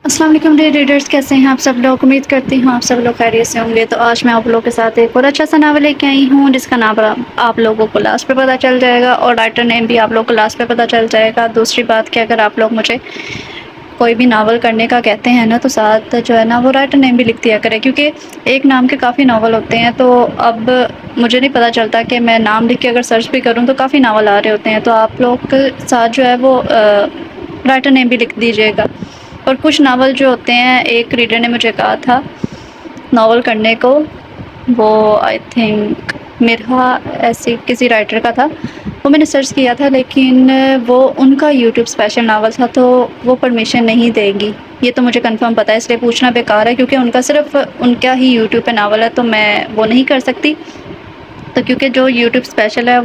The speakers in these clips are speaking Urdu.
السلام علیکم ڈیئر ریڈرز، کیسے ہیں آپ سب لوگ؟ امید کرتی ہوں آپ سب لوگ خیریت سے ہوں گے۔ تو آج میں آپ لوگوں کے ساتھ ایک اور اچھا سا ناول لے کے آئی ہوں جس کا نام آپ لوگوں کو لاسٹ پہ پتہ چل جائے گا، اور رائٹر نیم بھی آپ لوگوں کو لاسٹ پہ پتہ چل جائے گا۔ دوسری بات کہ اگر آپ لوگ مجھے کوئی بھی ناول کرنے کا کہتے ہیں نا، تو ساتھ جو ہے نا وہ رائٹر نیم بھی لکھ دیا کرے، کیونکہ ایک نام کے کافی ناول ہوتے ہیں۔ تو اب مجھے نہیں پتہ چلتا کہ میں نام لکھ کے اگر سرچ بھی کروں تو کافی ناول آ رہے ہوتے ہیں، تو آپ لوگ کے ساتھ جو ہے وہ رائٹر نیم بھی لکھ دیجیے گا۔ اور کچھ ناول جو ہوتے ہیں، ایک ریڈر نے مجھے کہا تھا ناول کرنے کو، وہ آئی تھنک مرحا ایسی کسی رائٹر کا تھا، وہ میں نے سرچ کیا تھا، لیکن وہ ان کا یوٹیوب اسپیشل ناول تھا تو وہ پرمیشن نہیں دے گی۔ یہ تو مجھے کنفرم پتہ ہے، اس لیے پوچھنا بیکار ہے، کیونکہ ان کا صرف ان کا ہی یوٹیوب پہ ناول ہے، تو میں وہ نہیں کر سکتی۔ تو کیونکہ جو یوٹیوب اسپیشل ہے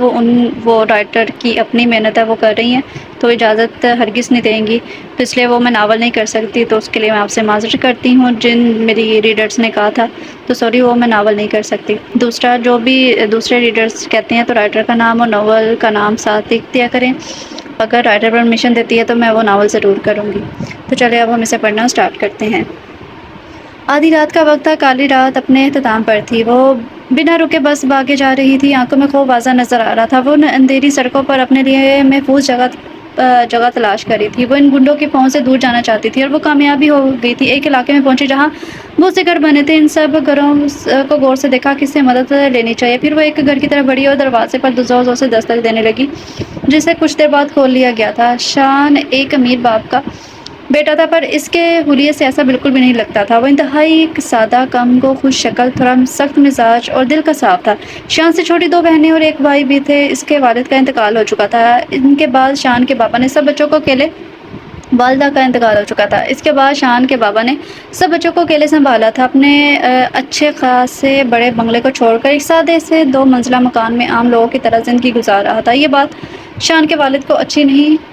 وہ رائٹر کی اپنی محنت ہے، وہ کر رہی ہیں، تو اجازت ہرگز نہیں دیں گی، تو اس لیے وہ میں ناول نہیں کر سکتی۔ تو اس کے لیے میں آپ سے معذرت کرتی ہوں، جن میری ریڈرز نے کہا تھا تو سوری، وہ میں ناول نہیں کر سکتی۔ دوسرا، جو بھی دوسرے ریڈرز کہتے ہیں تو رائٹر کا نام اور ناول کا نام ساتھ لکھ دیا کریں۔ اگر رائٹر پرمیشن دیتی ہے تو میں وہ ناول ضرور کروں گی۔ تو چلے اب ہم اسے پڑھنا اسٹارٹ کرتے ہیں۔ آدھی رات کا وقت تھا، کالی رات اپنے اختتام پر تھی، وہ بنا رکے بس بھاگے جا رہی تھی، آنکھوں میں خوب واضح نظر آ رہا تھا۔ وہ اندھیری سڑکوں پر اپنے لیے محفوظ جگہ تلاش کری تھی، وہ ان گنڈوں کی پہنچ سے دور جانا چاہتی تھی، اور وہ کامیاب بھی ہو گئی تھی۔ ایک علاقے میں پہنچی جہاں بہت سے گھر بنے تھے، ان سب گھروں کو غور سے دیکھا، کس سے مدد لینی چاہیے۔ پھر وہ ایک گھر کی طرف بڑھی اور دروازے پر زور زور سے دستک دینے لگی، جسے کچھ دیر بعد کھول لیا گیا تھا۔ شان ایک امیر باپ کا بیٹا تھا، پر اس کے حلیے سے ایسا بالکل بھی نہیں لگتا تھا۔ وہ انتہائی سادہ، کم گو، خوش شکل، تھوڑا سخت مزاج اور دل کا صاف تھا۔ شان سے چھوٹی 2 بہنیں اور ایک بھائی بھی تھے۔ اس کے والد کا انتقال ہو چکا تھا۔ ان کے بعد شان کے بابا نے سب بچوں کو اکیلے والدہ کا انتقال ہو چکا تھا۔ اس کے بعد شان کے بابا نے سب بچوں کو اکیلے سنبھالا تھا، اپنے اچھے خاصے بڑے بنگلے کو چھوڑ کر ایک سادے سے 2 منزلہ مکان میں عام لوگوں کی طرح زندگی گزار رہا تھا۔ یہ بات شان کے والد کو اچھی نہیں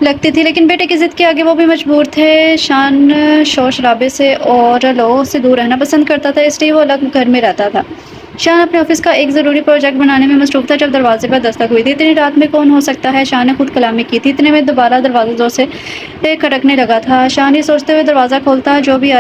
لگتی تھی، لیکن بیٹے کی ضد کے آگے وہ بھی مجبور تھے۔ شان شور شرابے سے اور لوگوں سے دور رہنا پسند کرتا تھا، اس لیے وہ الگ گھر میں رہتا تھا۔ شان اپنے آفس کا ایک ضروری پروجیکٹ بنانے میں مصروف تھا جب دروازے پر دستک ہوئی تھی۔ اتنی رات میں کون ہو سکتا ہے؟ شان نے خود کلامی کی تھی۔ اتنے میں دوبارہ دروازہ زور سے کھٹکنے لگا تھا۔ شان یہ سوچتے ہوئے دروازہ کھولتا، جو بھی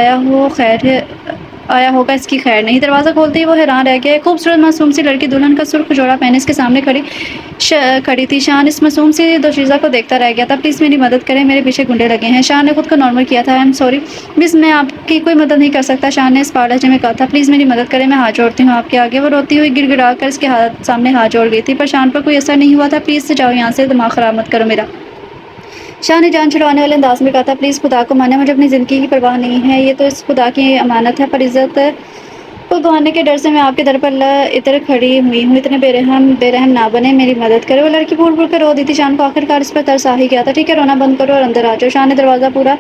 آیا ہوگا اس کی خیر نہیں۔ دروازہ کھولتے ہی وہ حیران رہ گیا۔ ایک خوبصورت معصوم سی لڑکی دلہن کا سرخ جوڑا پہنے اس کے سامنے کھڑی تھی۔ شان اس معصوم سی دوشیزہ کو دیکھتا رہ گیا تھا۔ پلیز میری مدد کریں، میرے پیچھے گنڈے لگے ہیں۔ شان نے خود کو نارمل کیا تھا۔ آئی ایم سوری مس، میں آپ کی کوئی مدد نہیں کر سکتا، شان نے اس پاگل لہجے میں کہا تھا۔ پلیز میری مدد کریں، میں ہاتھ جوڑتی ہوں آپ کے آگے۔ وہ روتی ہوئی گڑ گڑا کر اس کے سامنے ہاتھ جوڑ گئی تھی، پر شان پر کوئی اثر نہیں ہوا تھا۔ پلیز جاؤ یہاں سے، دماغ خراب مت کرو میرا، شان نے جان چھڑوانے والے انداز میں کہا تھا۔ پلیز خدا کو مانیں، مجھے اپنی زندگی کی پرواہ نہیں ہے، یہ تو اس خدا کی امانت ہے، پر عزت کو گنوانے کے ڈر سے میں آپ کے در پر ادھر کھڑی ہوئی ہوں، اتنے بے رحم نہ بنیں، میری مدد کرے۔ وہ لڑکی پھول پھول کر رو دی تھی۔ شان کو آخرکار اس پر ترس آ ہی گیا تھا۔ ٹھیک ہے، رونا بند کرو اور اندر آ جاؤ۔ شان نے دروازہ پورا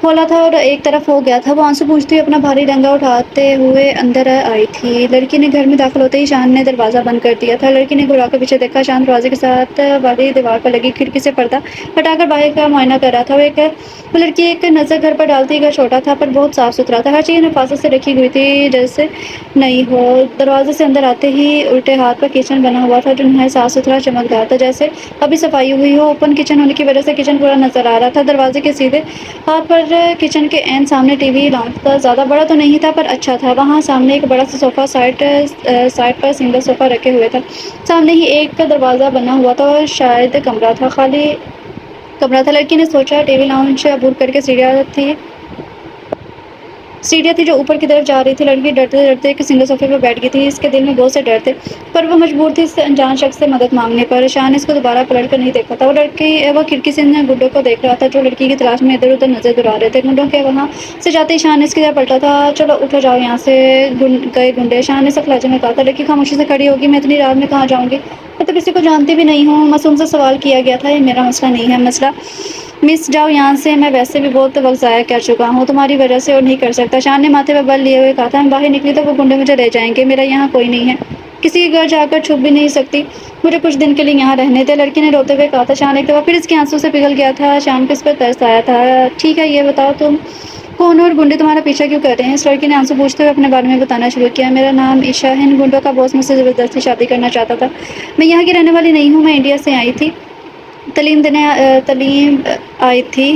کھولا تھا اور ایک طرف ہو گیا تھا۔ وہ آنسو پوچھتی ہوئے اپنا بھاری لہنگا اٹھاتے ہوئے اندر آئی تھی۔ لڑکی نے گھر میں داخل ہوتے ہی شان نے دروازہ بند کر دیا تھا۔ لڑکی نے گھبرا کر پیچھے دیکھا۔ شان دروازے کے ساتھ والی دیوار پر لگی کھڑکی سے پردہ ہٹا کر باہر کا معائنہ کر رہا تھا۔ وہ لڑکی ایک نظر گھر پر ڈالتی، گھر چھوٹا تھا پر بہت صاف ستھرا تھا، ہر چیز نفاست سے رکھی ہوئی تھی جیسے نئی ہو۔ دروازے سے اندر آتے ہی الٹے ہاتھ پر کچن بنا ہوا تھا، جو نہایت صاف ستھرا چمکدار تھا، جیسے ابھی صفائی ہوئی ہو۔ اوپن کچن ہونے کی وجہ سے کچن پورا نظر آ رہا تھا۔ دروازے کے سیدھے ہاتھ پر کچن کے عین سامنے ٹی وی لاؤنچ تھا، زیادہ بڑا تو نہیں تھا پر اچھا تھا۔ وہاں سامنے ایک بڑا سا صوفہ سائڈ پر سنگل صوفہ رکھے ہوئے تھا، سامنے ہی ایک دروازہ بنا ہوا تھا اور شاید کمرہ تھا، خالی کمرہ تھا۔ لڑکی نے سوچا ٹی وی لاؤنچ عبور کر کے سیڑھیاں تھی جو اوپر کی طرف جا رہی تھی۔ لڑکی ڈرتے ڈرتے ایک سنگل صوفے پر بیٹھ گئی تھی۔ اس کے دل میں بہت سے ڈر تھے، پر وہ مجبور تھی اس انجان شخص سے مدد مانگنے پر۔ شان نے اس کو دوبارہ پلٹ کر نہیں دیکھا تھا۔ وہ کھڑکی سے ان گنڈوں کو دیکھ رہا تھا جو لڑکی کی تلاش میں ادھر ادھر نظر دوڑا رہے تھے۔ گنڈوں کے وہاں سے جاتے ہی شان نے اس کی طرف پلٹا تھا۔ چلو اٹھو، جاؤ یہاں سے، گئے گنڈے، شان نے سخت لہجے میں کہا تھا۔ لڑکی خاموشی سے کھڑی ہوگی۔ میں اتنی رات میں کہاں جاؤں گی؟ میں تو کسی کو جانتی بھی نہیں ہوں، معصوم سے سوال کیا گیا تھا۔ یہ میرا مسئلہ نہیں ہے، مس جاؤ یہاں سے، میں ویسے بھی بہت وقت ضائع کر چکا ہوں تمہاری وجہ سے، اور نہیں کر سکتا۔ شان نے ماتھے پر بل لیے ہوئے کہا تھا۔ میں باہر نکلی تو وہ گنڈے مجھے لے جائیں گے، میرا یہاں کوئی نہیں ہے، کسی کے گھر جا کر چھپ بھی نہیں سکتی، مجھے کچھ دن کے لیے یہاں رہنے دے، لڑکی نے روتے ہوئے کہا تھا۔ شان ایک دفعہ پھر اس کے آنسو سے پگھل گیا تھا۔ شان کو اس پر ترس آیا تھا۔ ٹھیک ہے، یہ بتاؤ تم کون ہو اور گنڈے تمہارا پیچھا کیوں کر رہے ہیں؟ اس لڑکی نے آنسو پوچھتے ہوئے اپنے بارے میں بتانا شروع کیا۔ میرا نام عشا ہے، ان گنڈوں کا باس مجھ سے زبردستی شادی کرنا چاہتا تھا۔ میں یہاں کی رہنے والی نہیں ہوں، میں انڈیا سے آئی تھی، تعلیم آئی تھی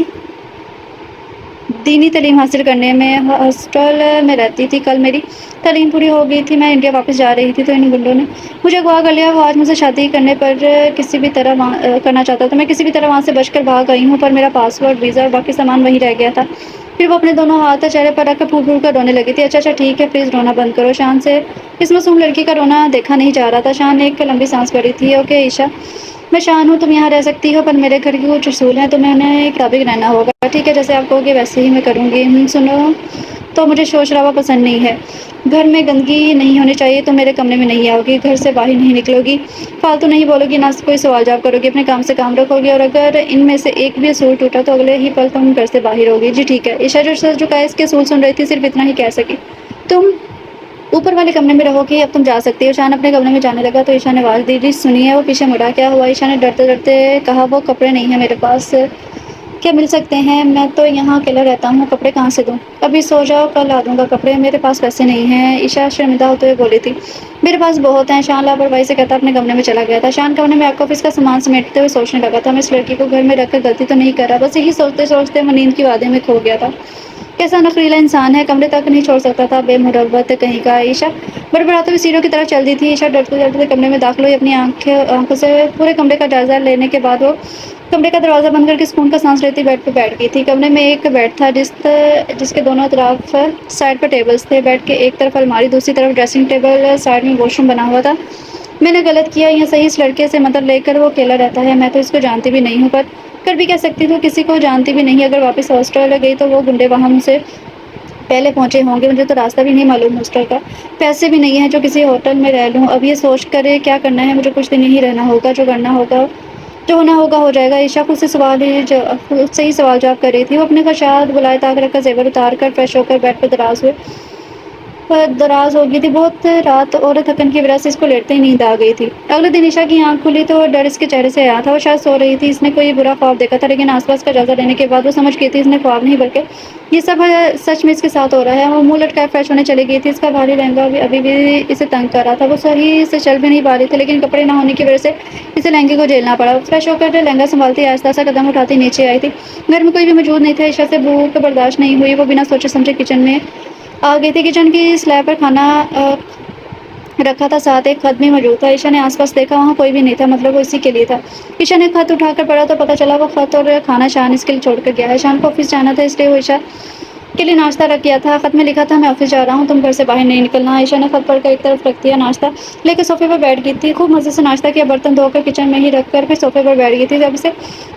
دینی تعلیم حاصل کرنے میں ہاسٹل میں رہتی تھی۔ کل میری تعلیم پوری ہو گئی تھی، میں انڈیا واپس جا رہی تھی تو ان گنڈوں نے مجھے اغوا کر لیا۔ وہ آج مجھ سے شادی کرنے پر کسی بھی طرح کرنا چاہتا تھا۔ میں کسی بھی طرح وہاں سے بچ کر بھاگ آئی ہوں، پر میرا پاسپورٹ، ویزا اور باقی سامان وہیں رہ گیا تھا۔ پھر وہ اپنے دونوں ہاتھ چہرے پر رکھ کر پھول پھول کر رونے لگی تھی۔ اچھا ٹھیک ہے، پلیز رونا بند کرو۔ شان سے اس معصوم لڑکی کا رونا دیکھا نہیں جا رہا تھا۔ شان نے ایک لمبی سانس بھری تھی۔ اوکے عائشہ، میں شان ہوں، تم یہاں رہ سکتی ہو، پر میرے گھر کے کچھ اصول ہیں، تمہیں انہیں کے مطابق رہنا ہوگا۔ ٹھیک ہے، جیسے آپ کہو گے ویسے ہی میں کروں گی۔ سنو تو مجھے شور شرابہ پسند نہیں ہے۔ گھر میں گندگی نہیں ہونی چاہیے۔ تم میرے کمرے میں نہیں آؤ گی، گھر سے باہر نہیں نکلو گی، فالتو نہیں بولو گی، نہ کوئی سوال جواب کرو گی، اپنے کام سے کام رکھو گی، اور اگر ان میں سے ایک بھی اصول ٹوٹا تو اگلے ہی پل تم گھر سے باہر ہوگی۔ جی ٹھیک ہے۔ عائشہ جو سر جھکائے اس کے اصول سن رہی تھی، صرف اتنا ہی کہہ سکی، تم اوپر والے کمرے میں رہو گی، اب تم جا سکتی ہو۔ شان اپنے کمرے میں جانے لگا تو عائشہ نے آواز دی، جی سنیے۔ وہ پیچھے مڑا۔ کیا ہوا؟ عائشہ نے ڈرتے ڈرتے کہا، وہ کپڑے نہیں ہیں میرے پاس، کیا مل سکتے ہیں؟ میں تو یہاں اکیلا رہتا ہوں، کپڑے کہاں سے دوں؟ ابھی سو جاؤ، کل لا دوں گا کپڑے، میرے پاس پیسے نہیں ہیں، عائشہ شرمندہ ہوتے ہوئے بولی تھی۔ میرے پاس بہت ہیں، شان لاپرواہی سے کہتا اپنے کمرے میں چلا گیا تھا۔ شان کمرے میں آفس کا سامان سمیٹتے ہوئے سوچنے لگا تھا، میں اس لڑکی کو گھر میں رکھ کر غلطی تو نہیں کر رہا۔ بس یہی سوچتے سوچتے وہ نیند کی وادی میں کھو گیا تھا۔ کیسا نخریلا انسان ہے، کمرے تک نہیں چھوڑ سکتا تھا، بے مروت کہیں کا۔ عائشہ بڑبڑاتے ہوئے سیڑھیوں کی طرف چل دی تھی۔ عائشہ ڈرتے ڈرتے کمرے میں داخل ہوئی، اپنی آنکھوں سے پورے کمرے کا جائزہ لینے کے بعد وہ کمرے کا دروازہ بند کر کے سکون کا سانس لیتی بیڈ پہ بیٹھ گئی تھی۔ کمرے میں ایک بیڈ تھا جس کے دونوں طرف سائڈ پر ٹیبلز تھے، بیڈ کے ایک طرف الماری، دوسری طرف ڈریسنگ ٹیبل، سائڈ میں واش روم بنا ہوا تھا۔ میں نے غلط کیا یا صحیح؟ اس لڑکے سے مدد لے کر وہ اکیلا رہتا ہے، میں تو اس کو جانتی بھی نہیں ہوں، پر کر بھی کہہ سکتی ہوں، کسی کو جانتی بھی نہیں۔ اگر واپس ہاسٹل گئی تو وہ گنڈے وہاں مجھ سے پہلے پہنچے ہوں گے، مجھے تو راستہ بھی نہیں معلوم ہاسٹل کا، پیسے بھی نہیں ہیں جو کسی ہوٹل میں رہ لوں۔ اب یہ سوچ کر کیا کرنا ہے، مجھے کچھ دن یہیں رہنا ہوگا، جو کرنا ہوگا، جو ہونا ہوگا ہو جائے گا۔ عائشہ خود سے ہی سوال جواب کر رہی تھی۔ وہ اپنے خدشات بلائے طاق رکھ کر زیور اتار کر فریش ہو کر بیڈ پر دراز ہو گئی تھی۔ بہت رات اور تھکن کی وجہ سے اس کو لیٹتے ہی نیند آ گئی تھی۔ اگلے دن عائشہ کی آنکھ کھلی تو ڈر اس کے چہرے سے آیا تھا۔ وہ شاید سو رہی تھی، اس نے کوئی برا خواب دیکھا تھا، لیکن آس پاس کا جائزہ لینے کے بعد وہ سمجھ گئی تھی اس نے خواب نہیں بلکہ یہ سب سچ میں اس کے ساتھ ہو رہا ہے۔ وہ منہ لٹکائے فریش ہونے چلی گئی تھی۔ اس کا بھاری لہنگا ابھی بھی اسے تنگ کر رہا تھا۔ وہ صحیح سے چل بھی نہیں پا رہی تھی، لیکن کپڑے نہ ہونے کی وجہ سے اسے لہنگے کو جھیلنا پڑا۔ فریش ہو کر لہنگا سنبھالتی آہستہ سا قدم اٹھاتی نیچے آئی تھی۔ گھر میں کوئی بھی موجود نہیں تھا۔ عائشہ سے بھوک برداشت نہیں ہوئی، وہ بنا سوچے سمجھے کچن میں آ گئی تھی۔ کچن کی سلیب پر کھانا رکھا تھا، ساتھ ایک خط بھی موجود تھا۔ عائشہ نے آس پاس دیکھا، وہاں کوئی بھی نہیں تھا، مطلب وہ اسی کے لیے تھا۔ عائشہ نے خط اٹھا کر پڑھا تو پتہ چلا وہ خط اور کھانا شان اس کے لیے چھوڑ کر گیا ہے۔ شان کو آفس جانا تھا، اس لیے وہ عائشہ کے لیے ناشتہ رکھ گیا تھا۔ خط میں لکھا تھا، میں آفس جا رہا ہوں، تم گھر سے باہر نہیں نکلنا۔ عائشہ نے خط پڑھ کر ایک طرف رکھ دیا، ناشتہ لے کر صوفے پر بیٹھ گئی تھی۔ خوب مزے سے ناشتہ کیا، برتن دھو کر کچن میں ہی رکھ کر پھر صوفے پر بیٹھ گئی تھی۔ جب اسے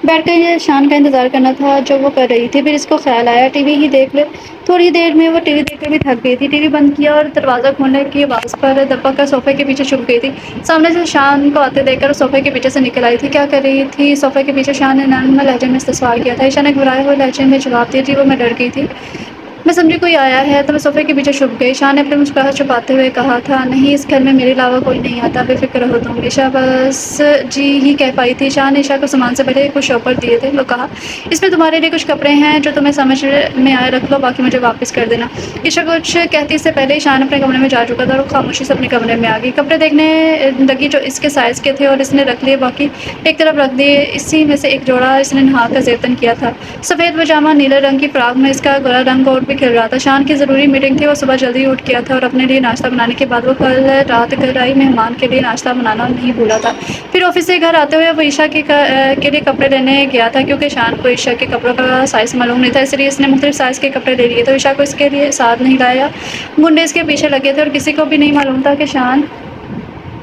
بیٹھ کر شان کا انتظار کرنا تھا جو وہ کر رہی تھی، پھر اس کو خیال آیا ٹی وی ہی دیکھ لے۔ تھوڑی دیر میں وہ ٹی وی دیکھ کر بھی تھک گئی تھی۔ ٹی وی بند کیا اور دروازہ کھولنے کی آواز پر دبک کر صوفے کے پیچھے چھپ گئی تھی۔ سامنے سے شان کو آتے دیکھ کر صوفے کے پیچھے سے نکل آئی تھی۔ کیا کر رہی تھی صوفے کے پیچھے؟ شان نے نرم لہجے میں استفسار کیا تھا۔ عائشہ نے گھبرائے ہوئے لہجے میں جواب دیا، جی وہ میں ڈر گئی تھی، میں سمجھی کوئی آیا ہے تو میں صوفے کے پیچھے چھپ گئی۔ شان نے اپنی مسکراہٹ چھپاتے ہوئے کہا تھا، نہیں اس گھر میں میرے علاوہ کوئی نہیں آتا، بے فکر رہو تم۔ عائشہ بس جی ہی کہہ پائی تھی۔ شان نے عائشہ کو سامان سے بھرے کچھ شاپر دیے تھے۔ وہ کہا، اس میں تمہارے لیے کچھ کپڑے ہیں جو تمہیں سمجھ میں آئے رکھ لو، باقی مجھے واپس کر دینا۔ عائشہ کچھ کہتی اس سے پہلے ہی شان اپنے کمرے میں جا چکا تھا اور وہ خاموشی سے اپنے کمرے میں آ گئی۔ کپڑے دیکھنے لگی جو اس کے سائز کے تھے اور اس نے رکھ لیے، باقی ایک طرف رکھ دیے۔ اسی میں سے ایک جوڑا اس نے نہا کر زیب تن کیا تھا، سفید پاجامہ، نیلے رنگ کی فراق میں اس کا گلا رنگ اور بھی کھل رہا تھا۔ شان کی ضروری میٹنگ تھی، وہ صبح جلدی اٹھ گیا تھا اور اپنے لیے ناشتہ بنانے کے بعد وہ کل رات گھر آئی مہمان کے لیے ناشتہ بنانا نہیں بھولا تھا۔ پھر آفس سے گھر آتے ہوئے وہ عائشہ کے لیے کپڑے لینے گیا تھا، کیونکہ شان کو عائشہ کے کپڑوں کا سائز معلوم نہیں تھا، اس لیے اس نے مختلف سائز کے کپڑے لے لیے تو عائشہ کو اس کے لیے ساتھ نہیں لایا۔ گنڈے اس کے پیچھے لگے تھے اور کسی کو بھی نہیں معلوم تھا کہ شان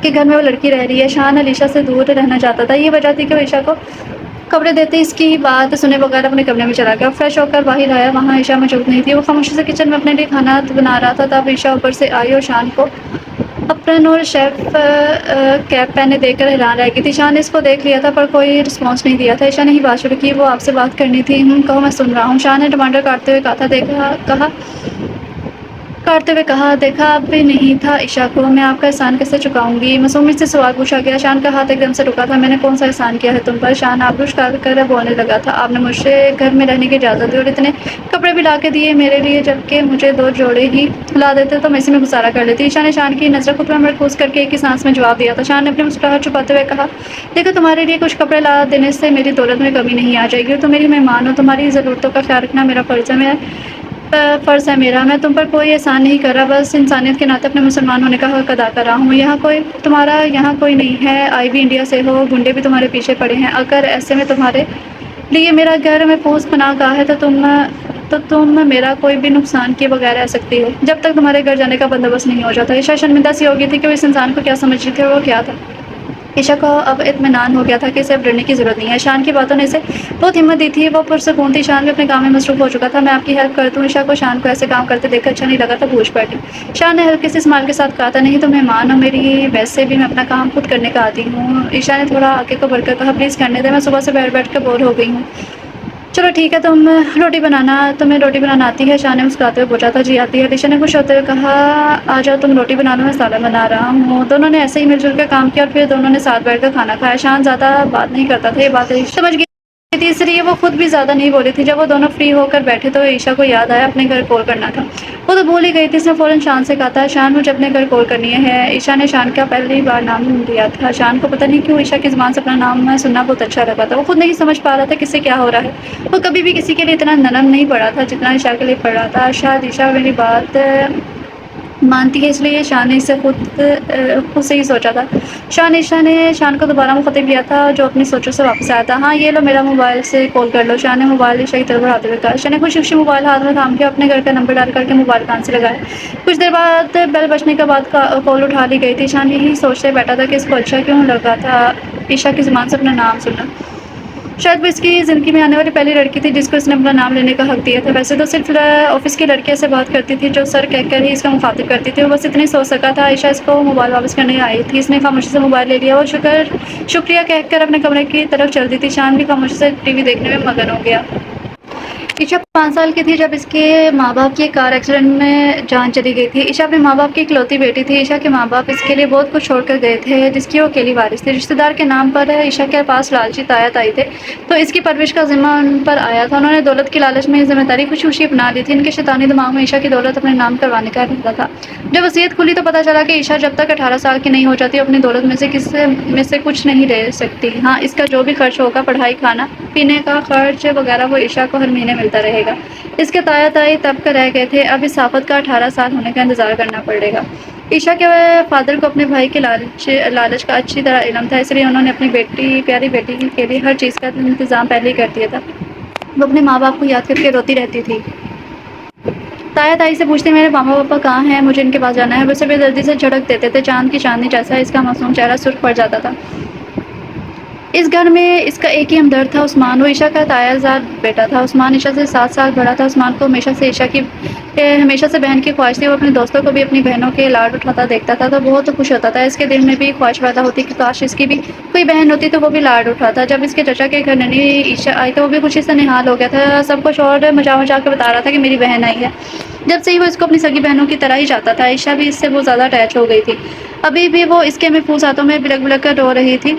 کے گھر میں وہ لڑکی رہ رہی ہے۔ شان عائشہ سے دور رہنا چاہتا تھا، یہ وجہ تھی کہ وہ عائشہ کو کپڑے دیتے اس کی بات سنے بغیر اپنے کمرے میں چلا گیا۔ فریش ہو کر باہر آیا، وہاں عائشہ موجود نہیں تھی۔ وہ خاموشی سے کچن میں اپنے لیے کھانا بنا رہا تھا، تب عائشہ اوپر سے آئی اور شان کو اپرن اور شیف کیپ پہنے دیکھ کر حیران رہ گئی تھی۔ شان نے اس کو دیکھ لیا تھا پر کوئی رسپانس نہیں دیا تھا۔ عائشہ نے ہی بات شروع کی، وہ آپ سے بات کرنی تھی۔ کہو، میں سن رہا ہوں۔ شان نے ٹماٹر کاٹتے ہوئے کہا، دیکھا، کہا، تم نے ٹماٹر کاٹے ہیں؟ عائشہ نے ہی بات شروع کی، وہ آپ سے بات کرنی تھی۔ کہو، میں سن رہا ہوں۔ شان نے ٹماٹر کاٹتے ہوئے کہا، دیکھا، کاٹتے ہوئے کہا، دیکھا اب بھی نہیں تھا عشاء کو، میں آپ کا احسان کیسے چکاؤں گی؟ معصومیت سے سوال پوچھا گیا۔ شان کا ہاتھ ایک دم سے رکا تھا۔ میں نے کون سا احسان کیا ہے تم پر؟ شان آبروش کر بولنے لگا تھا، آپ نے مجھے گھر میں رہنے کی اجازت دی اور اتنے کپڑے بھی لا کے دیے میرے لیے، جبکہ مجھے 2 جوڑے ہی لا دیتے تو میں اسی میں گزارا کر لیتی۔ عشاء نے شان کی نظر خود پر مرکوز کر کے ایک ہی سانس میں جواب دیا تھا۔ شان نے اپنی مسکراہٹ چھپاتے ہوئے کہا، دیکھو تمہارے لیے کچھ کپڑے لا دینے سے میری دولت میں کمی نہیں آ جائے گی، اور تم میری مہمان ہو، تمہاری ضرورتوں کا خیال رکھنا میرا فرض ہے میرا۔ میں تم پر کوئی احسان نہیں کر رہا، بس انسانیت کے ناطے اپنے مسلمان ہونے کا حق ادا کر رہا ہوں۔ یہاں کوئی نہیں ہے، آئی بھی انڈیا سے ہو، گنڈے بھی تمہارے پیچھے پڑے ہیں، اگر ایسے میں تمہارے لیے میرا گھر محفوظ پناہ گاہ ہے تو تم میرا کوئی بھی نقصان کیے بغیر رہ سکتی ہو، جب تک تمہارے گھر جانے کا بندوبست نہیں ہو جاتا۔ عشاء شرمندہ سی ہو گئی تھی کہ وہ اس انسان کو کیا سمجھ رہی تھی اور وہ کیا تھا۔ عشاء کو اب اطمینان ہو گیا تھا کہ اسے اب ڈرنے کی ضرورت نہیں ہے۔ شان کی باتوں نے اسے بہت ہمت دی تھی، وہ پرسکون تھی۔ شان بھی اپنے کام میں مصروف ہو چکا تھا۔ میں آپ کی ہیلپ کر دوں؟ عشاء کو شان کو ایسے کام کرتے دیکھ کر اچھا نہیں لگا تھا، پوچھ بیٹھی۔ شان نے ہلکے سے اسمائل کے ساتھ کہا تھا، نہیں تم مہمان ہو میری، ویسے بھی میں اپنا کام خود کرنے کا عادی ہوں۔ عشاء نے تھوڑا آگے کو بڑھ کر کہا، پلیز کرنے دیں، میں صبح سے بیٹھ کر بور ہو گئی ہوں۔ چلو ٹھیک ہے، تمہیں روٹی بنانا آتی ہے؟ شان نے مسکراتے ہوئے پوچھا تھا، جی آتی ہے۔ عشاء نے خوش ہوتے ہوئے کہا، آ جاؤ تم روٹی بنا لو، میں سالن بنا رہا ہوں۔ دونوں نے ایسے ہی مل جل کر کام کیا اور پھر دونوں نے ساتھ بیٹھ کر کھانا کھایا۔ شان زیادہ بات نہیں کرتا تھا، یہ باتیں سمجھ گئی تھی، اس لیے وہ خود بھی زیادہ نہیں بولی تھی۔ جب وہ دونوں فری ہو کر بیٹھے تو عشاء کو یاد آیا اپنے گھر کال کرنا تھا، وہ تو بھول ہی گئی تھی۔ اس نے فوراً شان سے کہا تھا، شان مجھے اپنے گھر کال کرنی ہے۔ عشاء نے شان کا پہلی بار نام لیا تھا۔ شان کو پتہ نہیں کیوں عشاء کی زبان سے اپنا نام سننا بہت اچھا لگا تھا، وہ خود نہیں سمجھ پا رہا تھا کس سے کیا ہو رہا ہے۔ وہ کبھی بھی کسی کے لیے اتنا نرم نہیں پڑا تھا جتنا عشاء کے لیے پڑا تھا۔ شاید عشاء میری بات مانتی ہے، اس لیے شان نے اسے خود سے ہی سوچا تھا۔ عشاء نے شان کو دوبارہ مخاطب لیا تھا جو اپنی سوچوں سے واپس آیا تھا۔ ہاں یہ لو، میرا موبائل سے کال کر لو۔ شان نے موبائل عشاء کی طرف بڑھاتے ہوئے کہا۔ عشاء نے خوشی خوشی موبائل ہاتھ میں تھام کے اپنے گھر کا نمبر ڈال کر کے موبائل کان سے لگایا۔ کچھ دیر بعد بیل بجنے کے بعد کال اٹھا لی گئی تھی۔ شان یہی سوچتے بیٹھا تھا کہ اس کو اچھا کیوں لگا تھا عشاء کی زبان سے اپنا نام سننا۔ شاید وہ اس کی زندگی میں آنے والی پہلی لڑکی تھی جس کو اس نے اپنا نام لینے کا حق دیا تھا۔ ویسے تو صرف آفس کی لڑکیاں سے بات کرتی تھی جو سر کہہ کر ہی اس کا مخاطب کرتی تھی، وہ بس اتنا ہی سوچ سکا تھا۔ عشاء اس کو موبائل واپس کرنے آئی تھی، اس نے خاموشی سے موبائل لے لیا اور شکریہ کہہ کر اپنے کمرے کی طرف چل دی تھی۔ شان بھی خاموشی سے ٹی وی دیکھنے میں مگن ہو گیا۔ عشاء 5 سال کی تھی جب اس کے ماں باپ کی کار ایکسیڈنٹ میں جان چلی گئی تھی۔ عشاء اپنے ماں باپ کی اکلوتی بیٹی تھی۔ عشاء کے ماں باپ اس کے لیے بہت کچھ چھوڑ کر گئے تھے جس کی وہ اکیلی وارث تھی۔ رشتہ دار کے نام پر عشاء کے پاس لالچی تایا تائی تھے تو اس کی پرورش کا ذمہ ان پر آیا تھا۔ انہوں نے دولت کی لالچ میں یہ ذمہ داری خوشی خوشی اپنا لی تھی۔ ان کے شیطانی دماغ میں عشاء کی دولت اپنے نام کروانے کا ارادہ تھا۔ جب وصیت کھلی تو پتہ چلا کہ عشاء جب تک 18 سال کی نہیں ہو جاتی اپنی دولت میں سے کچھ نہیں لے سکتی۔ ہاں اس کا جو بھی خرچ ہوگا، پڑھائی، کھانا پینے کا خرچ وغیرہ، وہ عشاء کو ہر مہینے ملتا رہے گا۔ اس کے تایا تائی تب کر رہ گئے تھے، اب اس آفت کا 18 سال ہونے کا انتظار کرنا پڑے گا۔ عشاء کے فادر کو اپنے بھائی کے لالچ کا اچھی طرح علم تھا، اس لیے انہوں نے اپنی پیاری بیٹی کے لیے ہر چیز کا انتظام پہلے ہی کر دیا تھا۔ وہ اپنے ماں باپ کو یاد کر کے روتی رہتی تھی۔ تایا تائی سے پوچھتے، میرے ماما پاپا کہاں ہیں، مجھے ان کے پاس جانا ہے۔ وہ اسے بے دردی سے جھڑک دیتے تھے، چاند کی چاندنی جیسا اس کا معصوم چہرہ سرخ پڑ جاتا تھا۔ اس گھر میں اس کا ایک ہی ہمدرد تھا، عثمان۔ وہ عشاء کا تایا زاد بیٹا تھا۔ عثمان عشاء سے 7 سال بڑا تھا۔ عثمان کو ہمیشہ سے بہن کی خواہش تھی، وہ اپنے دوستوں کو بھی اپنی بہنوں کے لاڈ اٹھاتا دیکھتا تھا تو بہت خوش ہوتا تھا۔ اس کے دل میں بھی خواہش پیدا ہوتی کہ کاش اس کی بھی کوئی بہن ہوتی تو وہ بھی لاڈ اٹھاتا۔ جب اس کے چچا کے گھر ننھی عشاء آئی تو وہ بھی خوشی سے نہال ہو گیا تھا، سب کو شور مچا کے بتا رہا تھا کہ میری بہن آئی ہے۔ جب سے ہی وہ اس کو اپنی سگی بہنوں کی طرح ہی چاہتا تھا۔ عشاء بھی اس سے بہت زیادہ اٹیچ ہو گئی تھی، ابھی بھی وہ اس کے محفوظ ہاتھوں میں بلک بلک کر رو رہی تھی۔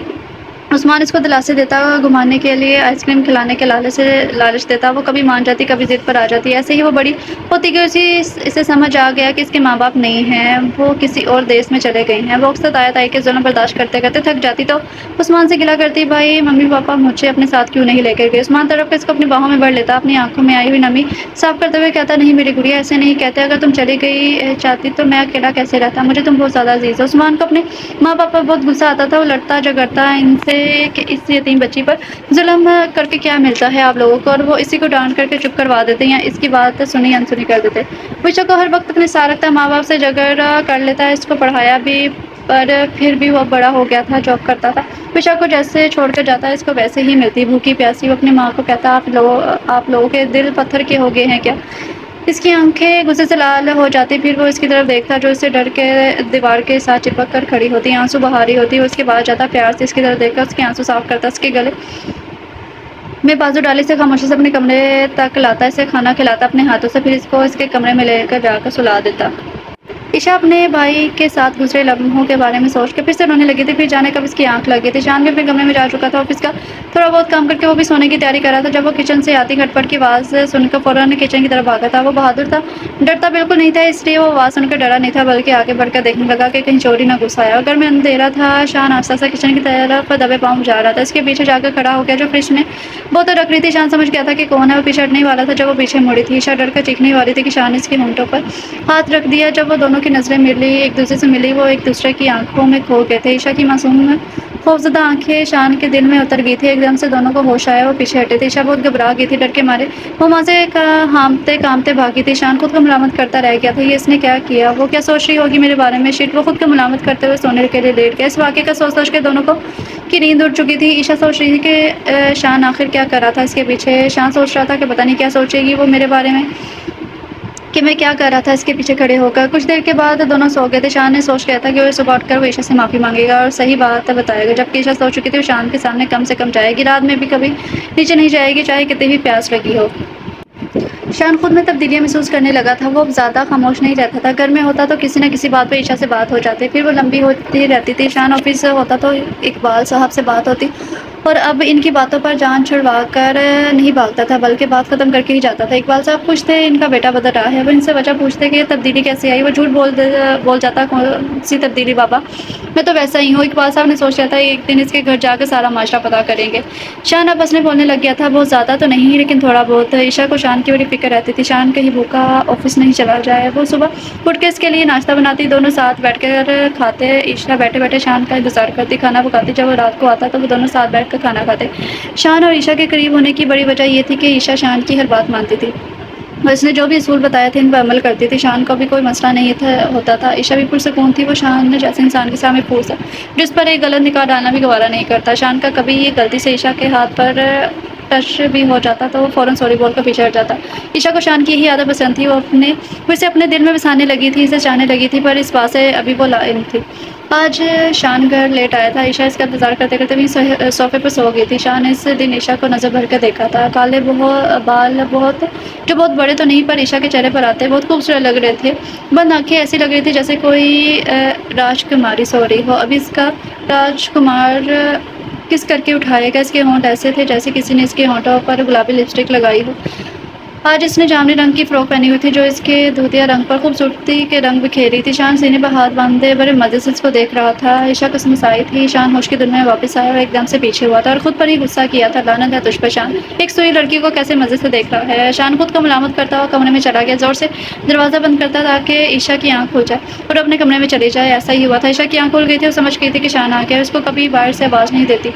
عثمان اس کو دلاسے دیتا، گھمانے کے لیے آئس کریم کھلانے کے لالچ دیتا، وہ کبھی مان جاتی کبھی ضد پر آ جاتی۔ ایسے ہی وہ بڑی ہوتی گئی، اسے سمجھ آ گیا کہ اس کے ماں باپ نہیں ہیں، وہ کسی اور دیس میں چلے گئے ہیں۔ وہ اکثر تایا تائی کے ظلم برداشت کرتے کرتے تھک جاتی تو عثمان سے گلا کرتی، بھائی ممی پاپا مجھے اپنے ساتھ کیوں نہیں لے کر گئے؟ عثمان تڑپ کر اس کو اپنی باہوں میں بھر لیتا، اپنی آنکھوں میں آئی ہوئی نمی صاف کرتے ہوئے کہتا، نہیں میری گڑیا ایسے نہیں کہتے، اگر تم چلی گئی چاہتی تو میں اکیلا کیسے رہتا، مجھے تم بہت زیادہ عزیز ہو۔ عثمان کو اپنے ماں باپ پر بہت غصہ آتا تھا، وہ لڑتا جھگڑتا ان سے کہ اس یتیم بچی پر ظلم کر کے کیا ملتا ہے آپ لوگوں کو، اور وہ اسی کو ڈانٹ کر کے چپ کروا دیتے یا اس کی بات سنی انسنی کر دیتے۔ عشاء کو ہر وقت اپنے ساتھ رکھتا، ماں باپ سے جھگڑا کر لیتا، اس کو پڑھایا بھی پر پھر بھی وہ بڑا ہو گیا تھا، جاب کرتا تھا۔ عشاء کو جیسے چھوڑ کر جاتا اس کو ویسے ہی ملتی، بھوکی پیاسی۔ وہ اپنی ماں کو کہتا، آپ لوگوں کے دل پتھر کے ہو گئے ہیں کیا؟ اس کی آنکھیں غصے سے لال ہو جاتی، پھر وہ اس کی طرف دیکھتا جو اس سے ڈر کے دیوار کے ساتھ چپک کر کھڑی ہوتی، آنسو بہا رہی ہوتی۔ وہ اس کے پاس جاتا، پیار سے اس کی طرف دیکھ کر اس کے آنسو صاف کرتا، اس کے گلے میں بازو ڈالے سے خاموشی سے اپنے کمرے تک لاتا، اسے کھانا کھلاتا اپنے ہاتھوں سے، پھر اس کو اس کے کمرے میں لے کر جا کر سلا دیتا۔ عشا اپنے بھائی کے ساتھ گزرے لمحوں کے بارے میں سوچ کے پھر سے رونے لگی تھی، پھر جانے کب اس کی آنکھ لگ گئی تھی۔ شان بھی اپنے کمرے میں جا چکا تھا، آفس کا تھوڑا بہت کام کر کے وہ بھی سونے کی تیاری کر رہا تھا جب وہ کچن سے آتی کھٹ پٹ کی آواز سن کر فوراً کچن کی طرف بھاگا تھا۔ وہ بہادر تھا، ڈرتا بالکل نہیں تھا، اس لیے وہ آواز سن کر ڈرا نہیں تھا بلکہ آگے بڑھ کر دیکھنے لگا کہ کہیں چوری نہ گھس آیا۔ گھر میں اندھیرا تھا، شان آہستہ آہستہ کچن کی طرف دبے پاؤں جا رہا تھا، اس کے پیچھے جا کر کھڑا ہو گیا جو فریج میں بوتل رکھ رہی تھی۔ شان سمجھ گیا تھا کہ کون ہے، وہ پیچھے ہٹنے ہی والا تھا جب وہ پیچھے مڑی تھی۔ عشا ڈر کر چیخنے ہی والی تھی کہ شان نے اس کے ہونٹوں پر ہاتھ رکھ دیا۔ جب وہ دونوں کی نظریں ملی، ایک دوسرے سے ملی، وہ ایک دوسرے کی آنکھوں میں کھو گئے تھے۔ عشا کی معصوم خوفزدہ آنکھیں شان کے دل میں اتر گئی تھی، ایک دم سے دونوں کو ہوش آیا، وہ پیچھے ہٹے تھے۔ عشا بہت گھبرا گئی تھی، ڈر کے مارے وہ وہاں سے ہامتے کامتے بھاگی تھی۔ شان خود کو ملامت کرتا رہ گیا تھا، یہ اس نے کیا کیا، وہ کیا سوچ رہی ہوگی میرے بارے میں، شٹ۔ وہ خود کو ملامت کرتے ہوئے سونے کے لیے لیٹ گیا۔ اس واقعے کا سوچ سوچ کے دونوں کی نیند اڑ چکی تھی۔ عشا سوچ رہی تھی کہ شان آخر کیا کر رہا تھا اس کے پیچھے، شان سوچ رہا تھا کہ پتہ نہیں کیا سوچے گی وہ میرے بارے میں، کہ میں کیا کر رہا تھا اس کے پیچھے کھڑے ہو کر۔ کچھ دیر کے بعد دونوں سو گئے تھے۔ شان نے سوچ کیا تھا کہ وہ صبح اٹھ کر وہ عشا سے معافی مانگے گا اور صحیح بات بتائے گا، جبکہ عشا سو چکی تھی وہ شان کے سامنے کم سے کم جائے گی، رات میں بھی کبھی نیچے نہیں جائے گی چاہے کتنی بھی پیاس لگی ہو۔ شان خود میں تبدیلیاں محسوس کرنے لگا تھا، وہ اب زیادہ خاموش نہیں رہتا تھا۔ گھر میں ہوتا تو کسی نہ کسی بات پہ عشا سے بات ہو جاتی، پھر وہ لمبی ہوتی رہتی تھی۔ شان آفس ہوتا تو اقبال صاحب سے بات ہوتی، اور اب ان کی باتوں پر جان چھڑوا کر نہیں بھاگتا تھا بلکہ بات ختم کر کے ہی جاتا تھا۔ اقبال صاحب خوش تھے، ان کا بیٹا بدل رہا ہے، وہ ان سے وجہ پوچھتے کہ یہ تبدیلی کیسے آئی، وہ جھوٹ بول جاتا، کون سی تبدیلی بابا، میں تو ویسا ہی ہوں۔ اقبال صاحب نے سوچ لیا تھا ایک دن اس کے گھر جا کر سارا معاشرہ پتا کریں گے۔ شان اب ہنسنے بولنے لگ گیا تھا، بہت زیادہ تو نہیں لیکن تھوڑا بہت۔ عشا کو شان کی بڑی فکر رہتی تھی، شان کہیں بھوکا آفس نہیں چلا جائے۔ وہ صبح اٹھ کے اس کے لیے ناشتہ بناتی، دونوں ساتھ بیٹھ کر کھاتے۔ عشا بیٹھے بیٹھے شان کا انتظار کرتی، کھانا پکاتی، جب وہ رات کو آتا تو وہ دونوں ساتھ بیٹھ کر کھانا کھاتے۔ شان اور عشا کے قریب ہونے کی بڑی وجہ یہ تھی کہ عشا شان کی ہر بات مانتی تھی اور اس نے جو بھی اصول بتائے تھے ان پر عمل کرتی تھی۔ شان کو بھی کوئی مسئلہ نہیں ہوتا تھا، عشا بھی پرسکون تھی، وہ شان جیسے انسان کے سامنے پھوس جس پر ایک غلط نکاح ڈالنا بھی گوارا نہیں کرتا۔ شان کا کبھی یہ غلطی سے عشا کے ہاتھ پر ٹچ بھی ہو جاتا تو وہ فوراً سوری بول کر پیچھے ہٹ جاتا۔ عشا کو شان کی یہی عادت پسند تھی، وہ اسے اپنے دل میں بسانے لگی تھی، اسے چاہنے لگی تھی، پر اس بات سے ابھی وہ لائل تھی۔ آج شان گھر لیٹ آیا تھا، عشا اس کا انتظار کرتے کرتے وہیں صوفے پر سو گئی تھی۔ شان نے اس دن عشا کو نظر بھر کر دیکھا تھا، کالے بال جو بہت بڑے تو نہیں پر عشا کے چہرے پر آتے بہت خوبصورت لگ رہے تھے، بند آنکھیں ایسی لگ رہی تھی جیسے کوئی راجکماری سو رہی ہو، ابھی اس کا راجکمار کس کر کے اٹھائے گا۔ اس کے ہونٹ ایسے تھے جیسے کسی نے اس کے ہونٹوں پر گلابی لپسٹک لگائی ہو۔ آج اس نے جامنی رنگ کی فراک پہنی ہوئی تھی جو اس کے دودھیا رنگ پر خوبصورتی کے رنگ بکھیر رہی تھی۔ شان سینے پر ہاتھ باندھے بڑے مزے سے اس کو دیکھ رہا تھا۔ عشا کو سمسائی تھی، شان ہوش کی دنیا میں واپس آیا اور ایک دم سے پیچھے ہوا تھا اور خود پر ہی غصہ کیا تھا، لعنت ہے تجھ پر شان، ایک سوئی لڑکی کو کیسے مزے سے دیکھ رہا ہے۔ شان خود کو ملامت کرتا ہوا کمرے میں چلا گیا، زور سے دروازہ بند کرتا تاکہ عشا کی آنکھ کھل جائے اور اپنے کمرے میں چلی جائے۔ ایسا ہی ہوا تھا، عشا کی آنکھ کھل گئی تھی، وہ سمجھ گئی تھی کہ شان آ گیا، اس کو کبھی باہر سے آواز نہیں دیتی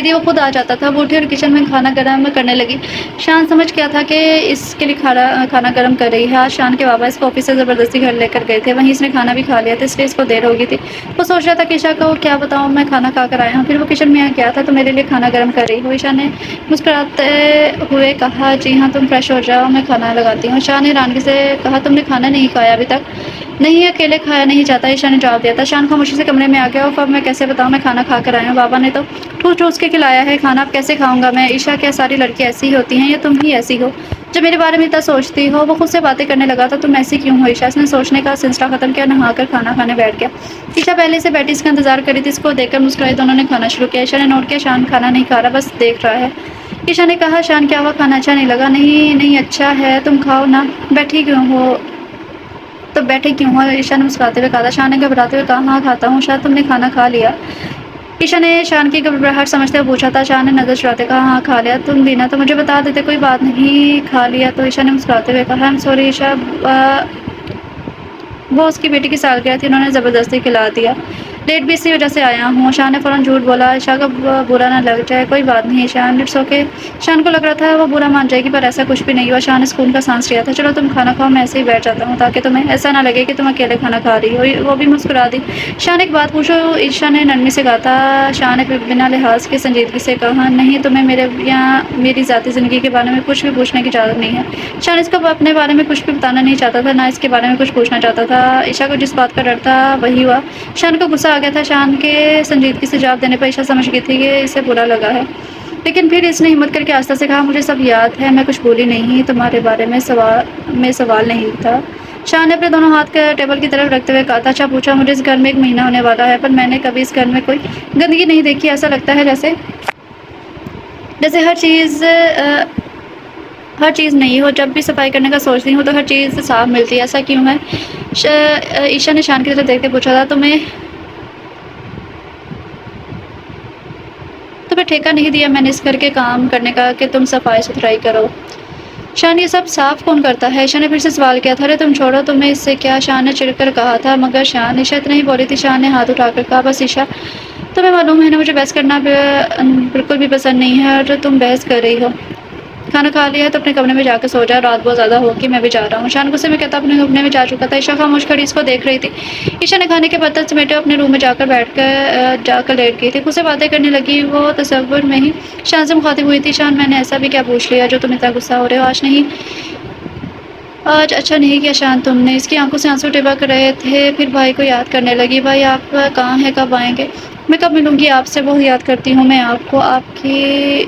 تھی، وہ خود آ جاتا تھا۔ وہ اٹھی اور کچن میں کھانا گرم کرنے لگی۔ شان سمجھ گیا تھا کہ اس کے لیے کھانا گرم کر رہی ہے۔ آج شان کے بابا اس کو آفس سے زبردستی گھر لے کر گئے تھے، وہیں اس نے کھانا بھی کھا لیا تھا، اس لیے اس کو دیر ہو گئی تھی۔ وہ سوچ رہا تھا کہ عشا کو کیا بتاؤں، میں کھانا کھا کر آیا ہوں، پھر وہ کچن میں گیا تھا تو میرے لیے کھانا گرم کر رہی ہو۔ عشا نے مسکراتے ہوئے کہا، جی ہاں تم فریش ہو جاؤ، میں کھانا لگاتی ہوں۔ شان نے حیرانگی سے کہا، تم نے کھانا نہیں کھایا ابھی تک؟ نہیں، اکیلے کھایا نہیں جاتا، عشا نے جواب دیا تھا۔ شان خاموشی سے کمرے میں آ گیا، اب میں کیسے بتاؤں، میں کھانا کھا کر آیا ہوں، بابا نے تو ٹھوس ٹھوس کے کھلایا ہے کھانا، اب کیسے کھاؤں گا میں؟ عشا، کیا ساری لڑکیاں ایسی ہی ہوتی ہیں یا تم ہی ایسی ہو جو میرے بارے میں اتنا سوچتی ہو؟ وہ خود سے باتیں کرنے لگا تھا، تم ایسی کیوں ہو عشا؟ اس نے سوچنے کا سلسلہ ختم کیا، نہا کر کھانا کھانے بیٹھ گیا۔ عشا پہلے سے بیٹھی اس کا انتظار کر رہی تھی، اس کو دیکھ کر مسکرائی، دونوں نے کھانا شروع کیا۔ عشا نے نوٹ کیا شان کھانا نہیں کھا رہا، بس دیکھ رہا ہے۔ عشا نے کہا، شان کیا ہوا، کھانا اچھا نہیں لگا؟ نہیں اچھا ہے، تم کھاؤ نا، بیٹھی کیوں ہو؟ عشا نے مسکراتے ہوئے کہا۔ شان نے گھبراتے ہوئے کہا، ہاں کھاتا ہوں، شاید تم نے کھانا کھا لیا؟ عشا نے شان کی گھبراہٹ سمجھتے ہوئے پوچھا تھا۔ شان نے نظر چڑھاتے کہا، ہاں کھا لیا، تم بھی نا، تو مجھے بتا دیتے، کوئی بات نہیں، کھا لیا تو؟ عشا نے مسکراتے ہوئے کہا، I'm sorry عشا، وہ اس کی بیٹی کی سالگرہ تھی، انہوں نے زبردستی کھلا دیا، لیٹ بھی اسی وجہ سے آیا ہوں۔ شان نے فوراً جھوٹ بولا، عشا کو برا نہ لگ جائے۔ کوئی بات نہیں شان، اٹس اوکے۔ شان کو لگ رہا تھا وہ برا مان جائے گی پر ایسا کچھ بھی نہیں ہوا، شان نے سکون کا سانس لیا تھا۔ چلو تم کھانا کھاؤ، میں ایسے ہی بیٹھ جاتا ہوں تاکہ تمہیں ایسا نہ لگے کہ تم اکیلے کھانا کھا رہی ہو۔ وہ بھی مسکرا دی۔ شان ایک بات پوچھو، عشا نے نرمی سے کہا تھا۔ شان نے بنا لحاظ کے سنجیدگی سے کہا، نہیں، تمہیں میرے یا میری ذاتی زندگی کے بارے میں کچھ بھی پوچھنے کی اجازت نہیں ہے۔ شان اس کو اپنے بارے میں کچھ بھی بتانا نہیں چاہتا تھا، نہ اس کے بارے میں کچھ پوچھنا چاہتا تھا۔ عشا کو جس بات کا ڈر تھا وہی ہوا، شان کو غصہ آ گیا تھا۔ شان کے سنجیدگی سے جواب دینے پر عشا سمجھ گئی تھی کہ اسے برا لگا ہے۔ لیکن پھر اس نے ہمت کر کے آہستہ سے کہا مجھے سب یاد ہے، میں کچھ بولی نہیں، تمہارے بارے میں سوال نہیں تھا۔ شان نے اپنے دونوں ہاتھ کا ٹیبل کی طرف رکھتے ہوئے کہا تھا اچھا پوچھا، مجھے اس گھر میں 1 مہینہ ہونے والا ہے پر میں نے کبھی اس گھر میں کوئی گندگی نہیں دیکھی، ایسا لگتا ہے جیسے ہر چیز نہیں ہو، جب بھی صفائی کرنے کا سوچتی ہوں تو ہر چیز صاف ملتی ہے، ایسا کیوں ہے؟ عائشہ نے شان کی طرف دیکھ کے پوچھا تھا تمہیں ٹھیکہ نہیں دیا میں نے اس گھر کے کام کرنے کا کہ تم صفائی ستھرائی کرو؟ شان یہ سب صاف کون کرتا ہے؟ عائشہ نے پھر سے سوال کیا تھا ارے تم چھوڑو، تمہیں اس سے کیا؟ شان نے چڑھ کر کہا تھا مگر شان عائشہ اتنا ہی بولی تھی۔ شان نے ہاتھ اٹھا کر کہا بس عائشہ تمہیں معلوم ہے نا مجھے بحث کرنا بالکل بھی پسند نہیں ہے اور تم بحث کر رہی ہو۔ کھانا کھا لیا ہے تو اپنے کمرے میں جا کے سو جا، رات بہت زیادہ ہوگی میں بھی جا رہا ہوں۔ شان غصے میں کہتا اپنے کمرے میں جا چکا تھا۔ عائشہ خاموش کھڑی اس کو دیکھ رہی تھی۔ عائشہ نے کھانے کے برتن سمیٹے اپنے روم میں جا کر لیٹ گئی تھی، خود سے باتیں کرنے لگی۔ وہ تصور میں ہی شان سے مخاطب ہوئی تھی شان میں نے ایسا بھی کیا پوچھ لیا جو تم اتنا غصہ ہو رہے ہو؟ آج اچھا نہیں کیا شان تم نے؟ اس کی آنکھوں سے آنسو ٹپک رہے تھے، پھر بھائی کو یاد کرنے لگی۔ بھائی آپ کہاں ہیں، کب آئیں گے؟ میں کب ملوں گی آپ سے، بہت یاد کرتی ہوں میں آپ کو، آپ کی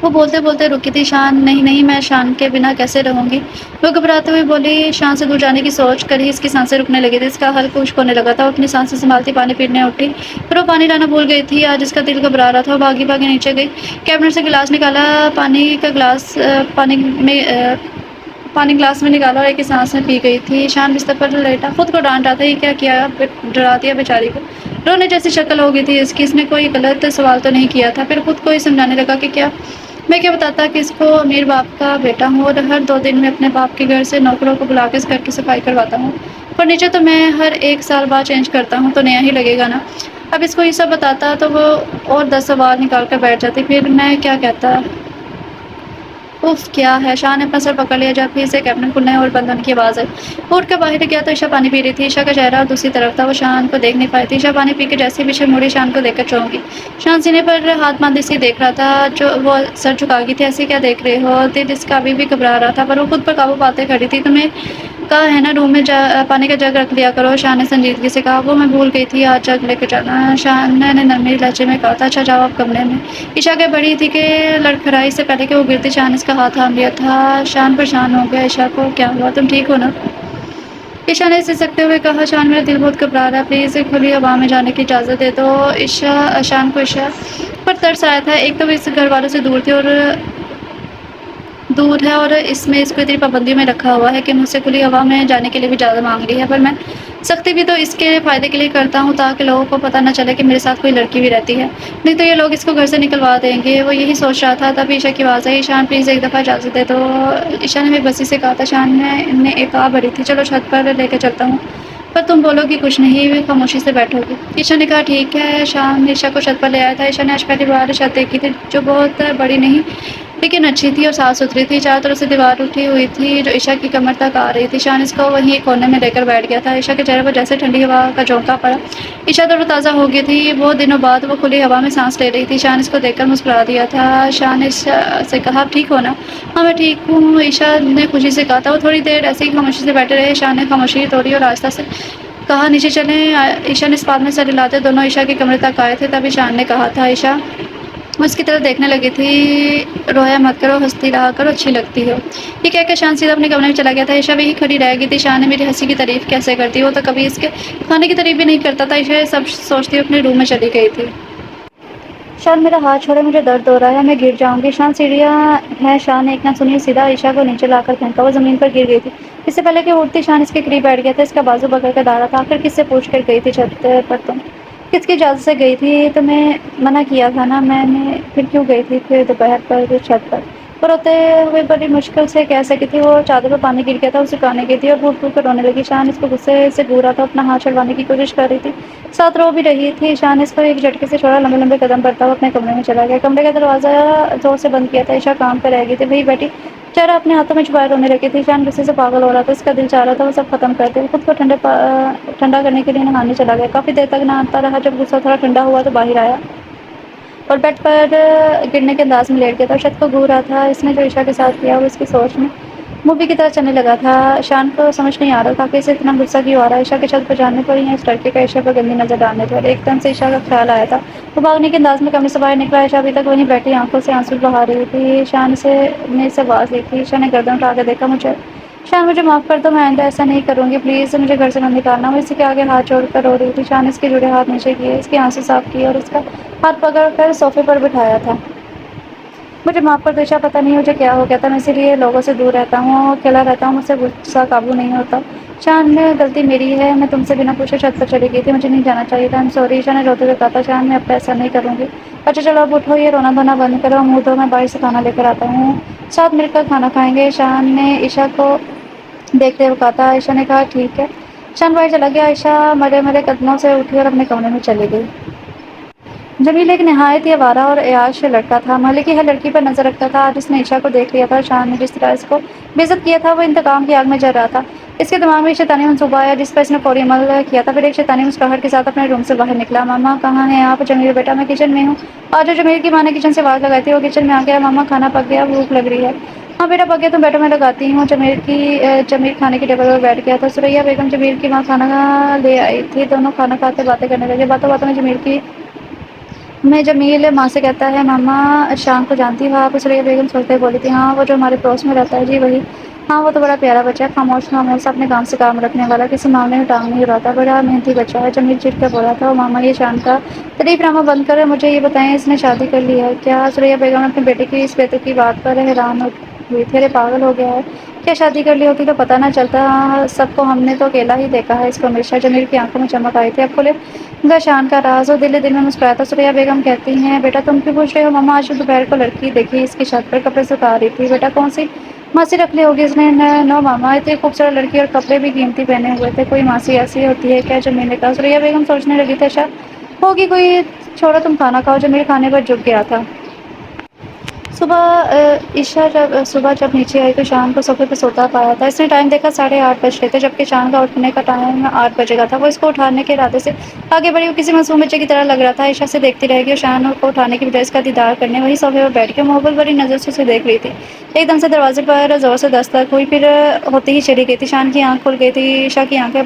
وہ بولتے بولتے رکی تھی۔ شان نہیں میں شان کے بنا کیسے رہوں گی؟ وہ گھبراتے ہوئے بولی۔ شان سے دور جانے کی سوچ کر ہی اس کی سانسیں رکنے لگی تھی، اس کا حلق خشک ہونے لگا تھا۔ وہ اپنی سانسیں سنبھالتی پانی پینے اٹھی پر وہ پانی لانا بھول گئی تھی۔ آج اس کا دل گھبرا رہا تھا۔ وہ بھاگی نیچے گئی، کیبنٹ سے گلاس نکالا، پانی گلاس میں نکالا اور ایک ہی سانس میں پی گئی تھی۔ شان بستر پر لیٹا خود کو ڈانٹ رہا تھا یہ کیا کیا، ڈرا دیا بیچاری کو، رونے جیسی شکل ہو گئی تھی اس کی۔ اس نے کوئی غلط سوال تو نہیں کیا تھا؟ پھر خود کو ہی سمجھانے لگا کہ میں کیا بتاتا کہ اس کو امیر باپ کا بیٹا ہوں اور ہر 2 دن میں اپنے باپ کے گھر سے نوکروں کو بلا کے اس گھر کی صفائی کرواتا ہوں، فرنیچر تو میں ہر 1 سال بعد چینج کرتا ہوں تو نیا ہی لگے گا نا۔ اب اس کو یہ سب بتاتا تو وہ اور 10 سوال نکال کر بیٹھ جاتی، پھر میں کیا کہتا؟ اف کیا ہے؟ شان نے اپنا سر پکڑ لیا جب پھر سے کیبنٹ کھلنے اور بند ہونے کی آواز آئی۔ وہ اٹھ کر باہر گیا تو عائشہ پانی پی رہی تھی۔ عائشہ کا چہرہ دوسری طرف تھا، وہ شان کو دیکھ نہیں پائی تھی۔ عائشہ پانی پی کے جیسے ہی پیچھے مڑی شان کو دیکھ کر چونک گئی۔ شان سینے پر ہاتھ باندھے اسے دیکھ رہا تھا، وہ سر جھکا گئی تھی۔ ایسے کیا دیکھ رہے ہو؟ دل اس کا ابھی بھی گھبرا رہا تھا پر وہ خود پر قابو پاتے کھڑی تھی۔ تمہیں کہا ہے نا روم میں پانی کا جگ رکھ لیا کرو، شان نے سنجیدگی سے کہا۔ وہ میں بھول گئی تھی، آج جگ لے کے جانا، شان نے نرمی لہجے میں کہا تھا۔ اچھا جاؤ اب کمرے میں۔ عائشہ کے بڑی تھی کہ لڑکھڑائی سے پہلے کہ وہ گرتی شان نے اس کا ہاتھ تھام لیا تھا۔ شان پریشان ہو گیا۔ عائشہ کو کیا ہوا، تم ٹھیک ہو نا؟ عائشہ نے سسکتے ہوئے کہا شان میرا دل بہت گھبرا رہا ہے، پلیز کھلی ہوا میں جانے کی اجازت دے دو۔ شان کو عائشہ پر ترس آیا تھا، ایک تو وہ اس گھر والوں سے دور ہے اور اس میں اس کو اتنی پابندیوں میں رکھا ہوا ہے کہ مجھ سے کھلی ہوا میں جانے کے لیے بھی اجازت مانگ لی ہے، پر میں سختی بھی تو اس کے فائدے کے لیے کرتا ہوں تاکہ لوگوں کو پتہ نہ چلے کہ میرے ساتھ کوئی لڑکی بھی رہتی ہے، نہیں تو یہ لوگ اس کو گھر سے نکلوا دیں گے۔ وہ یہی سوچ رہا تھا تب عائشہ کی آواز آئی شان پلیز ایک دفعہ اجازت دے دو۔ عائشہ نے بے بسی سے کہا تھا شان نے ایک بھری تھی، چلو چھت پر لے کے چلتا ہوں، پر تم بولو گی کچھ نہیں، خاموشی سے بیٹھو گی؟ عائشہ نے کہا ٹھیک ہے۔ شان عائشہ کو چھت پر لے آیا تھا۔ عائشہ نے آج پہلی بار چھت دیکھی تھی جو بہت بڑی نہیں لیکن اچھی تھی اور صاف ستھری تھی، چاروں طرف سے دیوار اٹھی ہوئی تھی جو عائشہ کی کمر تک آ رہی تھی۔ شان اس کو وہیں ایک کونے میں لے کر بیٹھ گیا تھا۔ عائشہ کے چہرے پر جیسے ٹھنڈی ہوا کا جھونکا پڑا، عائشہ تر و تازہ ہو گئی تھی، بہت دنوں بعد وہ کھلی ہوا میں سانس لے رہی تھی۔ شان اس کو دیکھ کر مسکرا دیا تھا۔ شان نے عائشہ سے کہا آپ ٹھیک ہو نا؟ ہاں میں ٹھیک ہوں، عائشہ نے خوشی سے کہا تھا۔ وہ تھوڑی دیر ایسے ہی خاموشی سے بیٹھے رہے۔ شان نے خاموشی توڑی اور آہستہ سے کہا نیچے چلیں؟ عائشہ نے اس بات میں سر ہلاتے دونوں عائشہ کے کمرے تک آئے تھے تبھی شان نے کہا تھا عائشہ وہ اس کی طرف دیکھنے لگی تھی رویا مت کرو، ہنستی رہا کرو، اچھی لگتی ہو۔ یہ کہہ کے شان سیدھا اپنے کمرے میں چلا گیا تھا۔ عائشہ وہی کھڑی رہ گئی تھی۔ شان نے میری ہنسی کی تعریف کیسے کرتی، وہ تو کبھی اس کے کھانے کی تعریف بھی نہیں کرتا تھا۔ عائشہ سب سوچتی اپنے روم میں چلی گئی تھی۔ شان میرا ہاتھ چھوڑے، مجھے درد ہو رہا ہے، میں گر جاؤں گی۔ شان سیڑھیاں ہیں، شان نے ایک نہ سنی سیدھا عائشہ کو نیچے لا کر پھینکا، وہ زمین پر گر گئی تھی۔ اس سے پہلے کہ وہ اٹھتی شان اس کے قریب بیٹھ گیا تھا، اس کا بازو پکڑ کر ڈالا تھا۔ آخر کس سے پوچھ کر گئی تھی چھت پر تم؟ کس کی اجازت سے گئی تھی؟ تمہیں منع کیا تھا نا میں نے، پھر کیوں گئی تھی؟ پھر دوپہر پر چھت پر روتے ہوئے بڑی مشکل سے کہہ سکی تھی، وہ چادر پر پانی گر گیا تھا، اسے سکھانے گئی تھی اور پھوٹ پھوٹ کر رونے لگی۔ شان اس کو غصے سے گھورا تھا، اپنا ہاتھ چھڑوانے کی کوشش کر رہی تھی، ساتھ رو بھی رہی تھی۔ شان نے اس کو ایک جھٹکے سے چھوڑا، لمبے لمبے قدم بڑھتا ہوا اپنے کمرے میں چلا گیا۔ کمرے کا دروازہ زور سے بند کیا تھا۔ عائشہ کام پہ رہ گئی تھی، وہی بیٹھی چہرہ اپنے ہاتھوں میں چھپائے رونے لگی تھی۔ شان غصے سے پاگل ہو رہا تھا، اس کا دل چاہ رہا تھا وہ سب ختم کر دے۔ وہ خود کو ٹھنڈا کرنے کے لیے نہانے چلا گیا، کافی دیر تک نہاتا رہا، جب غصہ تھوڑا ٹھنڈا ہوا تو باہر آیا اور بیڈ پر گرنے کے انداز میں لیٹ گیا تھا اور چھت کو گھور رہا تھا۔ اس نے جو عائشہ کے ساتھ کیا وہ اس کی سوچ میں مووی کی طرح چلنے لگا تھا۔ شان کو سمجھ نہیں آ رہا تھا کہ اسے اتنا غصہ کیوں آ رہا ہے۔ عائشہ کی چھت پر جانے پر ہی اس لڑکے کا عائشہ پر گندی نظر ڈالنے پر ایک دم سے عائشہ کا خیال آیا تھا۔ وہ بھاگنے کے انداز میں کمرے سے باہر نکلا۔ عائشہ ابھی تک وہیں بیٹھی آنکھوں سے آنسو بہا رہی تھی۔ شان نے اسے آواز دی تھی۔ عائشہ نے گردن اٹھا کے دیکھا۔ شان مجھے معاف کر دو، میں آئندہ ایسا نہیں کروں گی، پلیز مجھے گھر سے مت نکالنا۔ وہ اسی کے آگے ہاتھ جوڑ کر رو رہی تھی۔ شان نے اس کے جڑے ہاتھ نیچے کیے، اس کے آنسو صاف کیے اور اس کا ہاتھ پکڑ کر صوفے پر بٹھایا تھا۔ مجھے معاف کر دو عائشہ، پتہ نہیں مجھے کیا ہو گیا تھا، میں اسی لیے لوگوں سے دور رہتا ہوں اور اکیلا رہتا ہوں، مجھ سے غصہ قابو نہیں ہوتا۔ شان نے غلطی میری ہے، میں تم سے بنا پوچھے چھت پر چلی گئی تھی، مجھے نہیں جانا چاہیے تھا، آئی ایم سوری۔ عائشہ نے روتے ہوئے کہا تھا۔ شان میں اب ایسا نہیں کروں گی۔ اچھا چلو اب اٹھو، یہ رونا دھونا بند کرو، منہ دھو، میں باہر سے کھانا لے کر آتا ہوں، ساتھ مل کر کھانا کھائیں گے۔ شان نے عائشہ کو دیکھتے ہوئے کہا تھا۔ عائشہ نے کہا ٹھیک ہے۔ شان باہر چلا گیا۔ عائشہ مرے مرے قدموں سے اٹھی اور اپنے کمرے میں چلی گئی۔ جمیل ایک نہایت ہی آوارہ اور عیاش لڑکا تھا، محلے کی ہر لڑکی پر نظر رکھتا تھا۔ آج اس نے عائشہ کو دیکھ لیا تھا۔ شان نے جس طرح اس کو بے عزت کیا تھا وہ انتقام کی آگ میں جل رہا تھا۔ اس کے دماغ میں ایک شیطانی منصوبہ آیا جس پر اس نے فوری عمل کیا تھا۔ پھر ایک شیطانی مسکراہٹ کے ساتھ اپنے روم سے باہر نکلا۔ ماما کہاں ہیں آپ؟ جمیل بیٹا میں کچن میں ہوں۔ آجاؤ۔ جمیل کی ماں نے کچن سے آواز لگائی تھی۔ وہ کچن میں آ گیا۔ ماما کھانا پک گیا؟ بھوک لگ رہی ہے؟ ہاں بیٹا پک گیا، تم بیٹھو میں لگاتی ہوں۔ جمیل کھانے کی ٹیبل پر بیٹھ گیا تھا۔ ثریا بیگم جمیل کی ماں کھانا لے آئی تھی۔ دونوں کھانا کھاتے باتیں کرنے لگے۔ باتوں باتوں میں جمیل ماں سے کہتا ہے ماما شان کو جانتی ہو آپ؟ ثریا بیگم سوچتے ہوئے بولی تھی ہاں وہ جو ہمارے پڑوس میں رہتا ہے، جی وہی۔ ہاں وہ تو بڑا پیارا بچہ ہے، خاموش خاموش سا، اپنے کام سے کام رکھنے والا، کسی معاملے میں ٹانگ نہیں اڑاتا، بڑا محنتی بچہ ہے۔ جمیل چڑھ کر بولا تھا۔ ماما یہ شان کا تعریف نامہ بند کر مجھے یہ بتائیں اس نے شادی کر لی ہے کیا؟ ثریا بیگم اپنے بیٹے کی اس بےتکی بات پر حیران ہوئی تھی۔ ارے پاگل ہو گیا ہے کیا؟ شادی کر لی ہوتی تو پتہ نہ چلتا سب کو، ہم نے تو اکیلا ہی دیکھا ہے اس کو ہمیشہ۔ جمیل کی آنکھوں میں چمک آئی تھی۔ اب کھلے گا شان کا راز؟ وہ دل دل میں مسکرایا تھا۔ ثریا بیگم کہتی ہیں بیٹا تم کیوں پوچھ رہے ہو؟ ماما آج دوپہر کو لڑکی دیکھی اس کی چھت پر کپڑے سکھا رہی تھی۔ بیٹا کون سی ماسی رکھ لی ہوگی اس نے؟ نو ماما، اتنی خوبصورت لڑکی اور کپڑے بھی قیمتی پہنے ہوئے تھے، کوئی ماسی ایسی ہوتی ہے کیا؟ جمیل نے کہا۔ ثریا بیگم سوچنے لگی تھی اچھا ہوگی کوئی، چھوڑو تم کھانا کھاؤ۔ جمیل کھانے پر جھک گیا تھا۔ صبح جب نیچے آئی تو شان کو صوفے پہ سوتا پایا تھا۔ اس نے ٹائم دیکھا 8:30 بج رہے تھے، جبکہ شان کا اٹھنے کا ٹائم 8 بجے کا تھا۔ وہ اس کو اٹھانے کے ارادے سے آگے بڑھی، وہ کسی معصوم بچے کی طرح لگ رہا تھا۔ عائشہ سے دیکھتی رہ گئی اور شان کو اٹھانے کی بجائے اس کا دیدار کرنے وہیں صوفے پر بیٹھ کے محبت بھری نظر سے اسے دیکھ رہی تھی۔ ایک دم سے دروازے پر زور سے دستک ہوئی، پھر ہوتے ہی چلی گئی تھی۔ شان کی آنکھ کھل گئی تھی۔ عائشہ کی آنکھیں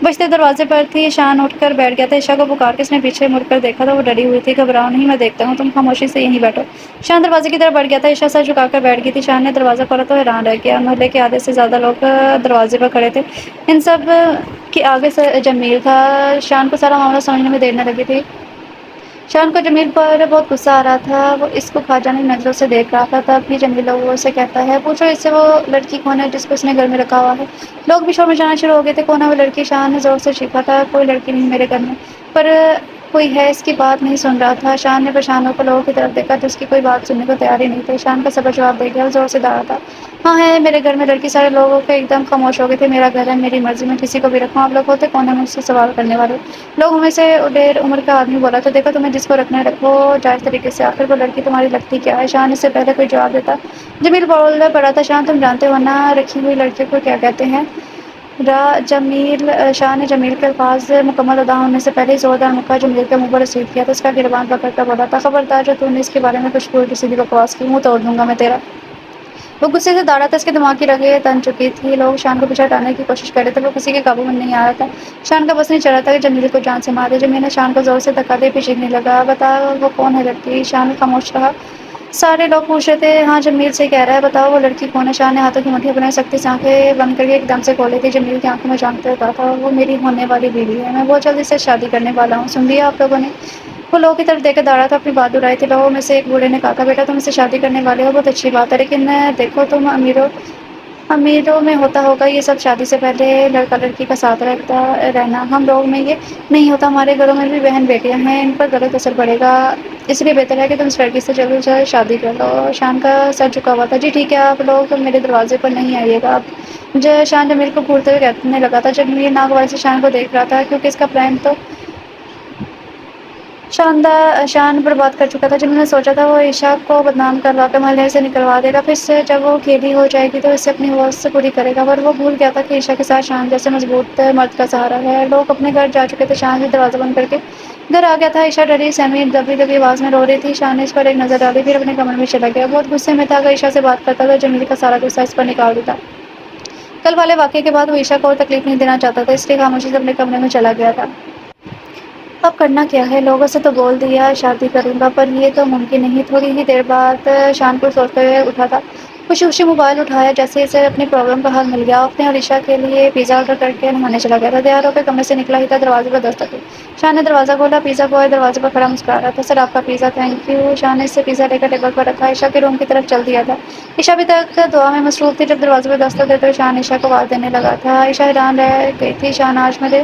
بجتے دروازے پر تھی۔ شان اٹھ کر بیٹھ گیا تھا۔ عائشہ کو پکار کے اس نے پیچھے مڑ کر دیکھا تو وہ ڈری ہوئی تھی۔ گھبراؤ نہیں، میں دیکھتا ہوں، تم خاموشی سے یہیں بیٹھو۔ شان دروازے کی طرف بڑھ گیا تھا۔ عائشہ سر جھکا کر بیٹھ گئی تھی۔ شان نے دروازہ کھولا تو حیران رہ گیا، محلے کے آدھے سے زیادہ لوگ دروازے پر کھڑے تھے، ان سب کے آگے سے جمیل تھا۔ شان کو سارا معاملہ سمجھنے میں دیر نہ لگی تھی۔ شان کو جمیل پر بہت غصہ آ رہا تھا، وہ اس کو کھا جانے نظروں سے دیکھ رہا تھا۔ تب بھی جمیل لوگوں سے کہتا ہے پوچھو اس سے وہ لڑکی کون ہے جس کو اس نے گھر میں رکھا ہوا ہے؟ لوگ بھی شور مچانا شروع ہو گئے تھے۔ کون ہے وہ لڑکی؟ شان نے زور سے چیخا تھا۔ کوئی لڑکی نہیں میرے گھر میں، پر کوئی ہے، اس کی بات نہیں سن رہا تھا۔ شان نے پریشان ہو کر لوگوں کی طرف دیکھا جو اس کی کوئی بات سننے کو تیار ہی نہیں تھے۔ شان کا صبر جواب دے گیا، وہ زور سے دہراتا تھا ہاں ہے میرے گھر میں لڑکی۔ سارے لوگ ایک دم خاموش ہو گئے تھے۔ میرا گھر ہے، میری مرضی، میں کسی کو بھی رکھوں۔ آپ لوگ ہوتے کون ہیں مجھ سے سوال کرنے والے؟ لوگوں میں سے ڈیر عمر کا آدمی بولا تھا دیکھو تمہیں جس کو رکھنا ہے رکھو جائز طریقے سے، آخر وہ لڑکی تمہاری لگتی کیا ہے؟ شان اس سے پہلے کوئی جواب دیتا جمیل بول پڑا تھا شان تم جانتے ہو نا رکھی ہوئی لڑکی کو کیا کہتے ہیں؟ شاہ نے جمیل کے الفاظ مکمل ادا ہونے سے پہلے ہی زوردار مکہ جمیل کے منہ پر رسید کیا تو اس کا گریبان پکڑ کر بولا تھا خبردار جو تم نے اس کے بارے میں کچھ الٹی سیدھی بکواس کی، منہ توڑ دوں گا میں تیرا۔ وہ غصے سے داڑھا تھا، اس کے دماغ کی رگیں تن چکی تھی۔ لوگ شان کو پیچھے ہٹانے کی کوشش کر رہے تھے، وہ کسی کے قابو میں نہیں آ رہا تھا۔ شان کا بس نہیں چل رہا تھا کہ جمیل کو جان سے مار دے۔ جمیل نے شان کو زور سے دھکا دے پیچھنے لگا۔ بتا وہ کون ہے لڑکی؟ شان خاموش رہا۔ سارے لوگ پوچھ رہے تھے ہاں جمیل سے کہہ رہا ہے بتاؤ وہ لڑکی کون ہے؟ شان نے ہاتھوں کی مٹھی بنائی، سختی سے آنکھیں بند کر کے ایک دم سے کھولی تھی۔ جمیل کی آنکھوں میں جھانکتے ہوئے کہا تھا وہ میری ہونے والی بیوی ہے، میں بہت جلدی سے شادی کرنے والا ہوں، سن لیا آپ لوگوں نے؟ وہ لوگوں کی طرف دیکھ کر داڑھا تھا، اپنی بات دہرائی تھی۔ لوگوں میں سے ایک بوڑھے نے کہا تھا بیٹا تم اس سے شادی کرنے والے ہو، بہت اچھی بات ہے، لیکن دیکھو تم امیروں میں ہوتا ہوگا یہ سب، شادی سے پہلے لڑکا لڑکی کا ساتھ رہنا، ہم لوگ میں یہ نہیں ہوتا، ہمارے گھروں میں بھی بہن بیٹیاں ہیں، ان پر غلط اثر پڑے گا، اس لیے بہتر ہے کہ تم اس لڑکی سے جلد سے جلد شادی کر لو۔ شان کا سر جھکا ہوا تھا۔ جی ٹھیک ہے، آپ لوگ میرے دروازے پر نہیں آئیے گا اب۔ شان جمیل کو گھورتے ہوئے کہنے لگا تھا۔ جمیل ناگواری سے شان کو دیکھ رہا تھا کیونکہ اس کا پلان تو شان برباد کر چکا تھا۔ جمیل نے سوچا تھا وہ عائشہ کو بدنام کروا کر محلے سے نکلوا دے گا، پھر سے جب وہ اکیلی ہو جائے گی تو اسے اپنی ہوش سے پوری کرے گا، پر وہ بھول گیا تھا کہ عائشہ کے ساتھ شان جیسے مضبوط مرد کا سہارا ہے۔ لوگ اپنے گھر جا چکے تھے، شان بھی دروازہ بند کر کے گھر آ گیا تھا۔ عائشہ ڈری سہمی دبی دبی آواز میں رو رہی تھی۔ شان نے اس پر ایک نظر ڈالی، پھر اپنے کمرے میں چلا گیا۔ بہت غصے میں تھا، اگر عائشہ سے بات کرتا تو جمیل کا سارا غصہ اس پر نکال دیتا۔ کل والے واقعے کے بعد وہ عشاء کو اور تکلیف نہیں دینا چاہتا تھا، اس لیے خاموشی سے اپنے کمرے میں چلا گیا تھا۔ اب کرنا کیا ہے؟ لوگوں سے تو بول دیا شادی کروں گا، پر یہ تو ممکن نہیں۔ تھوڑی ہی دیر بعد شان پور سوچتے ہوئے اٹھا تھا، خوشی خوشی موبائل اٹھایا جیسے اسے اپنی پرابلم کا حل مل گیا۔ اپنے اور عشاء کے لیے پیزا آرڈر کر کے نہانے چلا گیا تھا۔ تیار ہو کے کمرے سے نکلا ہی تھا، دروازے پر دستک ہوئی۔ شان نے دروازہ کھولا، پیزا بوائے دروازے پر کھڑا مسکرا رہا تھا۔ سر آپ کا پیزا، تھینک یو۔ شان نے اس سے پیزا لے کر ٹیبل پر رکھا، عشاء کے روم کی طرف چل دیا تھا۔ عشاء ابھی تک دعا میں مصروف تھی جب دروازے پر دستک دیتے ہوئے شان عشاء کو آواز دینے لگا تھا۔ عشاء حیران رہ گئی تھی، شان آج میرے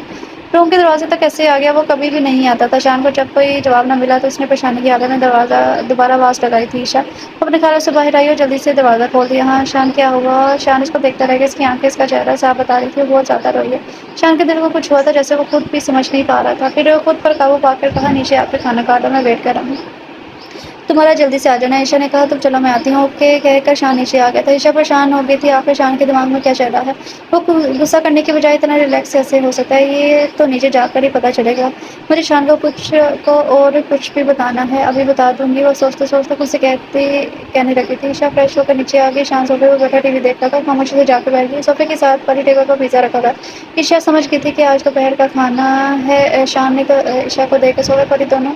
روم کے دروازے تک کیسے آ گیا؟ وہ کبھی بھی نہیں آتا تھا۔ شان کو جب کوئی جواب نہ ملا تو اس نے پریشانی کی حالت میں دوبارہ آواز لگائی تھی، عشاء۔ وہ اپنے خیالات سے باہر آئی اور جلدی سے دروازہ کھول دیا۔ ہاں شان، کیا ہوا؟ شان اس کو دیکھتا رہ گیا، اس کی آنکھیں اس کا چہرہ صاف بتا رہی تھی وہ بہت زیادہ روئی ہے۔ شان کے دل کو کچھ ہوا تھا جیسے وہ خود بھی سمجھ نہیں پا رہا تھا، پھر وہ خود پر قابو پا کر کہا، نیچے آ کر کھانا کھا لو، میں ویٹ کر رہا ہوں، تمہارا جلدی سے آ جانا ہے۔ عشاء نے کہا، تم چلو میں آتی ہوں۔ اوکے کہہ کر شان نیچے آ گیا تھا۔ عشاء پریشان ہو گئی تھی، آخر شان کے دماغ میں کیا چل رہا ہے؟ وہ غصہ کرنے کے بجائے اتنا ریلیکس کیسے ہو سکتا ہے؟ یہ تو نیچے جا کر ہی پتہ چلے گا۔ مجھے شان کو اور کچھ بھی بتانا ہے، ابھی بتا دوں گی، وہ سوچتے سوچتے خود سے کہنے لگی تھی۔ عشاء فریش ہو کر نیچے آ گئی۔ شان صوفے پر بیٹھا ٹی وی دیکھ رہا تھا، خاموشی سے جا کر بیٹھ گئی۔ صوفے کے ساتھ والی ٹیبل پر پیزا رکھا تھا۔ عشاء سمجھ گئی تھی کہ آج دوپہر کا کھانا ہے۔ شان نے عشاء کو دیکھ کر صوفے پر ہی دونوں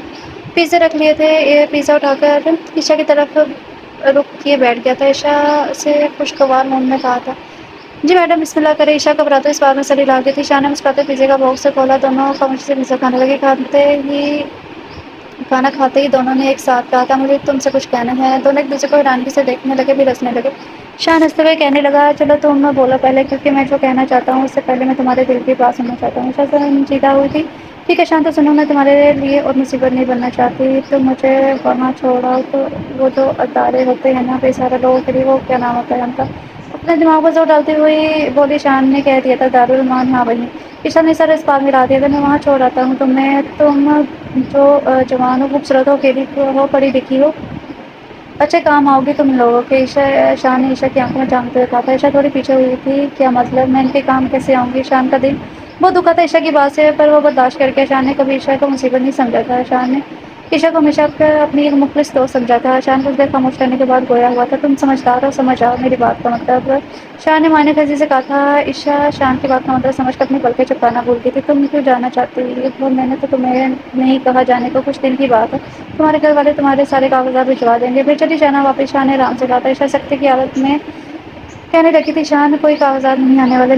پیزے رکھ لیے تھے۔ پیزا اٹھا کر عشاء کی طرف رخ کیے بیٹھ گیا تھا۔ عشاء سے خوشگوار موڈ میں کہا تھا، جی میڈم بسم اللہ کریں۔ عشاء گھبراتے اس بات میں سر ہلا گئی تھی۔ شان نے مسکراتے پیزے کا باکس سے کھولا، دونوں خاموشی سے پیزا کھانے لگے۔ کھانا کھاتے ہی دونوں نے ایک ساتھ کہا تھا، مجھے تم سے کچھ کہنا ہے۔ دونوں ایک دوسرے کو حیرانگی سے دیکھنے لگے، پھر ہنسنے لگے۔ شان ہنستے ہوئے کہنے لگا، چلو تم بولو پہلے، کیونکہ میں جو کہنا چاہتا ہوں اس سے پہلے میں تمہارے دل کی بات سننا چاہتا ہوں۔ عشاء سنجیدہ ہوئی تھی، ٹھیک ہے شان تو سنو، میں تمہارے لیے اور مصیبت نہیں بننا چاہتی، تم مجھے وہاں چھوڑ آؤ تو وہ جو ادارے ہوتے ہیں نا بے سارے لوگوں کے لیے، وہ کیا نام ہوتا ہے ان کا؟ اپنے دماغ پر زور ڈالتی ہوئی بولی شان نے کہہ دیا تھا، دارالمان، ہاں وہیں۔ عشاء نے سر اس بات میں ہلا دیا تھا، میں وہاں چھوڑ آتا ہوں تمہیں، تم جو جوان ہو، خوبصورت ہو، اکیلی ہو، پڑھی لکھی ہو، اچھے کام آؤ گی تم لوگوں کے۔ شان نے عشاء کی آنکھوں میں جھانکتے ہوئے کہا تھا۔ عشاء تھوڑی پیچھے ہوئی تھی، کیا مطلب؟ میں ان کے کام کیسے آؤں گی؟ شان کا دل بہت دکھا تھا عشاء کی بات سے، پر وہ برداشت کر کے شان نے کبھی عشاء کو مصیبت نہیں سمجھا تھا۔ شان نے عشاء کو ہمیشہ اپنی ایک مخلص دوست سمجھا تھا۔ شان کچھ دیر خاموش کرنے کے بعد گویا ہوا تھا، تم سمجھدار ہو، سمجھ آؤ میری بات کا مطلب۔ شان نے معنی خیزی سے کہا تھا۔ عشاء شان کی بات کا مطلب سمجھ کر اپنی پلکیں چپکانا بھول گئی تھی، تم کیوں جانا چاہتی ہو؟ میں نے تو تمہیں نہیں کہا جانے کو، کچھ دن کی بات ہے، تمہارے گھر والے تمہارے سارے کاغذات بھجوا دیں گے، پھر چلی جانا واپس۔ شان نے آرام سے کہا تھا۔ عشاء سختی کی حالت میں کہنے لگی تھی، شان کوئی کاغذات نہیں آنے والے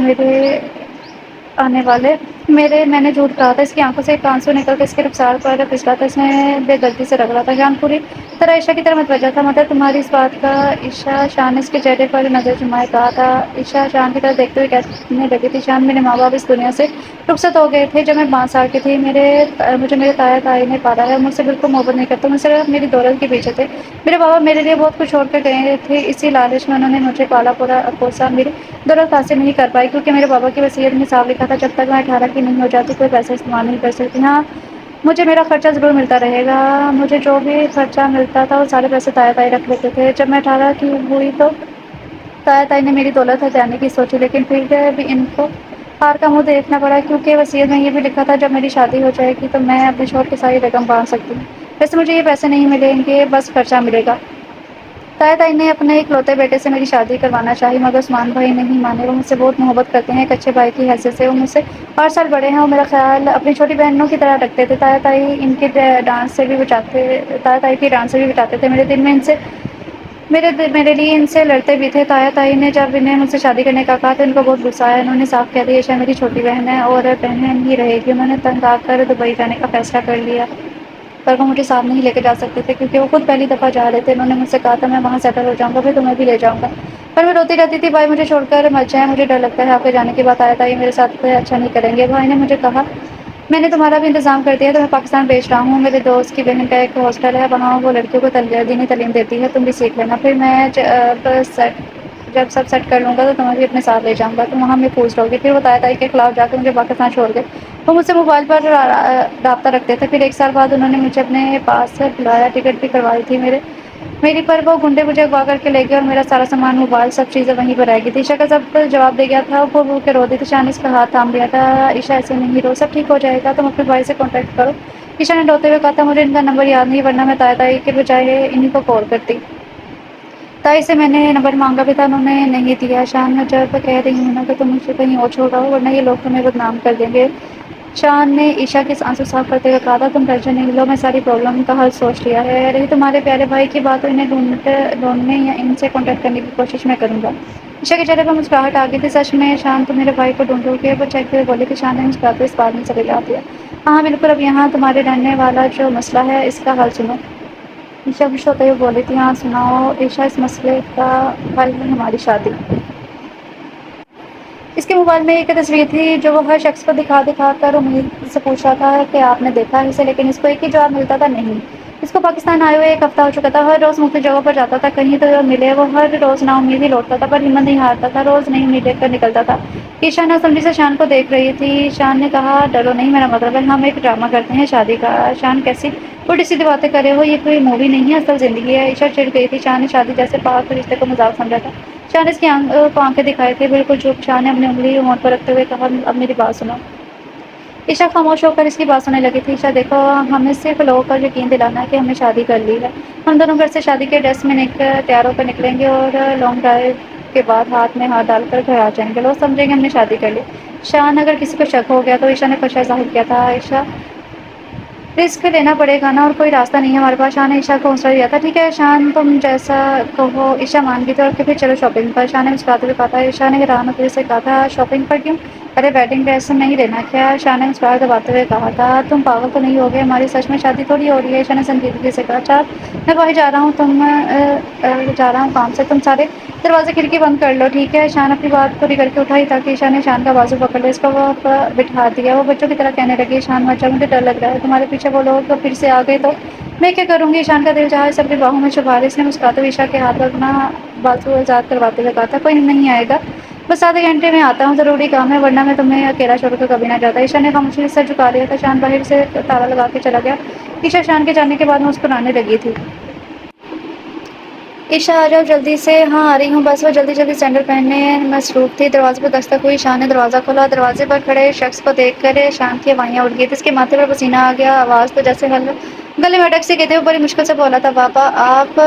میرے، میں نے جھوٹ کہا تھا۔ اس کی آنکھوں سے ایک آنسو نکل کے اس کے رخسار پر پھسلا تھا، اس نے بے دردی سے رگڑا تھا۔ شان پوری طرح عشاء کی طرف متوجہ تھا، مطلب تمہاری اس بات کا؟ عشاء شان نے اس کے چہرے پر نظر جمائے کہا تھا۔ عشاء شان کی طرف دیکھتے ہوئے کہنے لگی تھی، شان میرے ماں باپ اس دنیا سے رخصت ہو گئے تھے جب میں 5 سال کی تھی، مجھے میرے تایا تائی نے پالا ہے، مجھ سے بالکل محبت نہیں کرتے، مجھ صرف میری دولت کے پیچھے تھے۔ میرے بابا میرے لیے بہت کچھ چھوڑ کر گئے تھے، اسی لالچ میں انہوں نے مجھے پالا پوسا، میری دولت حاصل نہیں کر پائی، کیونکہ میرے بابا کی وصیت میں صاف لکھا تھا، جب تک میں 18 کی نہیں ہو جاتی کوئی پیسہ استعمال نہیں کر سکتی۔ ہاں مجھے میرا خرچہ ضرور ملتا رہے گا، مجھے جو بھی خرچہ ملتا تھا وہ سارے پیسے تایا تائی رکھ لیتے تھے۔ جب میں 18 کی ہوئی تو تایا تائی نے میری دولت ہتھیانے کی سوچی، لیکن پھر بھی ان کو ہار کا منہ دیکھنا پڑا، کیونکہ وصیت میں یہ بھی لکھا تھا جب میری شادی ہو جائے گی تو میں اپنے شوہر کی ساری رقم باندھ سکتی ہوں۔ ویسے مجھے یہ پیسے نہیں ملیں گے، بس خرچہ ملے گا۔ تایا تائی نے اپنے اکلوتے بیٹے سے میری شادی کروانا چاہی، مگر عثمان بھائی نہیں مانے، وہ مجھ سے بہت محبت کرتے ہیں، ایک اچھے بھائی کی حیثیت سے وہ مجھ سے 8 سال بڑے ہیں، وہ میرا خیال اپنی چھوٹی بہنوں کی طرح رکھتے تھے۔ تایا تائی ان کی ڈانس سے بھی بچاتے تھے، میرے لیے ان سے لڑتے بھی تھے۔ تایا تائی نے جب انہیں مجھ سے شادی کرنے کا کہا تو ان کو بہت غصہ آیا، انہوں نے صاف کہہ دیا، عشاء میری چھوٹی بہن ہے اور بہن ہی رہے گی۔ انہوں نے تنگ آ کر دبئی جانے کا فیصلہ کر لیا، پر وہ مجھے ساتھ نہیں لے کے جا سکتے تھے کیونکہ وہ خود پہلی دفعہ جا رہے تھے۔ انہوں نے مجھ سے کہا تھا میں وہاں سیٹل ہو جاؤں گا، پھر تمہیں بھی لے جاؤں گا، پر میں روتی رہتی تھی، بھائی مجھے چھوڑ کر مت جائیں، مجھے ڈر لگتا ہے آپ کے جانے کے بعد تایا تائی میرے ساتھ اچھا نہیں کریں گے۔ بھائی نے مجھے کہا، میں نے تمہارا بھی انتظام کر دیا، تو میں پاکستان بھیج رہا ہوں، میرے دوست کی بہن کا ایک ہاسٹل ہے، وہاں وہ لڑکیوں کو دینی تعلیم دیتی ہے، تم بھی سیکھ لینا، پھر میں جب سب سیٹ کر لوں گا تو تمہیں بھی اپنے ساتھ لے جاؤں گا، تم وہاں محفوظ رہو گی۔ پھر وہ تایا تائی کے خلاف جا کے مجھے پاکستان چھوڑ گئے، وہ مجھ سے موبائل پر رابطہ رکھتے تھے، پھر 1 سال بعد انہوں نے مجھے اپنے پاس سے بلایا، ٹکٹ بھی کروائی تھی میری، پر وہ گنڈے مجھے اغوا کر کے لے گئے اور میرا سارا سامان، موبائل، سب چیزیں وہیں پر رہ گئی تھی۔ عشاء کا سب جواب دے گیا تھا، وہ رو کے رو دی تھی، شان نے اس کا ہاتھ تھام لیا تھا۔ عشاء ایسے نہیں رو، سب ٹھیک ہو جائے گا، تم اپنے بھائی سے کانٹیکٹ کرو۔ عشاء نے روتے ہوئے کہا تھا، مجھے ان کا نمبر یاد نہیں، ورنہ میں تایا تائی کے بجائے انہیں کو کال کرتی۔ تائی سے میں نے نمبر مانگا بھی تھا، انہوں نے نہیں دیا۔ شان میں جب کہہ رہی ہوں نا کہ تم مجھے کہیں اور چھوڑ آؤ ورنہ یہ لوگ تمہیں بدنام کر دیں گے۔ شان نے عشا کے آنسو صاف کرتے ہوئے کہا تھا تم ٹینشن نہیں لو، میں ساری پرابلم کا حل سوچ لیا ہے۔ رہی تمہارے پیارے بھائی کی بات، انہیں ڈھونڈنے یا ان سے کانٹیکٹ کرنے کی کوشش میں کروں گا۔ عشا کے چہرے پر مسکراہٹ آ گئی تھی۔ سچ میں شان تم میرے بھائی کو ڈھونڈو گے؟ وہ چہکتے ہوئے بولی کہ شان نے مسکراتے اس بات میں سے جواب دیا، ہاں بالکل، اب یہاں تمہارے رہنے والا جو مسئلہ ہے اس کا حل سنو۔ عشا خوش ہوتے ہوئے بولی تھی، ہاں سناؤ عشا، اس مسئلے کا حل ہے ہماری شادی۔ اس کے موبائل میں ایک تصویر تھی جو وہ ہر شخص کو دکھا دکھا کر امید سے پوچھ رہا تھا کہ آپ نے دیکھا اسے، لیکن اس کو ایک ہی جواب ملتا تھا، نہیں۔ اس کو پاکستان آئے ہوئے ایک ہفتہ ہو چکا تھا، ہر روز مختلف جگہوں پر جاتا تھا، کہیں تو ملے وہ ہر روز نا امید ہی لوٹتا تھا، پر ہمت نہیں ہارتا تھا، روز نئی امید لے کر نکلتا تھا۔ عشا ناسمجھی سے شان کو دیکھ رہی تھی۔ شان نے کہا، ڈرو نہیں، میرا مطلب ہے ہم ایک ڈرامہ کرتے ہیں شادی کا۔ شان، کیسی الٹی سیدھی باتیں کر رہے ہو، یہ کوئی مووی نہیں ہے، اصل زندگی ہے۔ عشا چڑ گئی تھی، شان نے شادی جیسے پاک رشتے کو مذاق سمجھا تھا۔ شان نے اس کی آنکھیں دکھائی تھی، بالکل چپ۔ شان نے اپنی انگلی ہونٹ پر رکھتے ہوئے کہا، اب میری بات سنو۔ عشا خاموش ہو کر اس کی بات سننے لگی تھی۔ عشا دیکھو، ہمیں صرف لوگوں کا یقین دلانا ہے کہ ہم نے شادی کر لی ہے۔ ہم دونوں گھر سے شادی کے ڈریس میں تیار ہو کر نکلیں گے اور لانگ ڈرائیو کے بعد ہاتھ میں ہاتھ ڈال کر گھر آ جائیں گے، لوگ سمجھیں گے ہم نے شادی کر لی۔ شان، اگر کسی کو شک ہو گیا تو؟ عشا نے خدشہ ظاہر کیا تھا۔ عشا، رسک لینا پڑے گا نا، اور کوئی راستہ نہیں ہے ہمارے پاس۔ شان نے عشا کو حوصلہ دیا تھا، ٹھیک ہے شان، تم جیسا کہو۔ عشا مان گئی تھی اور پھر چلو شاپنگ پر، شان نے مسکراتے ہوئے کہا تھا۔ عشا نے حیران ہوتے سے کہا تھا، شاپنگ پر کیوں؟ ارے ویڈنگ ڈریس نہیں لینا کیا؟ شان نے مسکراہٹ دباتے ہوئے کہا تھا، تم پاگل تو نہیں ہو گئے، ہماری سچ میں شادی تھوڑی ہو رہی ہے۔ عشا نے سنجیدگی سے کہا، اچھا میں باہر جا رہا ہوں، جا رہا ہوں کام سے، تم سارے دروازے کھڑکی بند کر لو، ٹھیک ہے؟ شان اپنی بات پوری کر کے اٹھا ہی تھا کہ عشا نے شان کا بازو پکڑ لیا، اس کو وہ بٹھا دیا۔ وہ بچوں کی طرح کہنے لگی، شان مت جاؤ، مجھے ڈر لگ رہا ہے، تمہارے پیچھے وہ لوگ پھر سے آ گئے تو میں کیا کروں گی؟ شان کا دل چاہا اسے اپنی باہوں میں چھپا لے۔ اس نے مسکراتے ہوئے عشا کے ہاتھ پر اپنا بازو آزاد کرواتے ہوئے کہا تھا، کوئی نہیں آئے گا، بس آدھے گھنٹے میں آتا ہوں، ضروری کام ہے، ورنہ میں تمہیں اکیلا چھوڑ کر کبھی نہ جاتا۔ عشا نے خاموشی سے سر جھکا لیا تھا۔ شان باہر سے تالا لگا کے چلا گیا۔ عشا شان کے جانے کے بعد مسکرانے لگی تھی۔ عشا، آ جاؤ جلدی سے۔ ہاں آ رہی ہوں بس۔ وہ جلدی جلدی سینڈل پہننے میں مصروف تھی۔ دروازے پر دستک ہوئی، شان نے دروازہ کھولا۔ دروازے پر کھڑے شخص کو دیکھ کر شان کی ہوائیاں اڑ گئی تھیں، اس کے ماتھے پر پسینہ آ گیا، آواز تو جیسے گلے میں اٹک سی گئی تھی۔ وہ بڑی مشکل سے بولا تھا، بابا آپ۔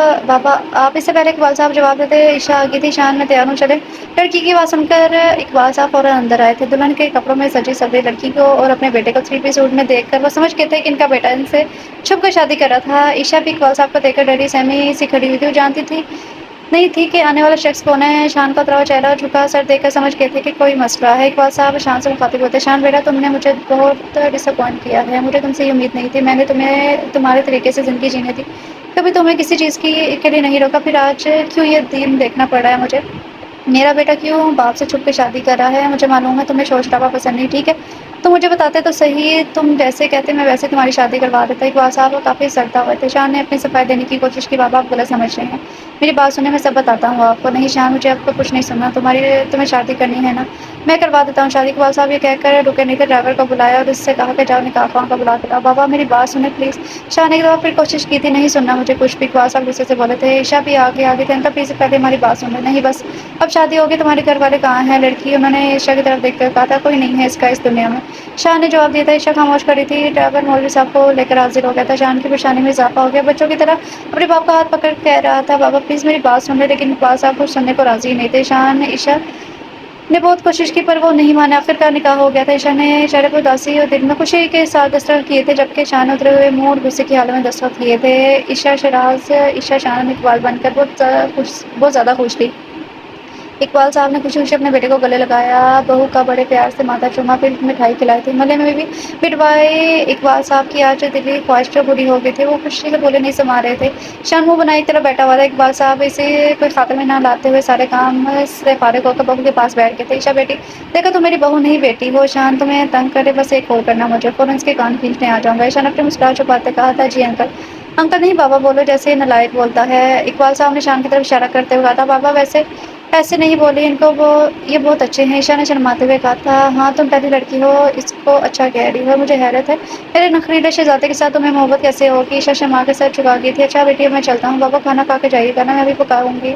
اس سے پہلے اقبال صاحب جواب دیتے عشا آ گئی تھی، شان میں تیار ہوں چلیں۔ لڑکی کی آواز سن کر اقبال صاحب فوراً اندر آئے تھے، دلہن کے کپڑوں میں سجی سوری لڑکی کو اور اپنے بیٹے کو 3 پیس سوٹ میں دیکھ کر وہ سمجھ گئے تھے کہ ان کا بیٹا ان سے چھپ کر شادی کر رہا تھا۔ عشا بھی اقبال صاحب کو دیکھ کر ڈری سہمی سی کھڑی ہوئی تھی، وہ جانتی تھی نہیں تھی کہ آنے والا شخص کون ہے۔ شان کا اترا ہوا چہرہ، جھکا سر دیکھ کر سمجھ گئے تھے کہ کوئی مسئلہ ہے۔ اقبال صاحب شان سے مخاطب ہوتے، شان بیٹا، تم نے مجھے بہت ڈس اپوائنٹ کیا ہے، مجھے تم سے یہ امید نہیں تھی، میں نے تمہیں تمہارے طریقے سے زندگی جینے دی، کبھی تمہیں کسی چیز کے لیے نہیں روکا، پھر آج کیوں یہ دین دیکھنا پڑ رہا ہے مجھے؟ میرا بیٹا کیوں باپ سے چھپ کے شادی کر رہا ہے؟ مجھے معلوم ہے تمہیں شور شرابہ پسند نہیں، ٹھیک ہے؟ تم مجھے بتاتے تو صحیح، تم جیسے کہتے میں ویسے تمہاری شادی کروا دیتا۔ اقبال صاحب کافی سردہ ہوئے تھے۔ شان نے اپنی صفائی دینے کی کوشش کی، بابا آپ غلط سمجھ رہے ہیں، میری بات سنیں، میں سب بتاتا ہوں آپ کو۔ نہیں شان، مجھے آپ کو کچھ نہیں سننا، تمہیں شادی کرنی ہے نا، میں کروا دیتا ہوں شادی۔ اقبال صاحب یہ کہہ کر رکے نہیں تھے، ڈرائیور کو بلایا اور اس سے کہا کہ جاؤ نکاح خواہاں کو بلا کے لاؤ۔ بابا میری بات سنیں پلیز۔ شان نے ایک دفعہ پھر کوشش کی تھی، نہیں سننا مجھے کچھ بھی۔ اقبال صاحب غصے سے بولے تھے۔ عشا بھی آگے تھے، ان کا پلیز پہلے ہماری بات سن لیں۔ نہیں بس، اب شادی ہوگی، تمہارے گھر والے کہاں ہیں؟ لڑکی، انہوں نے عشا کی طرف دیکھ کر کہا تھا، کوئی نہیں ہے اس کا اس دنیا میں۔ شان نے جواب دیا تھا۔ عشا خاموش کھڑی تھی۔ ڈرائیور مولوی صاحب کو لے کر حاضر ہو گیا تھا۔ شان کی پریشانی میں اضافہ ہو گیا، بچوں کی طرح اپنے باپ کا ہاتھ پکڑ کہہ رہا تھا، بابا پلیز میری بات سن لیں، لیکن اقبال صاحب کچھ سننے کو راضی نہیں تھے۔ شان، عشا نے بہت کوشش کی پر وہ نہیں مانے، آخرکار نکاح ہو گیا تھا۔ عشا نے چہرے پر اداسی اور دل میں خوشی کے ساتھ دستخط کیے تھے، جبکہ شان نے اترے ہوئے منہ اور غصے کی حالت میں دستخط کیے تھے۔ عشا شراز، عشا شان اقبال بن کر بہت زیادہ خوش تھی۔ اقبال صاحب نے خوشی خوشی اپنے بیٹے کو گلے لگایا، بہو کا بڑے پیار سے ماتھا چوما، پھر مٹھائی کھلائی تھی، ملے میں بھی بٹوائے۔ اقبال صاحب کی آج دلی خواہش تو پوری ہو گئی تھی، وہ خوشی سے بولے نہیں سما رہے تھے۔ شان منہ بنائے ایک طرف بیٹھا ہوا تھا۔ اقبال صاحب اسے کوئی خاطر میں نہ لاتے ہوئے سارے کام سے فارغ ہو کر بہو کے پاس بیٹھ گئے تھے۔ عشا بیٹی، دیکھو تم میری بہو نہیں بیٹی ہو، شان تمہیں تنگ کرے بس ایک کال کرنا مجھے، فوراً اس کے کان کھینچنے آ جاؤں گا۔ عشا نے اپنی مسکراہٹ چھپاتے کہا تھا، جی انکل۔ انکل نہیں بابا بولو، جیسے یہ نالائق بولتا ہے۔ اقبال صاحب نے شان کی طرف اشارہ کرتے ہوئے کہا تھا، بابا ویسے ایسے نہیں بولے، ان کو یہ بہت اچھے ہیں۔ عشا نے شرماتے ہوئے کہا تھا، ہاں تم پہلی لڑکی ہو، اس کو اچھا کہہ رہی ہو، مجھے حیرت ہے میرے نخریلے شہزادے کے ساتھ تمہیں محبت کیسے ہوگی؟ عشا شرما کے سر جھکا گئی تھی۔ اچھا بیٹی اب میں چلتا ہوں، بابا کھانا کھا کے جائیے گا نا، میں بھی پکاؤں گی۔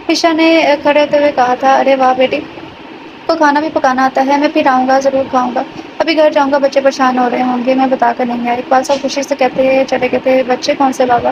عشا نے کھڑے ہوتے ہوئے کہا تھا، ارے واہ بیٹی کو کھانا بھی پکانا آتا ہے، میں پھر آؤں گا، ضرور کھاؤں گا، ابھی گھر جاؤں گا، بچے پریشان ہو رہے ہوں گے، میں بتا کر نہیں آئی۔ اقبال صاحب خوشی سے کہتے چلے گئے تھے، بچے کون سے بابا؟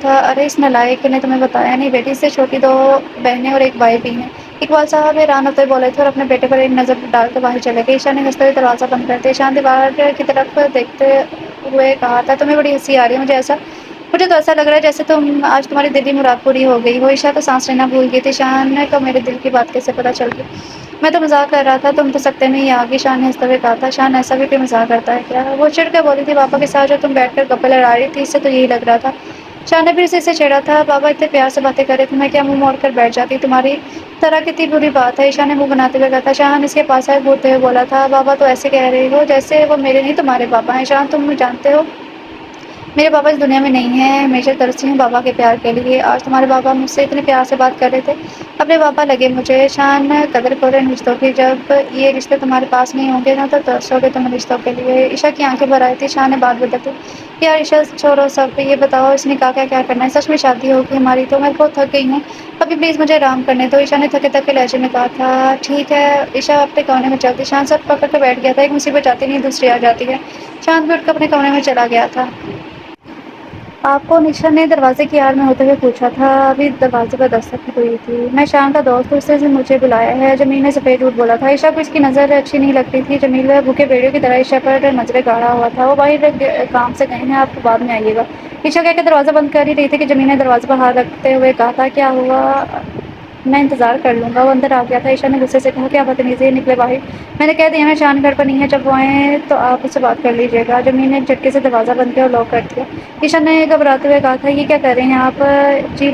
تھا، ارے اس نالائق نے تمہیں بتایا نہیں بیٹی، اس سے چھوٹی دو بہنیں اور ایک بھائی بھی ہیں۔ اقبال صاحب حیران ہوتے بولے تھے اور اپنے بیٹے پر ایک نظر ڈال کر باہر چلے گئے۔ عائشہ نے ہنستے ہوئے دروازہ بند کر دیا۔ شان دیوار کی طرف دیکھتے ہوئے کہا تھا، تمہیں بڑی ہنسی آ رہی ہے، مجھے تو ایسا لگ رہا ہے جیسے آج تمہاری دلی مراد پوری ہو گئی ہو۔ عائشہ تو سانس لینا بھول گئی تھی۔ شان کو میرے دل کی بات کیسے پتہ چل گئی؟ میں تو مزاق کر رہا تھا، تم تو سکتے میں ہی آ گئی، شان نے ہنستے ہوئے کہا تھا۔ شان، ایسا بھی کوئی مزاق کرتا ہے کیا؟ وہ چڑھ کر بولی تھی، پاپا کے ساتھ جو تم بیٹھ کر گپے لڑا رہی تھی، اس سے تو یہی لگ رہا تھا۔ شان نے پھر سے اسے چھیڑا تھا، بابا اتنے پیار سے باتیں کر رہے تھے، میں کیا منہ موڑ کر بیٹھ جاتی؟ تمہاری طرح کتنی بری بات ہے، عائشہ نے منہ بناتے ہوئے کہا تھا۔ شان اس کے پاس آئے بولتے ہوئے بولا تھا، بابا تو ایسے کہہ رہے ہو جیسے وہ میرے نہیں تمہارے پاپا ہیں۔ شان، تم جانتے ہو میرے بابا اس دنیا میں نہیں ہیں، ہمیشہ ترسی ہوں بابا کے پیار کے لیے۔ آج تمہارے بابا مجھ سے اتنے پیار سے بات کر رہے تھے، اپنے بابا لگے مجھے۔ شان، قدر کرو ان رشتوں کی، جب یہ رشتے تمہارے پاس نہیں ہوں گے نا تو ترسو گے تم ان رشتوں کے لیے۔ عائشہ کی آنکھیں بھر آئی تھی۔ شان نے بات بدل دی، یار عائشہ چھوڑو سب، یہ بتاؤ اس نکاح کا کیا کرنا ہے؟ سچ میں شادی ہوگی ہماری تو؟ میں بہت تھک گئی ہوں، ابھی پلیز مجھے آرام کرنے دو، عائشہ نے تھکے تھکے لہجے میں کہا تھا۔ ٹھیک ہے، عائشہ اپنے کمرے میں چلتی۔ شان سر پکڑ کر بیٹھ گیا تھا، ایک مصیبت جاتی نہیں دوسری آ جاتی ہے۔ شان بھی اٹھ کر اپنے کمرے میں چلا گیا تھا۔ آپ کو؟ عائشہ نے دروازے کی آڑ میں ہوتے ہوئے پوچھا تھا، ابھی دروازے پر دستک ہوئی تھی۔ میں شان کا دوست ہوں، اس نے مجھے بلایا ہے، جمیل نے سفید جھوٹ بولا تھا۔ عائشہ کو اس کی نظر اچھی نہیں لگتی تھی، جمیل بھوکے بھیڑیوں کی طرح عائشہ پر نظریں گاڑا ہوا تھا۔ وہ باہر کام سے گئے ہیں، آپ بعد میں آئیے گا، عائشہ کہہ کے دروازہ بند کر ہی رہی تھی کہ جمیل نے دروازے پر ہاتھ رکھتے ہوئے کہا تھا، کیا ہوا؟ میں انتظار کر لوں گا۔ وہ اندر آ گیا تھا۔ عائشہ نے غصے سے کہا، کیا بدتمیزی ہے، نکلے باہر، میں نے کہہ دیا ہے شان گھر پر نہیں ہے، جب وہ آئیں تو آپ اس سے بات کر لیجیے گا۔ جمیل نے ایک جھٹکے سے دروازہ بند کیا اور لاک کر دیا۔ عائشہ نے گھبراتے ہوئے کہا تھا، یہ کیا کر رہے ہیں آپ؟ جی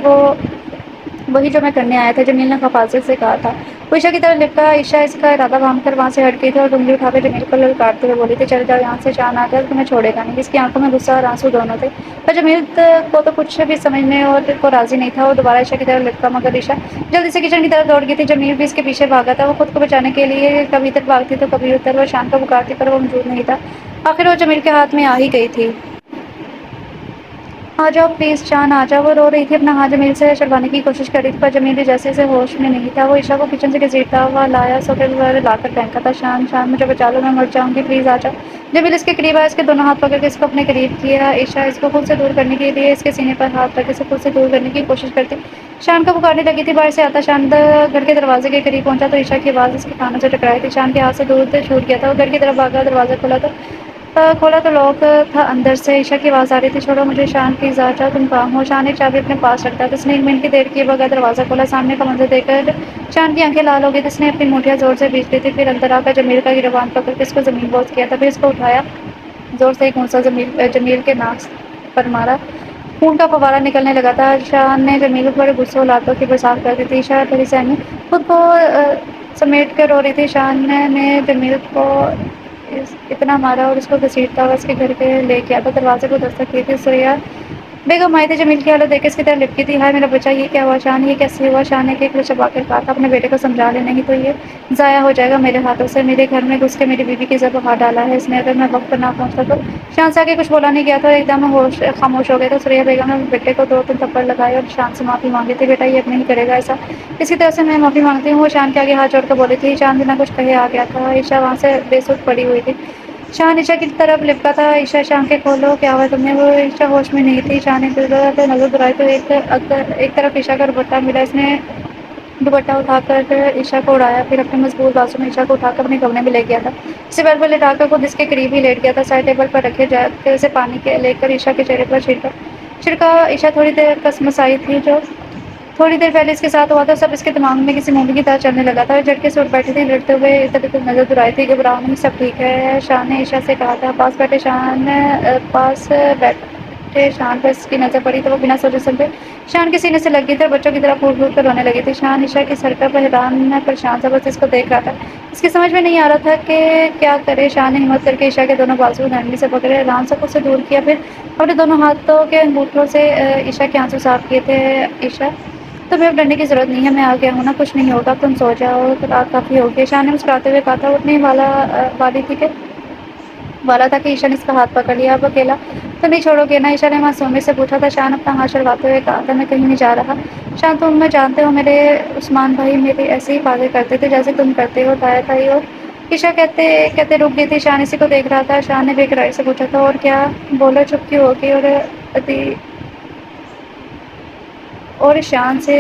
وہی جو میں کرنے آیا تھا، جمیل نے حفاظت سے کہا تھا۔ عائشہ کی طرف لپکا۔ عائشہ اس کا ارادہ باندھ کر وہاں سے ہٹ گئی تھی اور انگلی اٹھا کر جمیل کو للکارتے ہوئے بولی تھی، چل جاؤ یہاں سے، شان آ جائے تمہیں چھوڑے گا نہیں۔ اس کی آنکھوں میں غصہ اور آنسو دونوں تھے، پر جمیل کو تو کچھ بھی سمجھنے اور کو راضی نہیں تھا۔ وہ دوبارہ عائشہ کی طرف لپکا، مگر عائشہ جلدی سے کچن کی طرف دوڑ گئی تھی۔ جمیل بھی اس کے پیچھے بھاگا تھا، وہ خود کو بچانے کے لیے کبھی ادھر بھاگتی تو کبھی ادھر۔ وہ شان کو پکارتی پر وہ موجود نہیں تھا، آخر وہ جمیل کے ہاتھ میں آ ہی گئی تھی۔ آ جاؤ پلیز شان، آ جاؤ۔ وہ رو رہی تھی، اپنا ہاتھ جمیل سے چھڑوانے کی کوشش کر رہی تھی، پر جمیل جیسے اسے ہوش میں نہیں تھا۔ وہ عائشہ کو کچن سے گھسیٹتا ہوا لایا، سوفے پر لا کر پھینکا تھا۔ شان، شان مجھے بچا لو، میں مر جاؤں گی، پلیز آ جاؤ۔ جمیل اس کے قریب آیا، اس کے دونوں ہاتھ پکڑ کے اس کو اپنے قریب کیا۔ عائشہ اس کو خود سے دور کرنے کے لیے اس کے سینے پر ہاتھ رکھ اسے خود سے دور کرنے کی کوشش کرتی شان کو پکارنے لگی تھی۔ باہر سے آتا شان گھر کے دروازے کے قریب پہنچا تو عائشہ کی آواز اس کے کانوں سے ٹکرائی تھی۔ شان کے ہاتھ سے دور چھوٹ گیا تھا، وہ گھر کی طرف بھاگا، دروازہ کھولا تو لاک تھا اندر سے۔ عائشہ کی آواز آ رہی تھی، چھوڑو مجھے شان، پلیز آ جاؤ، تم کہاں ہو؟ شان ایک چابی اپنے پاس رکھتا تھا، اس نے ایک منٹ کی دیر کیے بغیر دروازہ کھولا۔ سامنے کا منظر دیکھ کر شان کی آنکھیں لال ہو گئی تھی، اس نے اپنی مونچھیں زور سے بھیچ لی تھی، پھر اندر آ کر جمیل کا گریبان پکڑ کے اس کو زمین بوس کیا تھا، پھر اس کو اٹھایا، زور سے ایک گھونسا جمیل کے ناک پر مارا، خون کا فوارہ نکلنے لگا تھا۔ شان نے جمیل پر غصے و لاتوں کی برسات کر دی تھی۔ عائشہ بھری ذہن میں خود کو سمیٹ کر رو رہی تھی۔ شان نے جمیل کو اتنا مارا اور اس کو گھسیٹتا ہوا اس کے گھر کے لے گیا تھا، دروازے کو دستک کی تھی۔ سوریا بیگم آئی تھی، جمیل کی حالت دیکھ کے اس کی طرف لپکی تھی، ہائے میرا بچہ، یہ کیا ہوا شان، یہ کیسے ہوا؟ شان نے کیک چبا کر کہا تھا، اپنے بیٹے کو سمجھا لے، نہیں تو یہ ضائع ہو جائے گا میرے ہاتھوں سے۔ میرے گھر میں گھس کے میری بیوی کی عزت پر ہاتھ ڈالا ہے اس نے، اگر میں وقت پر نہ پہنچتا تو شان سے آگے کچھ بولا نہیں گیا تھا، ایک دم خاموش ہو گیا تھا۔ سوریا بیگم نے بیٹے کو 2-3 تھپڑ لگائے اور شان سے معافی مانگی تھی، بیٹا یہ اب نہیں کرے گا ایسا، اس کی طرف سے میں معافی مانگتی ہوں۔ وہ شان کے آگے ہاتھ جوڑ کر بولی تھی۔ شان بنا کچھ کہے آ گیا تھا، عائشہ وہاں سے بے سدھ پڑی ہوئی تھی۔ شان عائشہ کی طرف لپکا تھا، عائشہ آنکھیں کھولو، کیا ہوا تمہیں؟ وہ عائشہ ہوش میں نہیں تھی۔ شان نے نظر دوڑائی تو ایک طرف عائشہ کا دوپٹہ ملا، اس نے دوپٹہ اٹھا کر عائشہ کو اڑایا، پھر اپنے مضبوط بازو میں عائشہ کو اٹھا کر اپنے کمرے میں لے گیا تھا، اسے بیڈ پر لٹا کر خود اس کے قریب ہی لیٹ گیا تھا، سائڈ ٹیبل پر رکھے جاتے سے پانی لے کر عائشہ کے چہرے پر چھڑکا۔ عائشہ تھوڑی دیر کسمسائی تھی، جو تھوڑی دیر پہلے اس کے ساتھ ہوا تھا سب اس کے دماغ میں کسی مووی کی طرح چلنے لگا تھا۔ جھٹکے سے اٹھ بیٹھی تھی، لڑتے ہوئے ادھر ادھر نظر دوڑائی تھی، گھبراؤ نہیں، سب ٹھیک ہے، شان نے عائشہ سے کہا تھا۔ پاس بیٹھے شان پر اس کی نظر پڑی تو وہ بنا سوچے سمجھے شان کے سینے سے لگ گئی تھی اور بچوں کی طرح پھوٹ پھوٹ کر رونے لگی تھی۔ شان عائشہ کی حرکت پر حیران پریشان سا بس اس کو دیکھ رہا تھا، اس کی سمجھ میں نہیں آ رہا تھا کہ کیا کرے۔ شان نے ہمت کر کے عائشہ کے دونوں بازو نرمی سے پکڑے، آرام سے خود سے دور کیا، پھر اپنے دونوں ہاتھوں کے انگوٹھوں سے عائشہ کے آنسو صاف کیے تھے۔ عائشہ تمہیں اب ڈرنے کی ضرورت نہیں ہے، میں آ گیا ہوں نا، کچھ نہیں ہوگا، تم سو جاؤ، رات کافی ہوگی۔ شان نے مسکراتے ہوئے کہا تھا، اٹھنے والی تھی کہ عائشہ نے اس کا ہاتھ پکڑ لیا، اب اکیلا تو نہیں چھوڑو گے نا؟ عائشہ نے معصومیت سے پوچھا تھا۔ شان اپنا ہاتھ چھڑواتے ہوئے کہا تھا، میں کہیں نہیں جا رہا شان، تم جانتے ہو میرے عثمان بھائی میری ایسے ہی باتیں کرتے تھے جیسے تم کرتے ہو، تایا تائی، اور عائشہ کہتے کہتے رک گئی تھی۔ شان اسی کو دیکھ رہا تھا۔ شان نے بے قراری سے پوچھا تھا، اور کیا؟ بولو، چپ کیوں ہوگی؟ اور ادی اور شان سے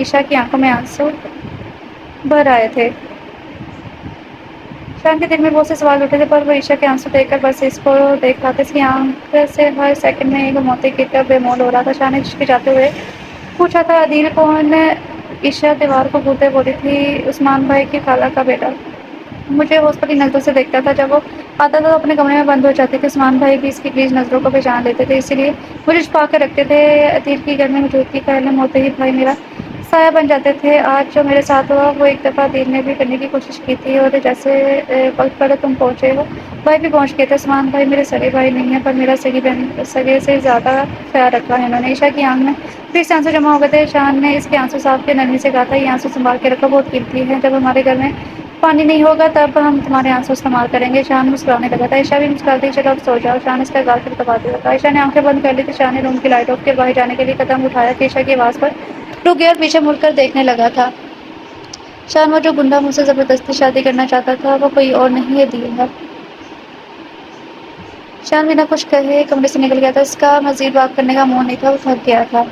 عشا کی آنکھوں میں آنسو بھر آئے تھے۔ شان کے دل میں بہت سے سوال اٹھے تھے پر وہ عشا کے آنسو دیکھ کر بس اس کو دیکھ رہا تھا۔ اس کی آنکھ سے ہر سیکنڈ میں ایک موتی کی طرح بے مول ہو رہا تھا۔ شان نے ہچکچاتے ہوئے پوچھا تھا عدیل کون؟ عشا دیوار کو گھورتے بولی تھی عثمان بھائی کی خالہ کا بیٹا۔ مجھے ہاسپٹل نظروں سے دیکھتا تھا، جب وہ آتا تھا تو اپنے کمرے میں بند ہو جاتی تھی۔ عثمان بھائی بھی اس کی پلیز نظروں کو پہچان لیتے تھے، اسی لیے مجھے چھپا کر رکھتے تھے۔ عدیل کی گھر میں موجودگی کا علم ہوتے ہی بھائی میرا سایہ بن جاتے تھے۔ آج جو میرے ساتھ ہوا وہ ایک دفعہ عدیل نے بھی کرنے کی کوشش کی تھی اور جیسے وقت پر تم پہنچے ہو بھائی بھی پہنچ گئے تھے۔ عثمان بھائی میرے سگے بھائی نہیں ہیں پر میرا سگے سے زیادہ خیال رکھا ہے انہوں نے۔ عشا کی آنکھ میں پھر سے آنسو جمع ہو گئے تھے۔ شان نے اس کے آنسو صاف کیا، نرمی سے کہا تھا یہ آنسو سنبھال کے رکھو، بہت قیمتی ہے، جب ہمارے گھر میں پانی نہیں ہوگا تب ہم تمہارے آنسو استعمال کریں گے۔ شان مسکرانے لگا تھا۔ عشا بھی مسکرا دی، چلو اب سو جاؤ۔ شان اس کا گال پھر دبا دیا تھا۔ عشا نے آنکھیں بند کر لی تھی۔ شان نے روم کی لائٹ آف کے باہر جانے کے لیے قدم اٹھایا کہ عشا کی آواز پر رک گیا اور پیچھے مڑ کر دیکھنے لگا تھا۔ شان، وہ جو گنڈا مجھ سے زبردستی شادی کرنا چاہتا تھا وہ کوئی اور نہیں عدیل ہے۔ شان بنا کچھ کہے کمرے سے نکل گیا تھا۔ اس کا مزید بات کرنے کا موڈ نہیں تھا، وہ تھک گیا تھا۔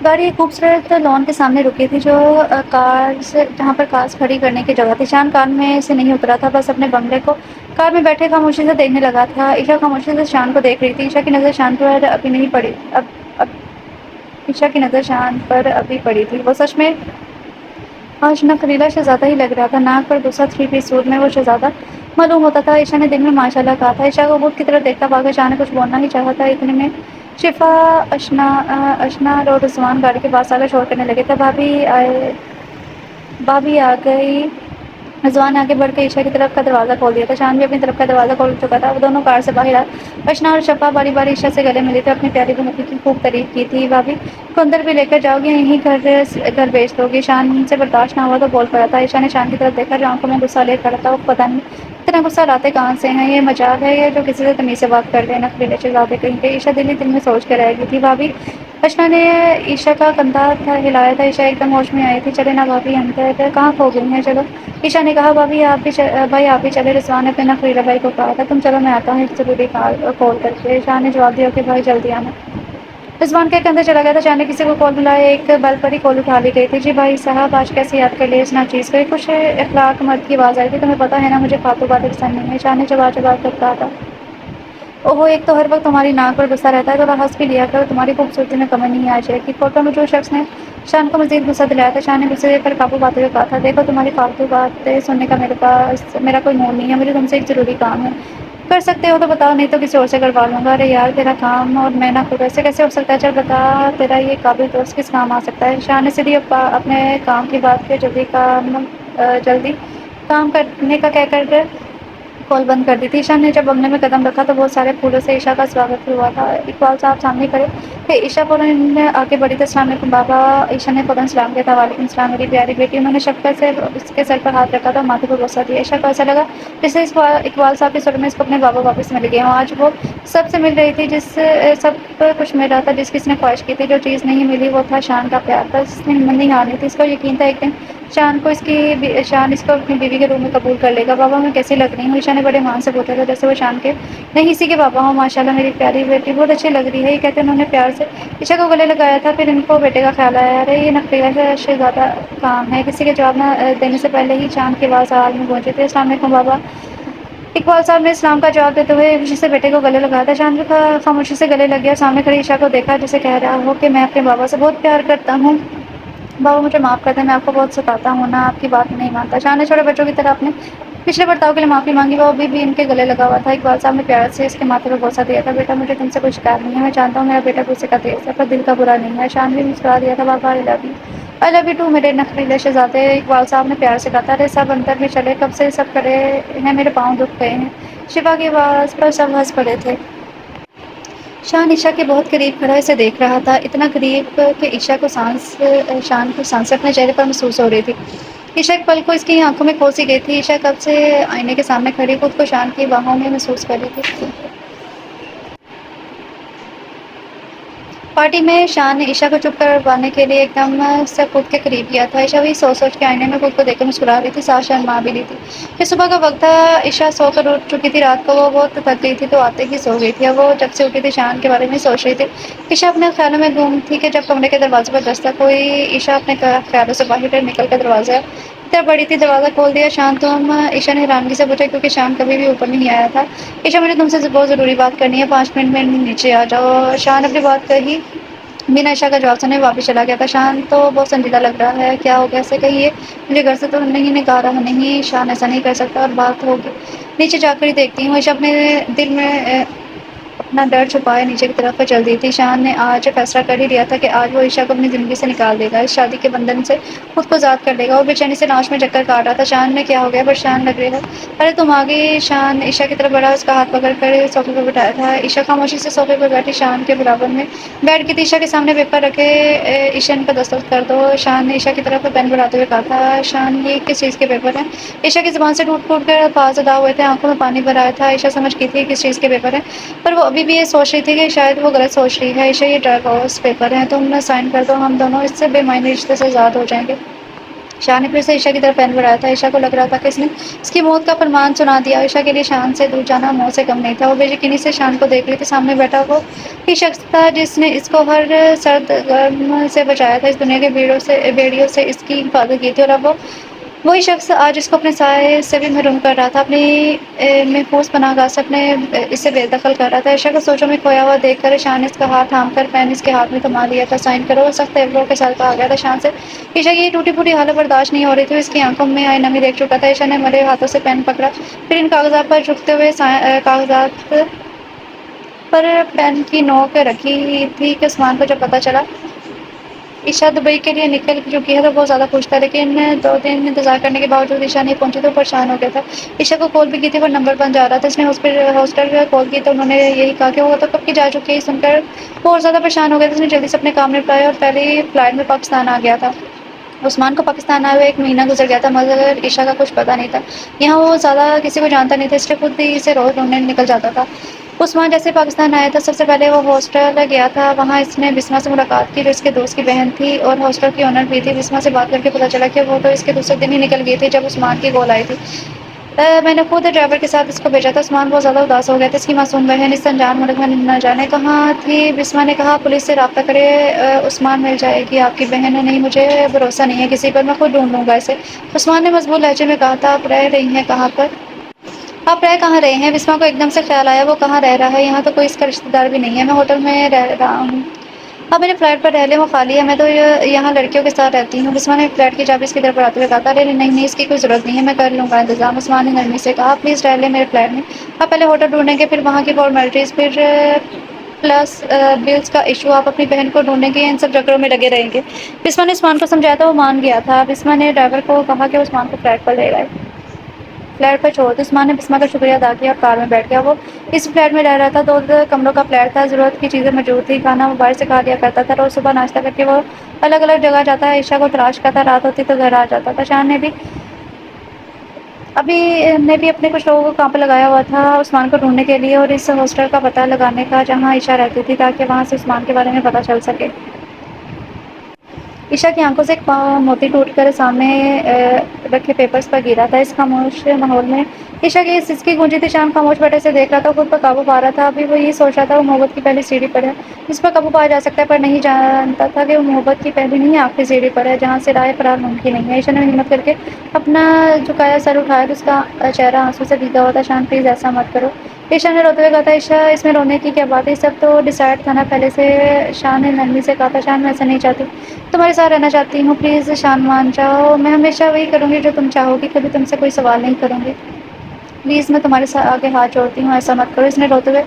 گاڑی ایک خوبصورت لان کے سامنے رکی تھی جہاں پر کارز کھڑی کرنے کی جگہ تھی۔ شان کار میں سے نہیں اترا تھا، بس اپنے بنگلے کو کار میں بیٹھے خاموشی سے دیکھنے لگا تھا۔ عشا خاموشی سے شان کو دیکھ رہی تھی۔ عشا کی نظر شان پر ابھی نہیں پڑی عشا کی نظر شان پر ابھی پڑی تھی۔ وہ سچ میں آج نخریلا شہزادہ ہی لگ رہا تھا۔ ناک پر دوسرا 3 پیس سوٹ میں وہ شہزادہ معلوم ہوتا تھا۔ عشا نے دل میں ماشاءاللہ کہا تھا۔ عشا کو بت کی طرف دیکھتا بھاگا۔ شان نے کچھ بولنا ہی چاہا تھا، اتنے میں شفا، اشنا اور رضوان گاڑی کے پاس آ کر شور کرنے لگے تھے۔ بھابھی آ گئی۔ رضوان نے آگے بڑھ کے عشا کی طرف کا دروازہ کھول دیا تھا۔ شان بھی اپنی طرف کا دروازہ کھول چکا تھا۔ وہ دونوں کار سے باہر آئے۔ اشنا اور شفا باری باری عشا سے گلے ملے تھے، اپنی پیاری بہنوئی کی خوب تعریف کی تھی۔ بھابھی کو اندر بھی لے کر جاؤ گی یا یہیں گھر بھیج دو گی؟ شان سے برداشت نہ ہوا تو بول پڑا تھا۔ عشا نے شان کی طرف دیکھا جو آنکھوں میں غصہ لے کھڑا تھا۔ وہ پتہ نہیں اتنا غصہ لاتے کہاں سے ہیں، یہ مجال ہے یا جو کسی سے تمیز سے بات کر لیں؟ نخریلے شہزادے کہیں کے۔ عشا دل ہی دل میں سوچ کے رہ گئی تھی۔ بھابھی، اشنا نے عشا کا کندھا ہلایا تھا۔ عشا ایک دم ہوش میں آئی تھی۔ چلے نا بھابھی اندر، کہاں کھو گئی ہیں؟ چلو، عشا نے کہا۔ بھائی آپ بھی چلے، رضوان نے اپنے نخریلے بھائی کو کہا تھا۔ تم چلو، میں آتا ہوں ایک ضروری کال کر کے۔ شان نے جواب دیا کہ بھائی جلدی آنا۔ رضوان کے اندر چلا گیا تھا۔ شان نے کسی کو کال بلایا، ایک بل پر ہی کال اٹھا لی گئی تھی۔ جی بھائی صاحب، آج کیسے یاد کر لیا اس ناچیز کو؟ کچھ اخلاق مرد کی آواز آئی تھی۔ تمہیں پتہ ہے نا مجھے فالتو باتیں پسند نہیں ہیں۔ شان نے جواب کر کہا تھا۔ اوہو، ایک تو ہر وقت تمہاری ناک پر غصہ رہتا ہے، تھوڑا ہنس بھی لیا کرو، تمہاری خوبصورتی میں کمی نہیں آ جائے گی۔ فوٹو میں جو شخص نے شان کو مزید غصہ دلایا تھا۔ شان نے غصے پر قابو پاتے ہوئے کہا تھا، دیکھو تمہاری فالتو باتیں سننے کا میرا کوئی موڈ نہیں ہے، مجھے تم سے ایک ضروری کام ہے۔ کر سکتے ہو تو بتاؤ، نہیں تو کسی اور سے کروا لوں گا۔ ارے یار، تیرا کام اور میں نہ خود، ایسے کیسے ہو سکتا ہے؟ چل بتا، تیرا یہ قابل دوست کس کام آ سکتا ہے؟ شان نے سیدھی اپنے کام کی بات پہ جلدی کام کرنے کا کہہ کر کال بند کر دی تھی۔ عشا نے جب بنگلے میں قدم رکھا تو بہت سارے پھولوں سے عشا کا سواگت ہوا تھا۔ اقبال صاحب سامنے کھڑے تھے۔ عشا فوراً آگے بڑھی تو السلام علیکم بابا۔ عشا نے فوراً سلام کیا تھا۔ وعلیکم السلام میری پیاری بیٹی۔ انہوں نے شفقت سے اس کے سر پر ہاتھ رکھا تھا اور ماتھے پر بوسہ دیا۔ عشا کو ایسا لگا جیسے اقبال صاحب کے سر میں اس کو اپنے بابا واپس مل گئے ہوں۔ آج وہ سب سے مل رہی تھی، سب کچھ مل رہا تھا جس کی اس نے خواہش کی تھی۔ جو چیز نہیں ملی وہ تھا شان کا پیار۔ بس اس نے ہمت نہیں ہارنی تھی۔ اس کو یقین تھا ایک دن شان اس کو اپنی بیوی کے روم میں قبول کر لے گا۔ بابا میں کیسی لگ رہی ہوں؟ عشا نے بڑے مان سے پوچھا تھا، جیسے وہ شان کے نہیں اسی کے بابا ہوں۔ ماشاءاللہ میری پیاری بیٹی، بہت اچھی لگ رہی ہے، یہ کہتے انہوں نے پیار سے عشا کو گلے لگایا تھا۔ پھر ان کو بیٹے کا خیال آیا، ارے یہ نخریلا شہزادہ کام ہے۔ کسی کے جواب نہ دینے سے پہلے ہی شان کی آواز آواز میں گونجی تھی، السلام علیکم بابا۔ اقبال صاحب نے اسلام کا جواب دیتے ہوئے خوشی سے بیٹے کو گلے لگایا تھا۔ شان بھی خاموشی سے گلے لگ گیا، سامنے کھڑی عشا کو دیکھا جسے کہہ رہا ہو کہ میں اپنے بابا سے بہت پیار کرتا ہوں۔ بابا مجھے معاف کر دیں، میں آپ کو بہت ستاتا ہوں نا، آپ کی بات نہیں مانتا۔ شان نے چھوٹے بچوں کی طرح اپنے پچھلے برتاؤ کے لیے معافی مانگی۔ وہ ابھی بھی ان کے گلے لگا ہوا تھا۔ اقبال صاحب نے پیار سے اس کے ماتھے پر بوسہ دیا تھا، بیٹا مجھے تم سے کوئی شکایت نہیں ہے، میں جانتا ہوں میرا بیٹا غصے کا تیز ہے پر دل کا برا نہیں ہے۔ شان بھی مسکرا دیا تھا، بابا آئی لو یو ٹو میرے نخریلے شہزادے۔ اقبال صاحب نے پیار سے کہا تھا، ارے سب اندر میں چلے، کب سے سب کھڑے ہیں، میرے پاؤں دکھ گئے ہیں۔ شفا کی آواز پر سب ہنس پڑے تھے۔ شان عشا کے بہت قریب کھڑا اسے دیکھ رہا تھا، اتنا قریب کہ شان کو سانس اپنے چہرے پر محسوس ہو رہی تھی۔ عشا ایک پل کو اس کی آنکھوں میں کھو سی گئی تھی۔ عشا کب سے آئینے کے سامنے کھڑی خود کو شان کی باہوں میں محسوس کر رہی تھی۔ پارٹی میں شان نے عشا کو چپ کروانے کے لیے ایک دم سے خود کے قریب کیا تھا۔ عشا بھی سوچ سوچ کے آئینے میں خود کو دیکھ کر مسکرا رہی تھی، ساتھ شرما بھی رہی تھی۔ یہ صبح کا وقت تھا، عشا سو کر اٹھ چکی تھی، رات کو وہ بہت تھک گئی تھی تو آتے ہی سو گئی تھی۔ اب وہ جب سے اٹھی تھی شان کے بارے میں سوچ رہی تھی۔ عشا اپنے خیالوں میں گم تھی کہ جب کمرے کے دروازے پر دستک ہوئی، عشا اپنے خیالوں سے باہر نکل کر دروازے کی طرف بڑھی تھی۔ دروازہ کھول دیا شان تم؟ عشا نے حیرانگی سے پوچھا، کیونکہ شان کبھی بھی اوپر نہیں آیا تھا۔ عشا مجھے تم سے بہت ضروری بات کرنی ہے، 5 منٹ میں نیچے آ جاؤ۔ شان اپنی بات کہی بنا عشا کا جواب سنے واپس چلا گیا تھا۔ شان تو بہت سنجیدہ لگ رہا ہے، کیا ہو گیا اسے کہیے، مجھے گھر سے تو نہیں نکالا نہیں۔ شان ایسا نہیں کر سکتا، اور بات ہوگی نیچے جا کر ہی دیکھتی ہوں۔ عشا اپنے دل میں اپنا ڈر چھپائے نیچے کی طرف چل دی تھی۔ شان نے آج فیصلہ کر ہی لیا تھا کہ آج وہ عشا کو اپنی زندگی سے نکال دے گا، اس شادی کے بندھن سے خود کو آزاد کر لے گا۔ وہ بے چینی سے ناش میں چکر کاٹ رہا تھا۔ شان نے کیا ہو گیا، پریشان لگ رہا ہے۔ ارے تم آ گئی۔ شان عشا کی طرف بڑھا، اس کا ہاتھ پکڑ کر صوفے پر بٹھایا تھا۔ عشا خاموشی سے صوفے پر بیٹھی شان کے برابر میں بیٹھ گئی تھی۔ عشا کے سامنے پیپر رکھے، عشا ان پر دستخط کر دو۔ شان نے عشا کی طرف پین بڑھاتے ہوئے کہا تھا۔ شان یہ کس چیز کے پیپر ہیں؟ عشا کی زبان سے ٹوٹ ٹوٹ کر الفاظ ادا ہوئے تھے، آنکھوں میں پانی بھر آیا تھا۔ عشا سمجھ گئی تھی کس چیز کے پیپر ہیں، پر وہ ابھی بھی یہ سوچ رہی تھی کہ شاید وہ غلط سوچ رہی ہے۔ عشا یہ ڈائیورس پیپر ہیں، تم سائن کر دو، ہم دونوں اس سے بے معنی رشتے سے آزاد ہو جائیں گے۔ شان نے پھر سے عشا کی طرف پین بڑھایا تھا۔ عشا کو لگ رہا تھا کہ اس نے اس کی موت کا فرمان سنا دیا۔ عشا کے لیے شان سے دور جانا موت سے کم نہیں تھا۔ وہ بے یقینی سے شان کو دیکھ رہی تھی۔ سامنے بیٹھا وہ ہی شخص تھا جس نے اس کو ہر سرد گرم سے بچایا تھا، اس دنیا کے بیڑیوں سے اس کی حفاظت کی تھی، اور اب وہ وہی شخص آج اس کو اپنے سائے سے بھی محروم کر رہا تھا، اپنی محفوظ پناہ گاہ سے اسے بے دخل کر رہا تھا۔ عشا کو سوچوں میں کھویا ہوا دیکھ کر شان نے اس کا ہاتھ تھام کر پین اس کے ہاتھ میں تھما لیا تھا۔ سائن کرو، وہ سخت تیوروں کے ساتھ کہا گیا تھا شان سے۔ عشا کی یہ ٹوٹی پھوٹی حالت برداشت نہیں ہو رہی تھی، اس کی آنکھوں میں آئی نمی دیکھ چکا تھا۔ عشا نے مرے ہاتھوں سے پین پکڑا، پھر ان کاغذات پر جھکتے ہوئے کاغذات پر پین کی نوک رکھی تھی کہ عثمان کو جب پتہ چلا عشا دبئی کے لیے نکل چکی ہے تو بہت زیادہ خوش تھا، لیکن 2 دن انتظار کرنے کے باوجود عشا نہیں پہنچی تو پریشان ہو گیا تھا۔ عشا کو کال بھی کی تھی پر نمبر بند جا رہا تھا۔ اس نے ہاسٹل کال کی تو انہوں نے یہی کہا کہ وہ تو کب کی جا چکی ہے۔ سن کر وہ اور زیادہ پریشان ہو گیا تھا۔ اس نے جلدی سے اپنے کام نپٹائے اور پہلی فلائٹ میں پاکستان آ گیا تھا۔ عثمان کو پاکستان آئے ہوئے 1 مہینہ گزر گیا تھا، مگر عشا کا کچھ پتہ نہیں تھا۔ یہاں وہ زیادہ کسی کو جانتا نہیں تھا، اس لیے خود ہی اسے روز ڈھونڈنے نکل جاتا تھا۔ عثمان جیسے پاکستان آیا تھا سب سے پہلے وہ ہاسٹل گیا تھا۔ وہاں اس نے بسمہ سے ملاقات کی جو اس کے دوست کی بہن تھی اور ہاسٹل کی اونر بھی تھی۔ بسمہ سے بات کر کے پتہ چلا کہ وہ تو اس کے دوسرے دن ہی نکل گئی تھی جب عثمان کی کال آئی تھی۔ میں نے خود ڈرائیور کے ساتھ اس کو بھیجا تھا۔ عثمان بہت زیادہ اداس ہو گیا تھا، اس کی معصوم بہن اس انجان ملک میں نہ جانے کہاں تھی۔ بسمہ نے کہا پولیس سے رابطہ کرے، عثمان مل جائے گی آپ کی بہن نہیں، مجھے بھروسہ نہیں ہے کسی پر، میں خود ڈھونڈ لوں گا اسے۔ عثمان نے مضبوط لہجے میں کہا تھا۔ آپ رہ رہی ہیں کہاں پر؟ آپ رہ کہاں رہے ہیں؟ بسمہ کو ایک دم سے خیال آیا وہ کہاں رہ رہا ہے، یہاں تو کوئی اس کا رشتہ دار بھی نہیں ہے۔ میں ہوٹل میں رہ رہا ہوں، آپ میرے فلیٹ پر رہ لیں، وہ خالی ہے، میں تو یہاں لڑکیوں کے ساتھ رہتی ہوں۔ بسمہ نے فلیٹ کی چابی اس کی طرف بڑھاتے ہوئے کہا تھا۔ ارے نہیں اس کی کوئی ضرورت نہیں ہے، میں کر لوں گا انتظام۔ عثمان نے نرمی سے کہا پلیز رہ لیں میرے فلیٹ میں، آپ پہلے ہوٹل ڈھونڈیں گے، پھر وہاں کی فارمیلٹیز، پھر پلس بلز کا ایشو، آپ اپنی بہن کو ڈھونڈیں گے، ان سب چکروں میں لگے رہیں گے۔ بسمہ نے عثمان کو سمجھایا تو وہ مان گیا تھا۔ بسمہ نے ڈرائیور کو کہا کہ عثمان کو فلیٹ پر لے گئے، فلیٹ پر چھوڑ دو۔ عثمان نے بسمہ کا شکریہ ادا کیا اور کار میں بیٹھ گیا۔ وہ اس فلیٹ میں رہ رہا تھا، 2 کمروں کا فلیٹ تھا، ضرورت کی چیزیں موجود تھی، کھانا وہ باہر سے کھا لیا کرتا تھا، روز صبح ناشتہ کر کے وہ الگ الگ جگہ جاتا ہے، عشا کو تلاش کرتا، رات ہوتی تو گھر آ جاتا تھا۔ شان نے بھی اپنے کچھ لوگوں کو کام پہ لگایا ہوا تھا عثمان کو ڈھونڈنے کے لیے اور اس ہاسٹل کا پتہ لگانے کا جہاں عشا رہتی تھی، تاکہ وہاں سے عثمان کے بارے میں پتہ چل سکے۔ عشا کی آنکھوں سے ایک موتی ٹوٹ کر سامنے رکھے پیپرز پر گرا تھا۔ اس خاموش ماحول میں عشا کی سسکی گونجی تھی۔ شان خاموش بیٹھے سے دیکھ رہا تھا، خود پر قابو پا رہا تھا۔ ابھی وہ یہ سوچ رہا تھا وہ محبت کی پہلی سیڑھی پر ہے جس پر قابو پایا جا سکتا ہے، پر نہیں جانتا تھا کہ وہ محبت کی پہلی نہیں آخری سیڑھی پر ہے جہاں سے راہ فرار ممکن نہیں ہے۔ عشا نے ہمت کر کے اپنا جھکایا سر اٹھایا تو اس کا چہرہ آنسو سے بھیگا ہوا تھا۔ شان پلیز ایسا مت کرو، عشا نے روتے ہوئے کہا تھا۔ عشا اس میں رونے کی کیا بات ہے، سب تو ڈیسائیڈ تھا نا پہلے سے، شان نے نرمی سے کہا تھا۔ شان میں ایسا نہیں چاہتی، تمہارے ساتھ رہنا چاہتی ہوں، پلیز شان مان جاؤ، میں ہمیشہ وہی کروں گی جو تم چاہو گی، کبھی تم سے کوئی سوال نہیں کروں گی، پلیز میں تمہارے آگے ہاتھ جوڑتی ہوں، ایسا مت کرو۔ اس نے روتے ہوئے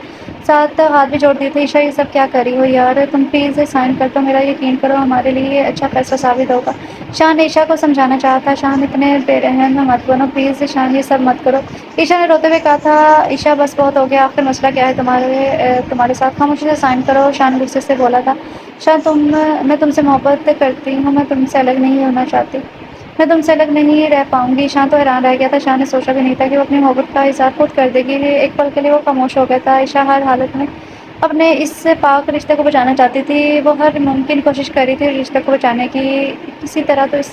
ساتھ ہاتھ بھی جوڑ دیے تھے۔ عشا یہ سب کیا کر رہی ہو یار، تم پلیز سائن کر دو، میرا یقین کرو ہمارے لیے یہ اچھا فیصلہ ثابت ہوگا۔ شان نے عشا کو سمجھانا چاہا تھا۔ شان اتنے بے رحم مت بنو پلیز، شان یہ سب مت کرو، عشا نے روتے ہوئے کہا تھا۔ عشا بس بہت ہو گیا، آخر مسئلہ کیا ہے تمہارے ساتھ، خاموشی سے سائن کرو، شان غصے سے بولا تھا۔ شان میں تم سے محبت کرتی ہوں، میں تم سے الگ نہیں ہونا چاہتی، میں تم سے الگ نہیں رہ پاؤں گی۔ شان تو حیران رہ گیا تھا، شان نے سوچا بھی نہیں تھا کہ وہ اپنی محبت کا اظہار خود کر دے گی۔ ایک پل کے لیے وہ خاموش ہو گیا تھا۔ عشا ہر حالت میں اپنے اس سے پاک رشتے کو بچانا چاہتی تھی، وہ ہر ممکن کوشش کر رہی تھی رشتے کو بچانے کی، کسی طرح تو اس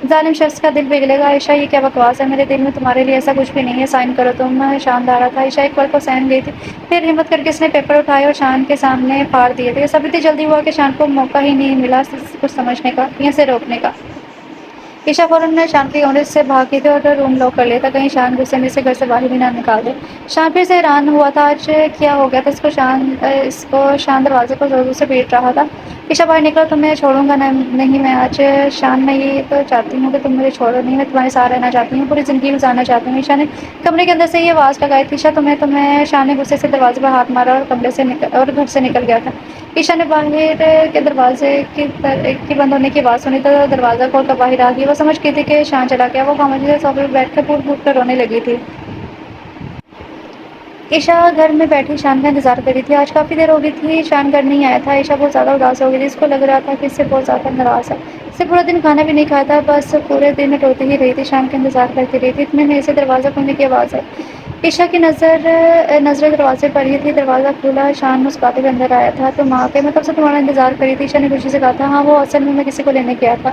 ظالم شخص کا دل پگھلے گا۔ عائشہ یہ کیا بکواس ہے، میرے دل میں تمہارے لیے ایسا کچھ بھی نہیں ہے، سائن کرو تم۔ شاندار تھا، عائشہ ایک پل کو سہم گئی تھی، پھر ہمت کر کے اس نے پیپر اٹھائے اور شان کے سامنے پھاڑ دیے تھے۔ سب اتنی جلدی ہوا کہ شان کو موقع ہی نہیں ملا کچھ سمجھنے کا یا سے روکنے کا۔ عائشہ فوراً شان کے کمرے سے بھاگی تھی اور روم لاک کر لیا تھا، کہیں شان غصے میں سے گھر سے باہر ہی نہ نکال دے۔ شان پھر سے حیران ہوا تھا، آج کیا ہو گیا تھا اس کو شان دروازے کو زور زور سے پیٹ رہا تھا۔ عائشہ باہر نکلا، تمہیں چھوڑوں گا نہیں میں آج۔ شان میں یہ تو چاہتی ہوں کہ تم مجھے چھوڑو نہیں، میں تمہارے ساتھ رہنا چاہتی ہوں، پوری زندگی گزارنا چاہتی ہوں۔ عائشہ نے کمرے کے اندر سے یہ آواز لگائی تھی، عائشہ تمہیں شان نے غصے سے دروازے پر ہاتھ مارا اور گھر سے نکل گیا تھا۔ عائشہ نے باہر کے دروازے کی بند ہونے کی آواز سنی تو دروازہ کھول کر باہر آ گئی۔ وہ سمجھ گئی تھی کہ شان چلا گیا، وہ خاموشی سے صوفے پر بیٹھ کر پھوٹ پھوٹ کر رونے لگی تھی۔ عائشہ گھر میں بیٹھی شان کا انتظار کر رہی تھی، آج کافی دیر ہو گئی تھی شان گھر نہیں آیا تھا۔ عائشہ بہت زیادہ اداس ہو گئی تھی، اس کو لگ رہا تھا کہ اس سے بہت زیادہ ناراض ہے، اس سے پورا دن کھانا بھی نہیں کھایا تھا، بس پورے دن روتی ہی رہی تھی، شان کا انتظار کرتی رہی تھی۔ اتنے میں سے دروازہ کھلنے کی آواز آئی، عائشہ کی نظریں دروازے پر ہی تھی، دروازہ کھلا، شان مسکراتے ہوئے اندر آیا تھا۔ تم آ گئے، میں کب سے تمہارا انتظار کر رہی تھی، عائشہ نے خوشی سے کہا تھا۔ ہاں وہ اصل میں کسی کو لینے گیا تھا،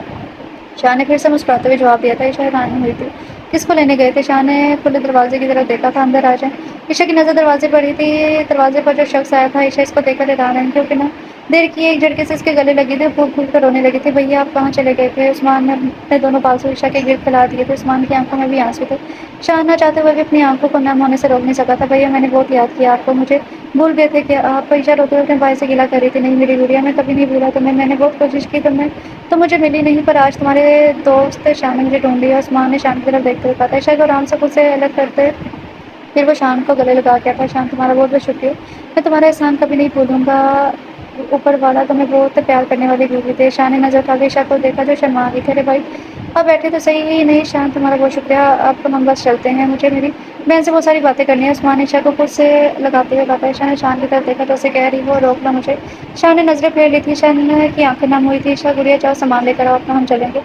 شان نے پھر سے مسکراتے ہوئے جواب دیا تھا۔ عائشہ حیران ہوئی تھی، کس کو لینے گئے تھے؟ شان نے کھلے دروازے کی طرف دیکھا تھا، اندر آ جائیں۔ عائشہ کی نظر دروازے پر ہی تھی، دروازے پر جو شخص آیا تھا، عائشہ اس کو دیکھ کر حیران رہ گئی، بنا دیر کیے ایک جھٹکے سے اس کے گلے لگی تھی، پھوٹ پھوٹ کر رونے لگی تھی۔ بھیا آپ کہاں چلے گئے تھے؟ عثمان نے اپنے دونوں بازو عائشہ کے گرد پھیلا دیے تھے، عثمان کی آنکھوں میں بھی آنسو تھے، شان نہ چاہتے ہوئے بھی اپنی آنکھوں کو نم ہونے سے روک نہیں سکا تھا۔ بھیا میں نے بہت یاد کیا آپ کو، مجھے بھول گئے تھے کہ آپ۔ عائشہ روتے ہوئے اپنے بھائی سے گلہ کر رہی تھی، نہیں میری گڑیا، میں کبھی نہیں بھولا تمہیں، میں نے بہت کوشش کی، تم مجھے ملی نہیں، پر آج تمہارے دوست شان نے مجھے ڈھونڈ لیا۔ عثمان نے شان کی طرف دیکھتے ہوئے کہا تھا۔ عائشہ کو آرام سے خود سے الگ کرتے پھر وہ شان کو گلے لگا کے تھا، شان تمہارا بہت بہت شکریہ، میں تمہارا احسان کبھی نہیں بھولوں گا، اوپر والا تمہیں بہت پیار کرنے والی بیوی تھی۔ شان نے نظر اٹھا کے عائشہ کو دیکھا جو شرما گئی تھی، ارے بھائی آپ بیٹھے تو صحیح ہی نہیں، شان تمہارا بہت شکریہ، اب ہم بس چلتے ہیں، مجھے میری بہن سے بہت ساری باتیں کرنی ہے۔ عثمان نے عائشہ کو خود سے لگاتے ہوئے کہا تھا۔ عائشہ نے شان کی طرف دیکھا تو اسے کہہ رہی وہ روک لو مجھے، شان نے نظریں پھیر لی تھی، شان کی آنکھیں نم ہوئی تھی۔ عائشہ گڑیا جاؤ سامان لے کر آؤ اپنا، ہم چلیں گے۔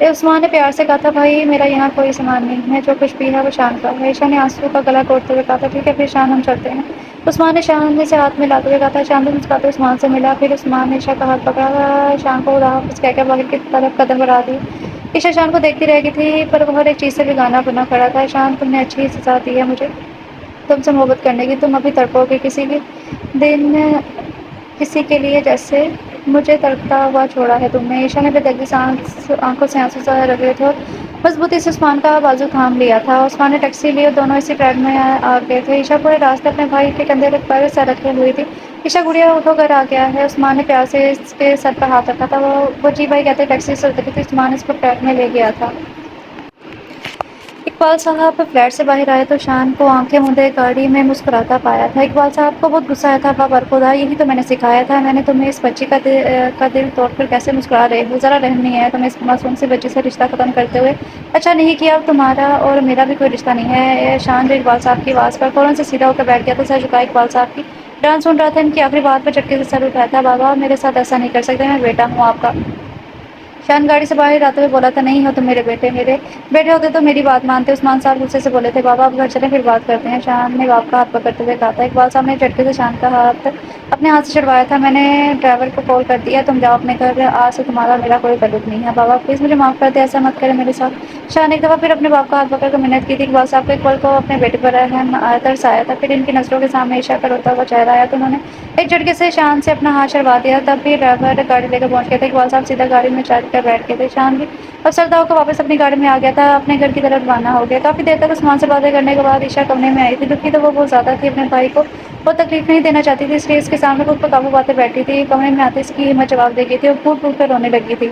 عثمان نے پیار سے کہا تھا، بھائی میرا یہاں کوئی سامان نہیں ہے، جو کچھ بھی ہے وہ شان کا ہے۔ عائشہ نے آنسو کا گلا گھونٹتے ہوئے کہا تھا، ٹھیک ہے پھر شان ہم چلتے ہیں۔ عثمان نے شان سے ہاتھ ملاتے ہوئے کہا تھا، شان بھی مسکراتے ہوئے عثمان سے ملا، پھر عثمان نے عائشہ کا ہاتھ پکڑا، شان کو خدا حافظ کہہ کر باہر کی طرف قدم بڑھا دی۔ عائشہ شان کو دیکھتی رہ گئی تھی، پر وہ ہر ایک چیز سے بیگانہ بنا پڑا تھا۔ شان تم نے اچھی سزا دی ہے مجھے تم سے محبت کرنے کی، تم ابھی تڑپو گے کسی بھی دن کسی کے لیے جیسے مجھے تڑپتا ہوا چھوڑا ہے تم نے۔ عائشہ نے بے دردی سے آنکھوں سے آنسو ضائع رکھ رہے تھے اور مضبوطی سے عثمان کا بازو تھام لیا تھا۔ عثمان نے ٹیکسی لی اور دونوں اسی فلیٹ میں آ گئے تھے۔ عائشہ پورے راستے اپنے بھائی کے کندھے پر سر رکھے ہوئی تھی۔ عائشہ گڑیا اٹھو گھر آ گیا ہے، عثمان نے پیار سے اس کے سر پر ہاتھ رکھا تھا، وہ جی بھائی کہتے ٹیکسی سے اتری تھی، عثمان اس کو فلیٹ میں لے گیا تھا۔ اقبال صاحب فلیٹ سے باہر آئے تو شان کو آنکھیں موندے گاڑی میں مسکراتا پایا تھا۔ اقبال صاحب کو بہت غصہ آیا تھا، برخدا یہی تو میں نے سکھایا تھا، میں نے تمہیں اس بچی کا دل توڑ کر کیسے مسکرا رہے ہو، ذرا رحم نہیں آیا تمہیں اس معصوم سی بچی سے رشتہ ختم کرتے ہوئے، اچھا نہیں کیا، اب تمہارا اور میرا بھی کوئی رشتہ نہیں ہے۔ شان جو اقبال صاحب کی آواز پر فوراً سے سیدھا ہو کر بیٹھ گیا تھا، سر جھکائے اقبال صاحب کی ڈانس سن رہا تھا، ان کی آخری بات پر جھٹکے سے سر اٹھایا تھا، بابا میرے ساتھ ایسا نہیں کر سکتے، میں بیٹا ہوں آپ کا۔ شان گاڑی سے باہر آتے ہوئے بولا تھا، نہیں ہو تم میرے بیٹے ہوتے تو میری بات مانتے۔ عثمان صاحب غصے سے بولے تھے، بابا اب گھر چلیں پھر بات کرتے ہیں۔ شان نے باپ کا ہاتھ پکڑتے ہوئے کہا تھا۔ اقبال صاحب نے جھٹکے سے شان کا ہاتھ اپنے ہاتھ سے چھڑوایا تھا، میں نے ڈرائیور کو کال کر دیا، تم جاؤ اپنے گھر، آج سے تمہارا میرا کوئی تعلق نہیں ہے، بابا پلیز مجھے معاف کر دے، ایسا مت کرے میرے ساتھ۔ شان نے ایک دفعہ پھر اپنے باپ کا ہاتھ پکڑ کر منت کی تھی۔ اقبال صاحب کو ایک پل کو اپنے بیٹے پر رحم ترس آیا تھا، پھر ان کی نظروں کے سامنے عائشہ کا روتا ہوا چہرہ آیا تو انہوں نے ایک جھٹکے سے شان سے اپنا ہاتھ چھڑوا دیا، تب بھی ڈرائیور گاڑی لے کر پہنچ گیا تھا۔ اقبال صاحب سیدھا گاڑی میں چڑھ کر بیٹھ گئے تھے، شان بھی اب سردا ہو کر واپس اپنی گاڑی میں آ گیا تھا، اپنے گھر کی طرف روانہ ہو گیا۔ کافی دیر تک عثمان سے باتیں کرنے کے بعد عائشہ کمرے میں آئی تھی، دکھی تو وہ بہت زیادہ تھی، اپنے بھائی کو وہ تکلیف نہیں دینا چاہتی تھی، اس لیے اس کے سامنے خود پر قابو پاتے بیٹھی تھی۔ کمرے میں آتے اس کی ہمت جواب دے گئی تھی اور پھوٹ پھوٹ کر رونے لگی تھی،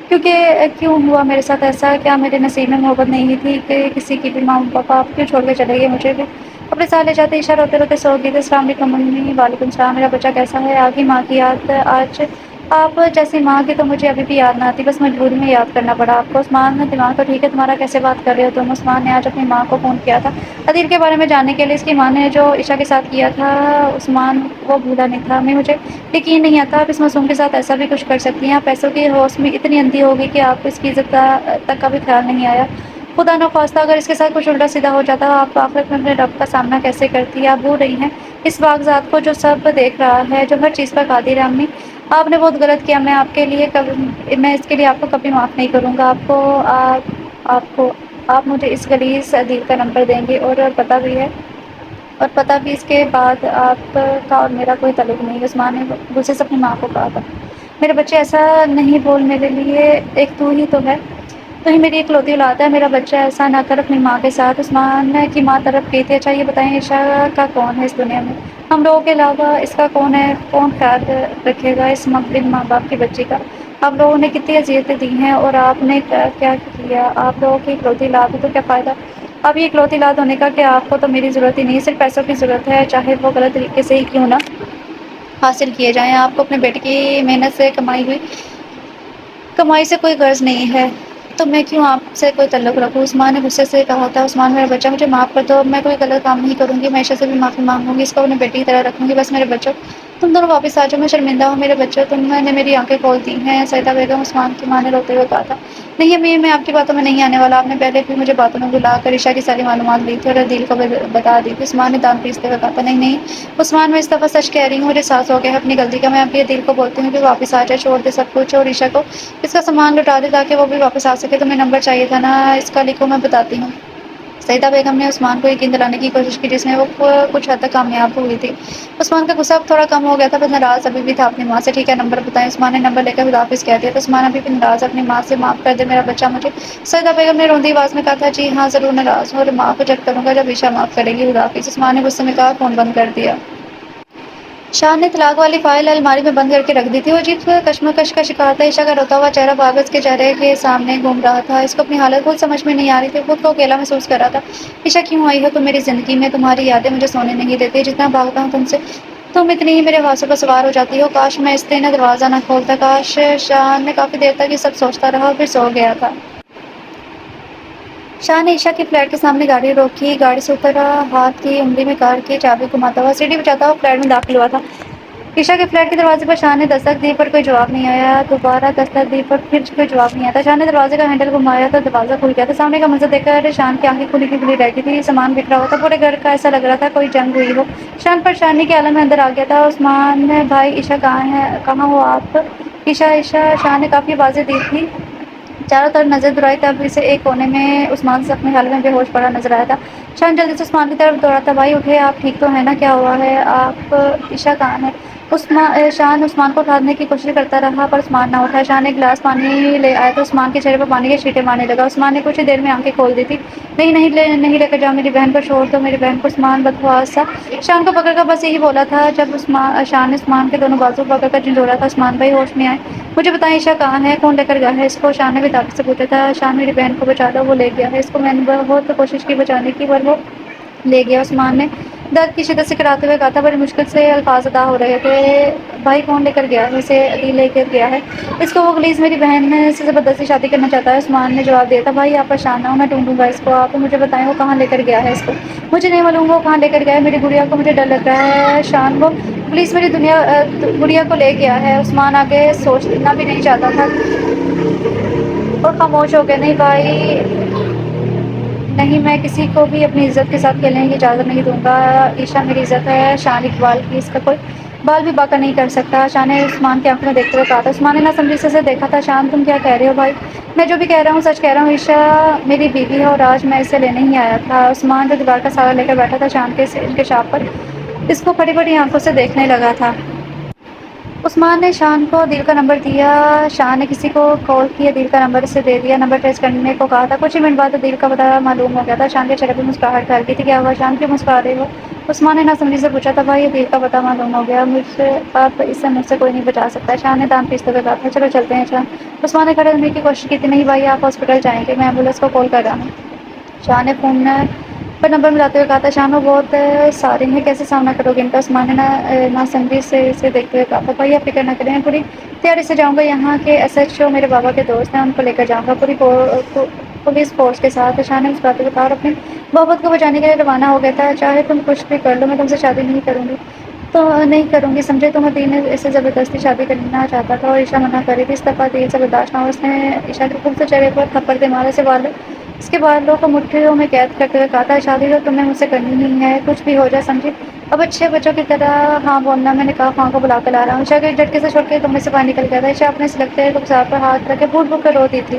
کیونکہ کیوں ہوا میرے ساتھ ایسا، کیا میرے نصیب میں محبت نہیں تھی کہ کسی کی بھی ماں پاپا آپ کیوں چھوڑ کے چلے گئے، مجھے بھی اپنے ساتھ لے جاتے۔ عائشہ روتے روتے سو گئی تھی۔ السلام علیکم امی۔ وعلیکم السلام، میرا بچہ کیسا ہے؟ آگی ماں کی یاد آج آپ جیسی ماں کی تو مجھے ابھی بھی یاد نہ آتی، بس مجبوری میں یاد کرنا پڑا آپ کو۔ عثمان دماغ تو ٹھیک ہے تمہارا، کیسے بات کر رہے ہو تم؟ عثمان نے آج اپنی ماں کو فون کیا تھا عدیل کے بارے میں جاننے کے لیے، اس کی ماں نے جو عائشہ کے ساتھ کیا تھا عثمان وہ بھولا نہیں تھا۔ امی مجھے یقین نہیں آتا آپ اس معصوم کے ساتھ ایسا بھی کچھ کر سکتی ہیں، آپ پیسوں کی ہوس میں اتنی اندھی ہوگی کہ آپ کو اس کی عزت تک کا بھی خیال نہیں آیا۔ خدا نخواستہ اگر اس کے ساتھ کچھ الٹا سیدھا ہو جاتا آپ آخرت میں اپنے رب کا سامنا کیسے کرتی؟ آپ بھول رہی ہیں اس کاغذات کو جو سب دیکھ رہا ہے، جو ہر چیز پر قادر ہے۔ امی، آپ نے بہت غلط کیا، میں اس کے لیے آپ کو کبھی معاف نہیں کروں گا۔ آپ مجھے اس غلیظ دل کا نمبر دیں گے اور پتہ بھی اس کے بعد آپ کا اور میرا کوئی تعلق نہیں ہے۔ عثمان نے غصے سے اپنی ماں کو کہا تھا، میرے بچے ایسا نہیں بول، میرے لیے ایک تو ہی تو ہے، تو ہی میری اکلوتی اولاد ہے، میرا بچہ ایسا نہ کر اپنی ماں کے ساتھ۔ عثمان کی ماں طرف کی تھی، اچھا یہ بتائیں عائشہ کا کون ہے اس دنیا میں؟ ہم لوگوں کے علاوہ اس کا کون ہے؟ کون خیال رکھے گا اس بن ماں باپ کی بچی کا؟ آپ لوگوں نے کتنی اذیتیں دی ہیں اور آپ نے کیا کیا؟ آپ لوگوں کی اکلوتی اولاد ہے تو کیا فائدہ؟ اب یہ اکلوتی اولاد ہونے کا کہ آپ کو تو میری ضرورت ہی نہیں ہے، صرف پیسوں کی ضرورت ہے، چاہے وہ غلط طریقے سے ہی کیوں نہ حاصل کیے جائیں۔ آپ کو اپنے بیٹے کی محنت سے کمائی سے کوئی غرض نہیں ہے، تو میں کیوں آپ سے کوئی تعلق رکھوں؟ عثمان نے غصے سے کہا تھا، عثمان میرا بچہ، مجھے معاف کر دو، اب میں کوئی غلط کام نہیں کروں گی، میں عائشہ سے بھی معافی مانگوں گی، اس کو اپنے بیٹی کی طرح رکھوں گی، بس میرے بچوں تم دونوں واپس آ جاؤ، میں شرمندہ ہوں میرے بچوں، تم نے میری آنکھیں کھول دی ہیں۔ سیدہ بیگم، عثمان کی ماں نے روتے ہوئے کہا تھا، نہیں امی، میں آپ کی باتوں میں نہیں آنے والا، آپ نے پہلے بھی مجھے باتوں میں بلا کر عائشہ کی ساری معلومات لی تھی اور دل کو بتا دی تھی۔ عثمان نے دان پیستے ہوئے کہا تھا، نہیں نہیں عثمان، میں اس دفعہ سچ کہہ رہی ہوں، مجھے احساس ہو گیا ہے اپنی غلطی کا، میں اب یہ دل کو بولتی ہوں کہ واپس آ جائے، چھوڑ دے سب کچھ اور عائشہ کو اس کا سامان لوٹا دے تاکہ وہ بھی واپس آ سکے۔ تمہیں نمبر چاہیے تھا نا، اس کا لکھو، میں بتاتی ہوں۔ سیدہ بیگم نے عثمان کو یقین دلانے کی کوشش کی، جس میں وہ کچھ حد تک کامیاب ہوئی تھی۔ عثمان کا غصہ اب تھوڑا کم ہو گیا تھا، بس ناراض ابھی بھی تھا اپنی ماں سے۔ ٹھیک ہے، نمبر بتائیں۔ عثمان نے نمبر لے کر خداحافظ کہہ دیا، تو عثمان ابھی بھی ناراض ہے اپنی ماں سے، معاف کر دے میرا بچہ مجھے۔ سیدہ بیگم نے روندی آواز میں کہا تھا، جی ہاں ضرور ناراض ہوں، اور معاف جب کروں گا جب عائشہ معاف کرے گی، خداحافظ۔ عثمان نے غصے میں کہا، فون بند کر دیا۔ شان نے طلاق والی فائل الماری میں بند کر کے رکھ دی تھی، وہ عجیب کشمکش کا شکار تھا۔ عائشہ کا روتا ہوا چہرہ کاغذ کے چہرے کے سامنے گھوم رہا تھا، اس کو اپنی حالت خود سمجھ میں نہیں آ رہی تھی، خود کو اکیلا محسوس کر رہا تھا۔ عائشہ کیوں آئی ہو تم میری زندگی میں؟ تمہاری یادیں مجھے سونے نہیں دیتی، جتنا بھاگتا ہوں تم سے تم اتنی ہی میرے حوصلوں پر سوار ہو جاتی ہو۔ کاش میں اس دن دروازہ نہ کھولتا، کاش۔ شان نے کافی دیر تک یہ سب سوچتا رہا اور پھر سو گیا تھا۔ شاہ نے عائشہ کے فلیٹ کے سامنے گاڑی روکی، گاڑی سے اترا، ہاتھ کی انگلی میں کار کی چابی گھماتا ہوا سیڑھی بجاتا ہوا فلیٹ میں داخل ہوا تھا۔ عائشہ کے فلیٹ کے دروازے پر شاہ نے دستک دی پر کوئی جواب نہیں آیا، دوبارہ دستک دی پر پھر کوئی جواب نہیں آیا۔ شاہ نے دروازے کا ہینڈل گھمایا تو دروازہ کھل گیا تھا۔ سامنے کا منظر دیکھ کر شان کی آنکھیں کھلی کی کھلی رہ گئی تھی، سامان بکھرا ہوا تھا پورے گھر کا، ایسا لگ رہا تھا کوئی جنگ ہوئی ہو۔ شان پریشانی کے عالم میں اندر آ گیا تھا۔ عثمان بھائی، عائشہ کہاں ہو آپ؟ عائشہ، عائشہ، شاہ نے کافی آوازیں دی تھی، چاروں طرف نظر دوڑائی، تب اسے ایک کونے میں عثمان سے اپنے حال میں بے ہوش پڑا نظر آیا تھا۔ شان جلدی سے عثمان کی طرف دوڑا تھا، بھائی اٹھے، آپ ٹھیک تو ہیں نا؟ کیا ہوا ہے آپ؟ عائشہ کہاں ہے؟ شان عثمان کو اٹھانے کی کوشش کرتا رہا پر عثمان نہ اٹھا۔ شان ایک گلاس پانی لے آیا تو عثمان کے چہرے پر پانی کے چھینٹے مارنے لگا۔ عثمان نے کچھ ہی دیر میں آنکھیں کھول دی تھی۔ نہیں نہیں لے کر جاؤ میری بہن کو، چھوڑ دو میری بہن کو۔ عثمان بدحواس سا شان کو پکڑ کر بس یہی بولا تھا جب شان نے عثمان کے دونوں بازو پکڑ کر جھنجھوڑا تھا۔ عثمان بھائی ہوش میں آئے، مجھے بتائیں عائشہ کہاں ہے؟ کون لے کر گیا ہے اس کو؟ شان نے بھی طاقت سے پوچھا تھا۔ شان میری بہن کو بچا دو، وہ لے گیا ہے اس کو، میں نے بہت کوشش کی بچانے کی پر وہ لے گیا۔ عثمان نے درد کی شدت سے کراتے ہوئے کہا تھا، بڑی مشکل سے الفاظ ادا ہو رہے تھے، بھائی کون لے کر گیا ہے اسے؟ علی لے کر گیا ہے اس کو، وہ غلیظ میری بہن سے زبردستی شادی کرنا چاہتا ہے۔ عثمان نے جواب دیا تھا، بھائی آپ پریشان نہ ہو، میں ڈھونڈوں گا اس کو، آپ مجھے بتائیں وہ کہاں لے کر گیا ہے اس کو؟ مجھے نہیں معلوم وہ کہاں لے کر گیا ہے میری گڑیا کو، مجھے ڈر لگ رہا ہے شان، وہ پولیس میری گڑیا کو لے گیا ہے۔ عثمان آگے سوچنا بھی نہیں چاہتا تھا اور خاموش ہو گیا، نہیں بھائی نہیں، میں کسی کو بھی اپنی عزت کے ساتھ کھیلنے کی اجازت نہیں دوں گا، عائشہ میری عزت ہے، شان اقبال کی، اس کا کوئی بال بھی باقا نہیں کر سکتا۔ شان نے عثمان کی آنکھوں میں دیکھتے ہوئے کہا تھا۔ عثمان نے نہ سمجھی سے دیکھا تھا، شان تم کیا کہہ رہے ہو بھائی؟ میں جو بھی کہہ رہا ہوں سچ کہہ رہا ہوں، عائشہ میری بیوی ہے اور آج میں اسے لینے ہی آیا تھا۔ عثمان جو دیوار کا سہارا لے کر بیٹھا تھا، شان کے انکشاف پر اس کو بڑی بڑی آنکھوں سے دیکھنے لگا تھا۔ عثمان نے شان کو دل کا نمبر دیا، شان نے کسی کو کال کیا، دل کا نمبر اسے دے دیا، نمبر ٹیسٹ کرنے کو کہا تھا۔ کچھ ہی منٹ بعد دل کا پتہ معلوم ہو گیا تھا۔ شان کے چہرے پر مسکراہٹ پھیل گئی تھی، کیا ہوا شان، کیوں مسکرا رہے ہو؟ عثمان نے ناسمجھی سے پوچھا تھا، بھائی یہ دل کا پتہ معلوم ہو گیا، اب اسے مجھ سے کوئی نہیں بچا سکتا۔ شان نے دان پیستے ہوئے کہا تھا، چلو چلتے ہیں شان۔ عثمان نے کھڑے ہونے کی کوشش کی تھی، نہیں بھائی آپ ہاسپٹل جائیں گے، میں ایمبولینس کو کال کر رہا ہوں۔ شان نے فون پر نمبر ملاتے ہوئے کہا تھا، شان وہ بہت سارے ہیں، کیسے سامنا کرو گے ان کا؟ عثمان نے ناسمجھی سے اسے دیکھتے ہوئے کہا تھا، بھائی آپ فکر نہ کریں، پوری تیاری سے جاؤں گا، یہاں کے ایس ایچ او میرے بابا کے دوست ہیں، ان کو لے کر جاؤں گا پوری پولیس فورس کے ساتھ۔ شان نے مسکراتے ہوئے کہا اور اپنی محبت کو بچانے کے لیے روانہ ہو گیا تھا، چاہے تم کچھ بھی کر لو میں تم سے شادی نہیں کروں گی، تو نہیں کروں گی سمجھے تم؟ دین نے اسے زبردستی شادی کرنا چاہتا تھا اور عائشہ منع کر رہی تھی، اس دفعہ دل سے برداشت نہ ہوا، اس نے عائشہ کے خوبصورت چہرے پر تھپڑ دے مارا، اس کے بالوں کو مٹھیوں میں قید کرتے ہوئے کہا تھا، شادی تو تم نے مجھ سے کرنی ہی ہے، کچھ بھی ہو جائے سمجھی، اب اچھے بچوں کی طرح ہاں بولنا، میں نے کہا خواہاں کو بلا کے لا رہا ہوں۔ عشاء کے جھٹکے سے چھوڑ کے کمرے سے باہر نکل گیا تھا۔ عشاء اپنے سلگتے رخسار پر ہاتھ رکھ کے پھوٹ پھوٹ کر رو دی تھی۔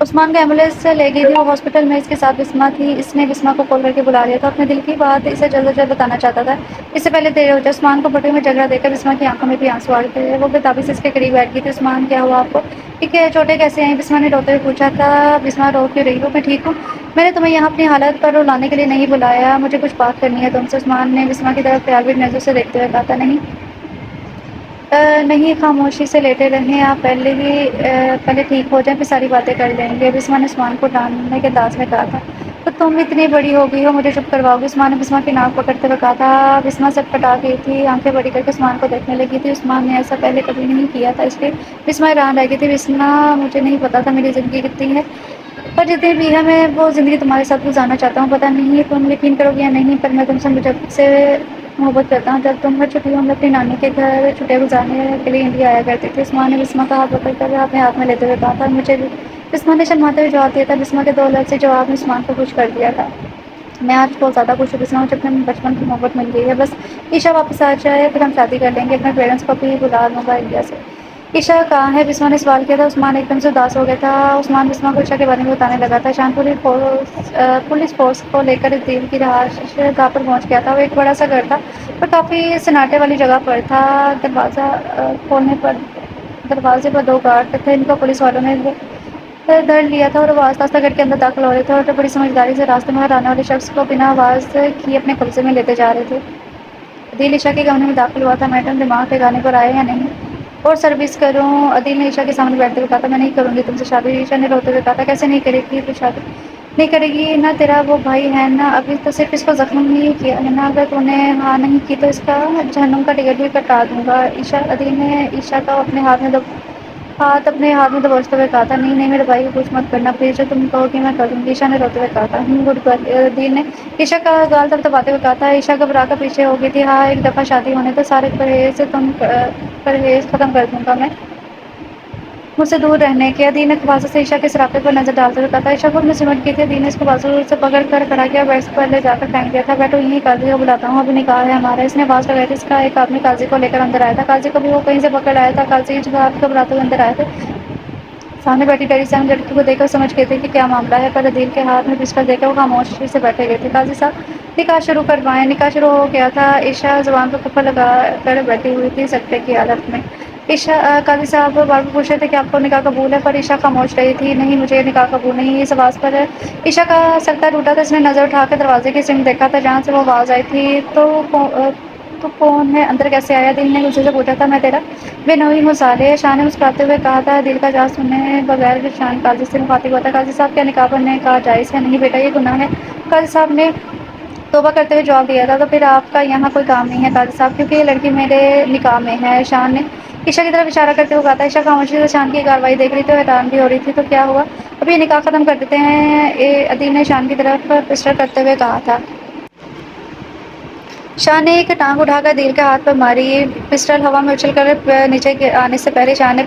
عثمان کو ایمبولینس سے لے گئی تھی، وہ ہاسپٹل میں اس کے ساتھ بسمہ تھی۔ اس نے بسمہ کو کال کر کے بلا لیا تھا، اپنے دل کی بات اسے جلد از جلد بتانا چاہتا تھا، اس سے پہلے دیر ہو جائے۔ عثمان کو بٹوے میں جگڑا دے کر بسمہ کی آنکھوں میں بھی آنسو آ رہے تھے، وہ بے تابی سے اس کے قریب بیٹھ گئی تھی۔ عثمان کیا ہوا آپ کو؟ ٹھیک ہے، چوٹیں کیسے آئیں؟ بسمہ نے روتے ہوئے پوچھا تھا۔ بسمہ رو کیوں رہی ہو؟ میں ٹھیک ہوں، میں نے تمہیں یہاں اپنی حالت پر رلانے کے لیے نہیں بلایا، مجھے کچھ بات کرنی ہے تم سے۔ عثمان نے بسمہ کی طرف پیار بھری نظروں سے دیکھتے ہوئے کہا تھا، نہیں، خاموشی سے لیٹے رہیں آپ، پہلے ٹھیک ہو جائیں پھر ساری باتیں کر لیں گے، بسمہ نے عثمان کو ڈانٹنے کے انداز میں کہا تھا۔ تو تم اتنی بڑی ہو گئی ہو، مجھے چپ کرواؤ گی؟ عثمان نے بسمہ کی ناک پکڑتے ہوئے کہا تھا۔ بسمہ سٹپٹا گئی تھی، آنکھیں بڑی کر کے عثمان کو دیکھنے لگی تھی۔ عثمان نے ایسا پہلے کبھی نہیں کیا تھا، اس لیے بسمہ حیران رہ گئی تھی۔ بسمہ، مجھے نہیں پتا تھا میری زندگی کتنی ہے، پر جتنی بھی ہے میں وہ زندگی تمہارے ساتھ گزارنا چاہتا ہوں۔ پتہ نہیں تم یقین کرو گے یا نہیں، پر میں تم سے جب سے محبت کرتا ہوں، جب تم ہر چھٹیوں میں اپنی نانی کے گھر چھٹیاں گزارنے کے لیے انڈیا آیا کرتی تھی۔ عثمان نے بسمہ کا ہاتھ پکڑ کر اپنے ہاتھ میں لیتے ہوئے کہا تھا، مجھے بھی۔ بسمہ نے شرماتے ہوئے جواب دیا تھا۔ بسمہ کے دو لفظی جواب نے عثمان کو خوش کر دیا تھا۔ میں آج بہت زیادہ خوش ہوں بسمہ، مجھے اپنے بچپن کی محبت مل گئی ہے، بس عشاء واپس آ جائے پھر ہم شادی کر لیں گے، اپنے پیرنٹس کو بھی بلا لوں گا انڈیا سے۔ عشاء کہاں ہے؟ بسمہ نے سوال کیا تھا۔ عثمان ایک دم سے اداس ہو گیا تھا۔ عثمان بسمہ کو عشاء کے بارے میں بتانے لگا تھا۔ شان پولیس فورس کو لے کر دل کی رہائش گاہ پر پہنچ گیا تھا۔ وہ ایک بڑا سا گھر تھا، پر کافی سناٹے والی جگہ پر تھا۔ دروازے پر دو گارڈ تھے، ان کو پولیس والوں نے دھر لیا تھا اور وہ آہستہ آہستہ گھر کے اندر داخل ہو رہے تھے، اور بڑی سمجھداری سے راستے میں آنے والے شخص کو بنا آواز کیے اپنے قبضے میں لیتے جا رہے تھے۔ عدیل عشاء کے کمرے میں داخل ہوا تھا۔ میڈم، دماغ ٹھکانے پر آئے یا نہیں؟ اور سروس کروں؟ عدیل نے عشاء کے سامنے بیٹھتے ہوئے کہا تھا، میں نہیں کروں گی تم سے شادی۔ عشاء نے روتے ہوئے کہا تھا، کیسے نہیں کرے گی تو شادی؟ نہیں کرے گی نا، تیرا وہ بھائی ہے نا، ابھی تو صرف اس کو زخم ہی کیا ہے نا، اگر تو نے ہاں نہیں کی تو اس کا جہنم کا ٹکٹ بھی کٹا دوں گا۔ عدیل نے عشاء کو اپنے ہاتھ میں دبوچتے ہوئے کہا تھا، نہیں نہیں میرے بھائی کو کچھ مت کرنا پلیز، جو تم کہو گی میں کروں گی۔ عشاء نے روتے ہوئے کہا تھا، گڈ گرل۔ عدیل نے عشاء کا گال دباتے ہوئے کہا تھا۔ عشاء گھبرا کر پیچھے ہو گئی تھی۔ ہاں، ایک دفعہ شادی ہونے تو سارے پرہیز ختم کر دوں گا میں، مجھ سے دور رہنے کے۔ عدیل نے بازو سے عشاء کے سراپے پر نظر ڈالتے ہوئے کہا تھا۔ عشاء خود میں سمٹ گئی تھی۔ عدیل نے اس کو بازو سے پکڑ کر کھڑا کیا، بیڈ پر لے جا کر پھینک دیا تھا۔ بیٹھو یہیں، قاضی کو بلاتا ہوں، ابھی نکاح ہے ہمارا۔ اس نے آواز لگائی تھی۔ اس کا ایک آدمی قاضی کو لے کر اندر آیا تھا۔ قاضی کو بھی وہ کہیں سے پکڑ لایا تھا۔ قاضی گھبراتے ہوئے اندر آئے تھے۔ سامنے بیٹھی ڈیری سیم لڑکی کو دیکھ کر سمجھ گئے تھے کہ کیا معاملہ ہے، پر عدیل کے ہاتھ میں پسٹل دیکھ کر وہ خاموشی سے بیٹھے گئے تھے۔ قاضی صاحب، نکاح شروع کروائیں۔ نکاح شروع ہو گیا تھا۔ عشاء زبان پر کپڑا لگا کر بیٹھی ہوئی تھی، سکتے کی حالت میں۔ قاضی صاحب بار بار پوچھ رہے تھے کہ آپ کو نکاح قبول ہے، پر عشاء خاموش رہی تھی۔ نہیں، مجھے نکاح قبول نہیں ہے۔ اس آواز پر عشاء کا سکتا ٹوٹا تھا۔ اس نے نظر اٹھا کر دروازے کی سمت دیکھا تھا جہاں سے وہ آواز آئی تھی۔ تو کون ہے؟ اندر کیسے آیا؟ دل نے غصے سے پوچھا تھا۔ میں تیرا بینوئی ہوں صالح، شاہ نے مسکراتے ہوئے کہا تھا۔ دل کا جواز سنے بغیر شان قاضی سے مخاطب ہوا تھا۔ قاضی صاحب، کیا نکاح پڑھنے کا جائز ہے؟ نہیں بیٹا، یہ گناہ ہے۔ قاضی صاحب نے توبہ کرتے ہوئے جواب دیا تھا۔ تو پھر آپ کا یہاں کوئی کام نہیں ہے قاضی صاحب، کیونکہ یہ لڑکی میرے نکاح میں ہے، شان نے عشاء کی طرف اشارہ کرتے ہوئے کہا تھا۔ عشاء خاموشی سے شان کی کارروائی دیکھ رہی تھی اور حیران بھی ہو رہی تھی۔ تو کیا ہوا؟ اب یہ نکاح ختم کر دیتے ہیں، عدیل نے شان کی طرف پسٹل کرتے ہوئے کہا تھا۔ شان نے ایک ٹانگ اٹھا کر عدیل کے ہاتھ پر ماری، پسٹل ہوا میں اچھل کر نیچے آنے سے پہلے شان نے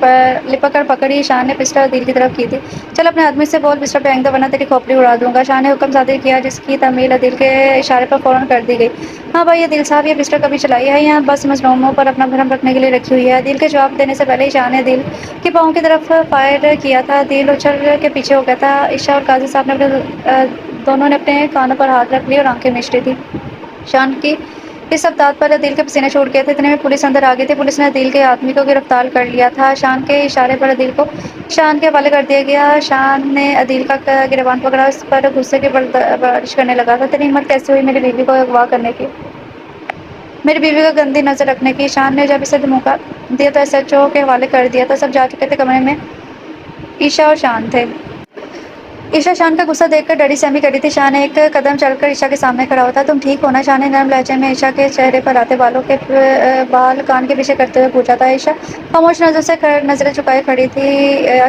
لپک کر پکڑی۔ شان نے پسٹل عدیل کی طرف کی تھی۔ چل اپنے آدمی سے بول پسٹل پھینک دو ورنہ تیری کھوپڑی اڑا دوں گا، شان نے حکم صادر کیا، جس کی تعمیل عدیل کے اشارے پر فوراً کر دی گئی۔ ہاں بھائی عدیل صاحب، یہ پسٹل کبھی چلائی ہے یا بس مظلوموں پر اپنا بھرم رکھنے کے لیے رکھی ہوئی ہے؟ عدیل کے جواب دینے سے پہلے شان نے عدیل کے پاؤں کی طرف فائر کیا تھا۔ عدیل اچھل کے پیچھے ہو گیا تھا۔ عشاء اور قاضی صاحب نے دونوں نے اپنے کانوں پر ہاتھ رکھ لیے اور آنکھیں مچ لی تھی۔ شان کی اس ابداعت پر عدیل کے پسینے چھوٹ گئے تھے۔ اتنے میں پولیس اندر آ گئی تھی۔ پولیس نے عدیل کے آدمی کو گرفتار کر لیا تھا۔ شان کے اشارے پر عدیل کو شان کے حوالے کر دیا گیا۔ شان نے عدیل کا گریبان پکڑا، اس پر غصے کی بارش کرنے لگا تھا۔ تیری ہمت کیسے ہوئی میری بیوی کو اغوا کرنے کی، میری بیوی کو گندی نظر رکھنے کی؟ شان نے جب اسے دھمکا دیا تو ایس ایچ او کے حوالے کر دیا تھا۔ سب جا چکے تھے، کمرے میں عشاء اور شان تھے۔ عشاء شان کا غصہ دیکھ کر ڈری سہمی کری تھی۔ شان ایک قدم چل کر عشاء کے سامنے کھڑا ہوا تھا۔ تم ٹھیک ہو نا؟ شان نے نرم لہجے میں عشاء کے چہرے پر آتے بال کان کے پیچھے کرتے ہوئے پوچھا تھا۔ عشاء خاموش نظروں سے نظریں چکائے کھڑی تھی۔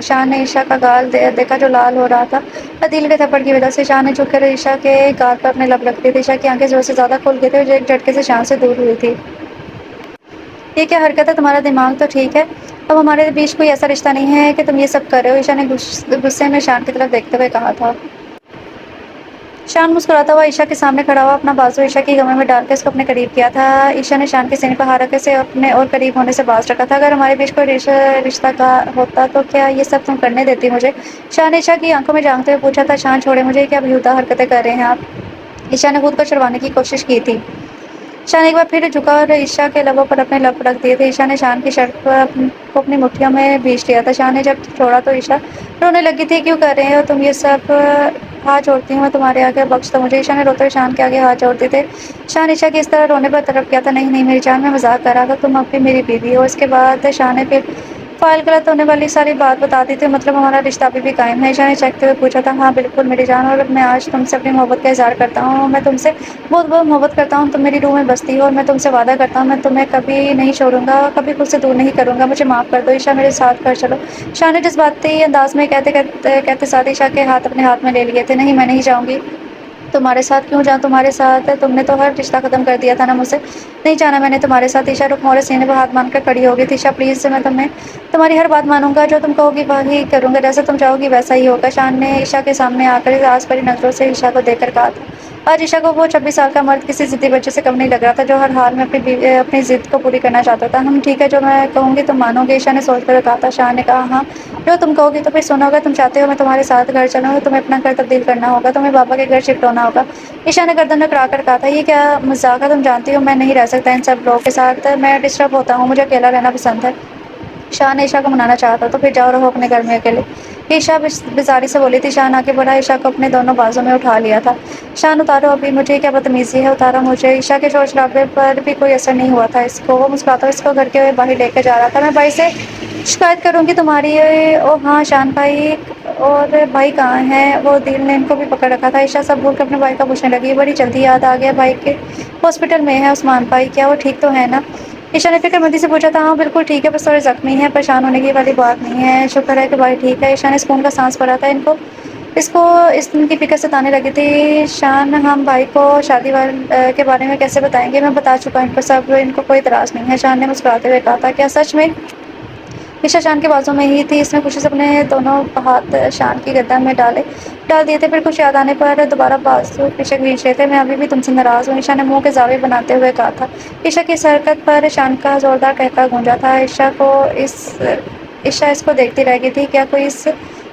شان نے عشاء کا گال دیکھا جو لال ہو رہا تھا عدیل کے تھپڑ کی وجہ سے۔ شان نے جھک کر عشاء کے گال پر اپنے لب رکھ دیے تھے۔ عشاء کی آنکھیں زور سے زیادہ کھل گئی تھیں اور ایک جھٹکے سے شان سے دور ہوئی تھی۔ یہ کیا حرکت ہے تمہارا؟ دماغ تو ٹھیک ہے؟ اب ہمارے بیچ کوئی ایسا رشتہ نہیں ہے کہ تم یہ سب کر رہے ہو، عشاء نے غصے میں شان کی طرف دیکھتے ہوئے کہا تھا۔ شان مسکراتا ہوا عشا کے سامنے کھڑا ہوا، اپنا بازو عشا کی گمے میں ڈال کے اس کو اپنے قریب کیا تھا۔ عشا نے شان کے سینے پر ہاتھ رکھے اسے اپنے اور قریب ہونے سے باز رکھا تھا۔ اگر ہمارے بیچ کوئی رشتہ کا ہوتا تو کیا یہ سب تم کرنے دیتی مجھے؟ شان نے عشا کی آنکھوں میں جھانکتے ہوئے پوچھا تھا۔ شان چھوڑے مجھے، کیا بیہودہ حرکتیں کر رہے ہیں آپ؟ عشا نے خود کو چھڑوانے کی کوشش کی تھی۔ شان ایک بار پھر جھکا اور عشا کے لبوں پر اپنے لب رکھ دیے تھے۔ عشا نے شان کی شرٹ کو اپنی مٹھیوں میں بھیج لیا تھا۔ شان نے جب چھوڑا تو عشا رونے لگی تھی۔ کیوں کر رہے ہو تم یہ سب؟ ہاتھ جوڑتی ہوں میں تمہارے آگے، بخش دو مجھے۔ عشا نے روتے ہوئے شان کے آگے ہاتھ جوڑ دیے تھے۔ شان عشا کی اس طرح رونے پر تڑپ گیا تھا۔ نہیں نہیں میری جان، میں مذاق کر رہا تھا، تم اب بھی میری بیوی ہو۔ اس کے بعد شان نے پھر فائل غلط ہونے والی ساری بات بتا دی تھی، مطلب ہمارا رشتہ ابھی بھی قائم ہے؟ عشا نے چہکتے ہوئے پوچھا تھا۔ ہاں بالکل میری جان، اور میں آج تم سے اپنی محبت کا اظہار کرتا ہوں۔ میں تم سے بہت بہت محبت کرتا ہوں، تم میری روح میں بستی ہو، اور میں تم سے وعدہ کرتا ہوں میں تمہیں کبھی نہیں چھوڑوں گا، کبھی خود سے دور نہیں کروں گا۔ مجھے معاف کر دو عشا، میرے ساتھ گھر چلو۔ شان نے جذباتی انداز میں کہتے ساتھ عشا کے ہاتھ اپنے ہاتھ میں لے لیے تھے۔ نہیں میں نہیں جاؤں گی تمہارے ساتھ۔ کیوں جاؤں تمہارے ساتھ؟ تم نے تو ہر رشتہ ختم کر دیا تھا نا مجھ سے۔ نہیں جانا میں نے تمہارے ساتھ۔ عشا رک موڑے سینے پر ہاتھ باندھ کر کھڑی ہو گئی تھی۔ عشا پلیز، میں تمہاری ہر بات مانوں گا، جو تم کہو گی وہی کروں گا، جیسا تم چاہو گی ویسا ہی ہوگا۔ شان نے عشا کے سامنے آ کر آس بھری نظروں سے عشا کو دیکھ کر کہا تھا۔ آج عشا کو وہ 26 سال کا مرد کسی ضدی بچے سے کم نہیں لگ رہا تھا، جو ہر حال میں اپنی ضد کو پوری کرنا چاہتا تھا۔ ٹھیک ہے، جو میں کہوں گی تم مانو گے؟ عشا نے سوچ کر کہا تھا۔ شان نے کہا ہاں، جو تم کہو گی۔ تو پھر سنو گا؟ تم چاہتے ہو میں تمہارے ساتھ گھر چلوں؟ تمہیں اپنا گھر تبدیل کرنا ہوگا، تمہیں بابا کے گھر شفٹ ہونا ہوگا۔ عشا نے گردن اکڑا کر کہا تھا۔ یہ کیا مذاق ہے؟ تم جانتی ہو میں نہیں رہ سکتا ان سب لوگوں کے ساتھ، میں ڈسٹرب ہوتا ہوں، مجھے اکیلا رہنا پسند ہے۔ شان نے عشا کو منانا چاہا تھا۔ تو پھر جاؤ، رہو اپنے گھر میں اکیلے، عشا بیزاری سے بولی تھی۔ شان آگے بڑھا، عشا کو اپنے دونوں بازوں میں اٹھا لیا تھا۔ شان اتارو ابھی مجھے، کیا بدتمیزی ہے، اتارو مجھے۔ عشا کے شور شرابے پر بھی کوئی اثر نہیں ہوا تھا اس کو، وہ مسکراتا ہوا اس کو گھر کے باہر لے کے جا رہا تھا۔ میں بھائی سے شکایت کروں گی تمہاری۔ او ہاں شان بھائی، اور بھائی کہاں ہیں؟ وہ دل نے ان کو بھی پکڑ رکھا تھا۔ عشا سب بھول کر اپنے بھائی کا پوچھنے لگی۔ بڑی جلدی یاد آ گیا، بھائی کے ہاسپٹل میں ہے عثمان بھائی، کیا وہ ٹھیک تو ہے نا؟ عشا نے فکر مندی سے پوچھا تھا۔ ہاں بالکل ٹھیک ہے، بس تھوڑے زخمی ہیں، پریشان ہونے کی والی بات نہیں ہے، شکر ہے کہ بھائی ٹھیک ہے۔ عشا نے سکون کا سانس بھرا تھا۔ اس کو اس دن کی فکر ستانے لگی تھی۔ شان ہم بھائی کو شادی کے بارے میں کیسے بتائیں گے؟ میں بتا چکا ہوں ان کو سب، ان کو کوئی اعتراض نہیں ہے، شان نے مسکراتے ہوئے کہا تھا۔ کیا سچ میں؟ عشا شان کے بازوں میں ہی تھی، اس نے خوشی سے اپنے دونوں ہاتھ شان کی گردن میں ڈال دیے تھے، پھر کچھ یاد آنے پر دوبارہ بازو پیچھے کھینچ رہے تھے۔ میں ابھی بھی تم سے ناراض ہوں، عشا نے منہ کے زاویے بناتے ہوئے کہا تھا۔ عشا کی اس حرکت پر شان کا زوردار قہقہا گونجا تھا۔ عشا اس کو دیکھتی رہ گئی تھی، کیا کوئی اس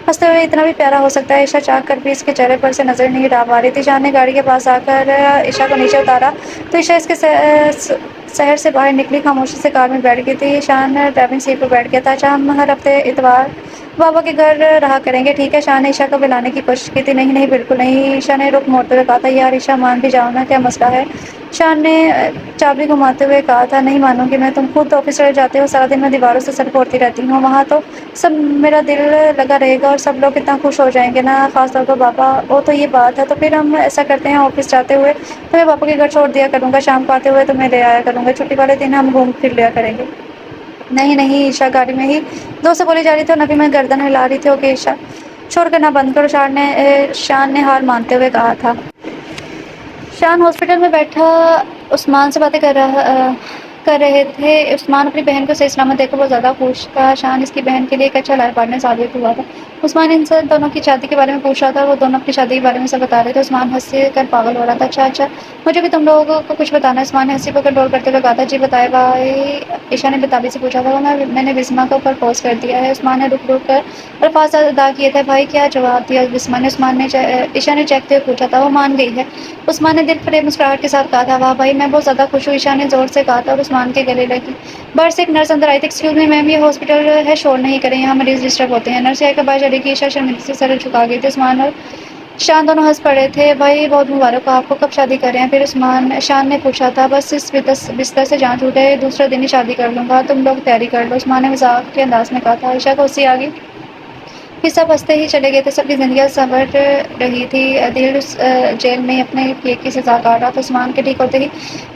ہنستے ہوئے اتنا بھی پیارا ہو سکتا ہے؟ عشا چاہ کر بھی اس کے چہرے پر سے نظر نہیں ہٹا پا رہی تھی۔ شان نے گاڑی کے پاس آ کر عشا کو نیچے اتارا تو عشا اس کے شہر سے باہر نکلی، خاموشی سے کار میں بیٹھ گئی تھی۔ شان ڈرائیونگ سیٹ پر بیٹھ گیا تھا۔ اچھا ہم ہر ہفتے اتوار بابا کے گھر رہا کریں گے، ٹھیک ہے؟ شان نے عشا کو بلانے کی کوشش کی تھی۔ نہیں نہیں بالکل نہیں، عشا نے رخ موڑتے ہوئے کہا تھا۔ یار عشا مان بھی جاؤ نا، کیا مسئلہ ہے؟ شان نے چابی گھماتے ہوئے کہا تھا۔ نہیں مانوں گی میں، تم خود آفس چلے جاتے ہو، سارا دن میں دیواروں سے سر پھوڑتی رہتی ہوں، وہاں تو سب میرا دل لگا رہے گا اور سب لوگ کتنا خوش ہو جائیں گے نا، خاص طور پر بابا۔ وہ تو یہ بات ہے، تو پھر ہم ایسا کرتے ہیں، آفس جاتے ہوئے تمہیں پاپا کے گھر چھوڑ دیا کروں گا، شام کو آتے ہوئے تمہیں لے آیا کروں گا، چھٹی والے دن ہم گھوم پھر لیا کریں گے۔ نہیں نہیں، عشا گاڑی میں ہی دو سے بولی جا رہی تھی اور نبی میں گردن ہلا رہی تھی۔ اوکے عشا، چھوڑ کر نہ بند کرو، شان نے ہار مانتے ہوئے کہا تھا۔ شان ہاسپٹل میں بیٹھا عثمان سے باتیں کر رہے تھے۔ عثمان اپنی بہن کو صحیح سلامت دیکھ کر بہت زیادہ خوش تھا۔ شان اس کی بہن کے لیے ایک اچھا لائف پارٹنر ثابت ہوا تھا۔ عثمان ان سے دونوں کی شادی کے بارے میں پوچھ رہا تھا، وہ دونوں اپنی شادی کے بارے میں سب بتا رہے تھے۔ عثمان ہنس کر پاگل ہو رہا تھا۔ اچھا مجھے بھی تم لوگوں کو کچھ بتانا ہے، عثمان نے ہنسی کو کنٹرول کرتے ہوئے کہا تھا۔ جی بتائے بھائی، عشا نے بتابی سے پوچھا تھا۔ میں نے بسما کو پرپوز کر دیا ہے، عثمان نے رک کر الفاظ ادا کیے تھے۔ بھائی کیا جواب دیا بسما نے؟ عشا نے چہکتے ہوئے پوچھا تھا۔ وہ مان گئی ہے، عثمان نے دل فریب مسکراہٹ کے ساتھ کہا تھا۔ واہ بھائی، میں بہت زیادہ خوش ہوں، عشا نے زور سے کہا تھا اور عثمان کے گلے لگی۔ باہر سے ایک نرس اندر آئی تھی۔ ایکسکیوز می میم، یہ ہاسپٹل ہے، شور نہیں کریں، یہاں مریض ڈسٹرب ہوتے ہیں۔ نرس آئی کر باہر چلی گئی۔ عشا شرمندگی سے سر جھکا گئی تھی۔ عثمان اور شان دونوں ہنس پڑے تھے۔ بھائی بہت مبارک ہو آپ کو، کب شادی کر رہے ہیں پھر؟ شان نے پوچھا تھا۔ بس اس بستر سے جان چھوٹے دوسرے دن ہی شادی کر لوں گا، تم لوگ تیاری کر لو، عثمان نے مذاق کے انداز میں کہا تھا۔ عشا کو ہنسی آ گئی، پھر سب ہنستے ہی چلے گئے تھے۔ سب کی زندگیاں سنور رہی تھی۔ دل جیل میں اپنے کیے کی سزا کاٹ رہا تھا۔ عثمان کے ٹھیک ہوتے ہی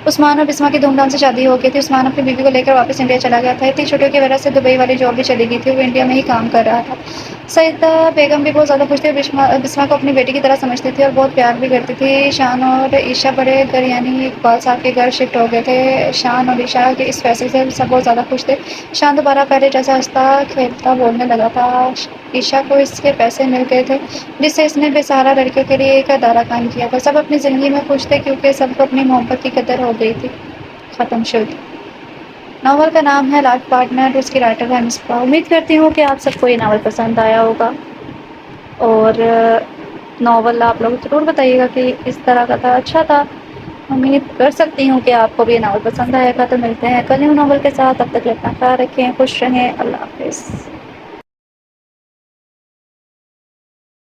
عثمان اور بسما کی دھوم دھام سے شادی ہو گئی تھی۔ عثمان اپنی بیوی کو لے کر واپس انڈیا چلا گیا تھا۔ اتنی چھٹیوں کی وجہ سے دبئی والی جاب بھی چلی گئی تھی، وہ انڈیا میں ہی کام کر رہا تھا۔ سعیدہ بیگم بھی بہت زیادہ خوش تھی اور بسما کو اپنی بیٹی کی طرح سمجھتی تھی اور بہت پیار بھی کرتی تھی۔ شان اور عشا بڑے گھر یعنی اقبال صاحب کے گھر شفٹ ہو گئے تھے۔ شان اور عشا کے اس فیصلے سے سب بہت زیادہ خوش تھے۔ شان دوبارہ پہلے جیسا ہنستا کھیلتا بولنے لگا تھا۔ عشا کو اس کے پیسے مل گئے تھے جس سے اس نے بے سہارا لڑکیوں کے لیے ایک ادارہ قائم کیا تھا۔ سب اپنی زندگی میں خوش تھے کیونکہ سب کو اپنی محبت کی قدر ہو گئی تھی۔ ختم شد۔ ناول کا نام ہے لائف پارٹنر، اس کی رائٹر ہے مصباح۔ امید کرتی ہوں کہ آپ سب کو یہ ناول پسند آیا ہوگا، اور ناول آپ لوگ ضرور بتائیے گا کہ اس طرح کا تھا، اچھا تھا۔ امید کر سکتی ہوں کہ آپ کو بھی یہ ناول پسند آئے گا۔ تو ملتے ہیں کل نیو ناول کے ساتھ، تب تک اپنا خیال رکھیں، خوش رہیں، اللہ حافظ۔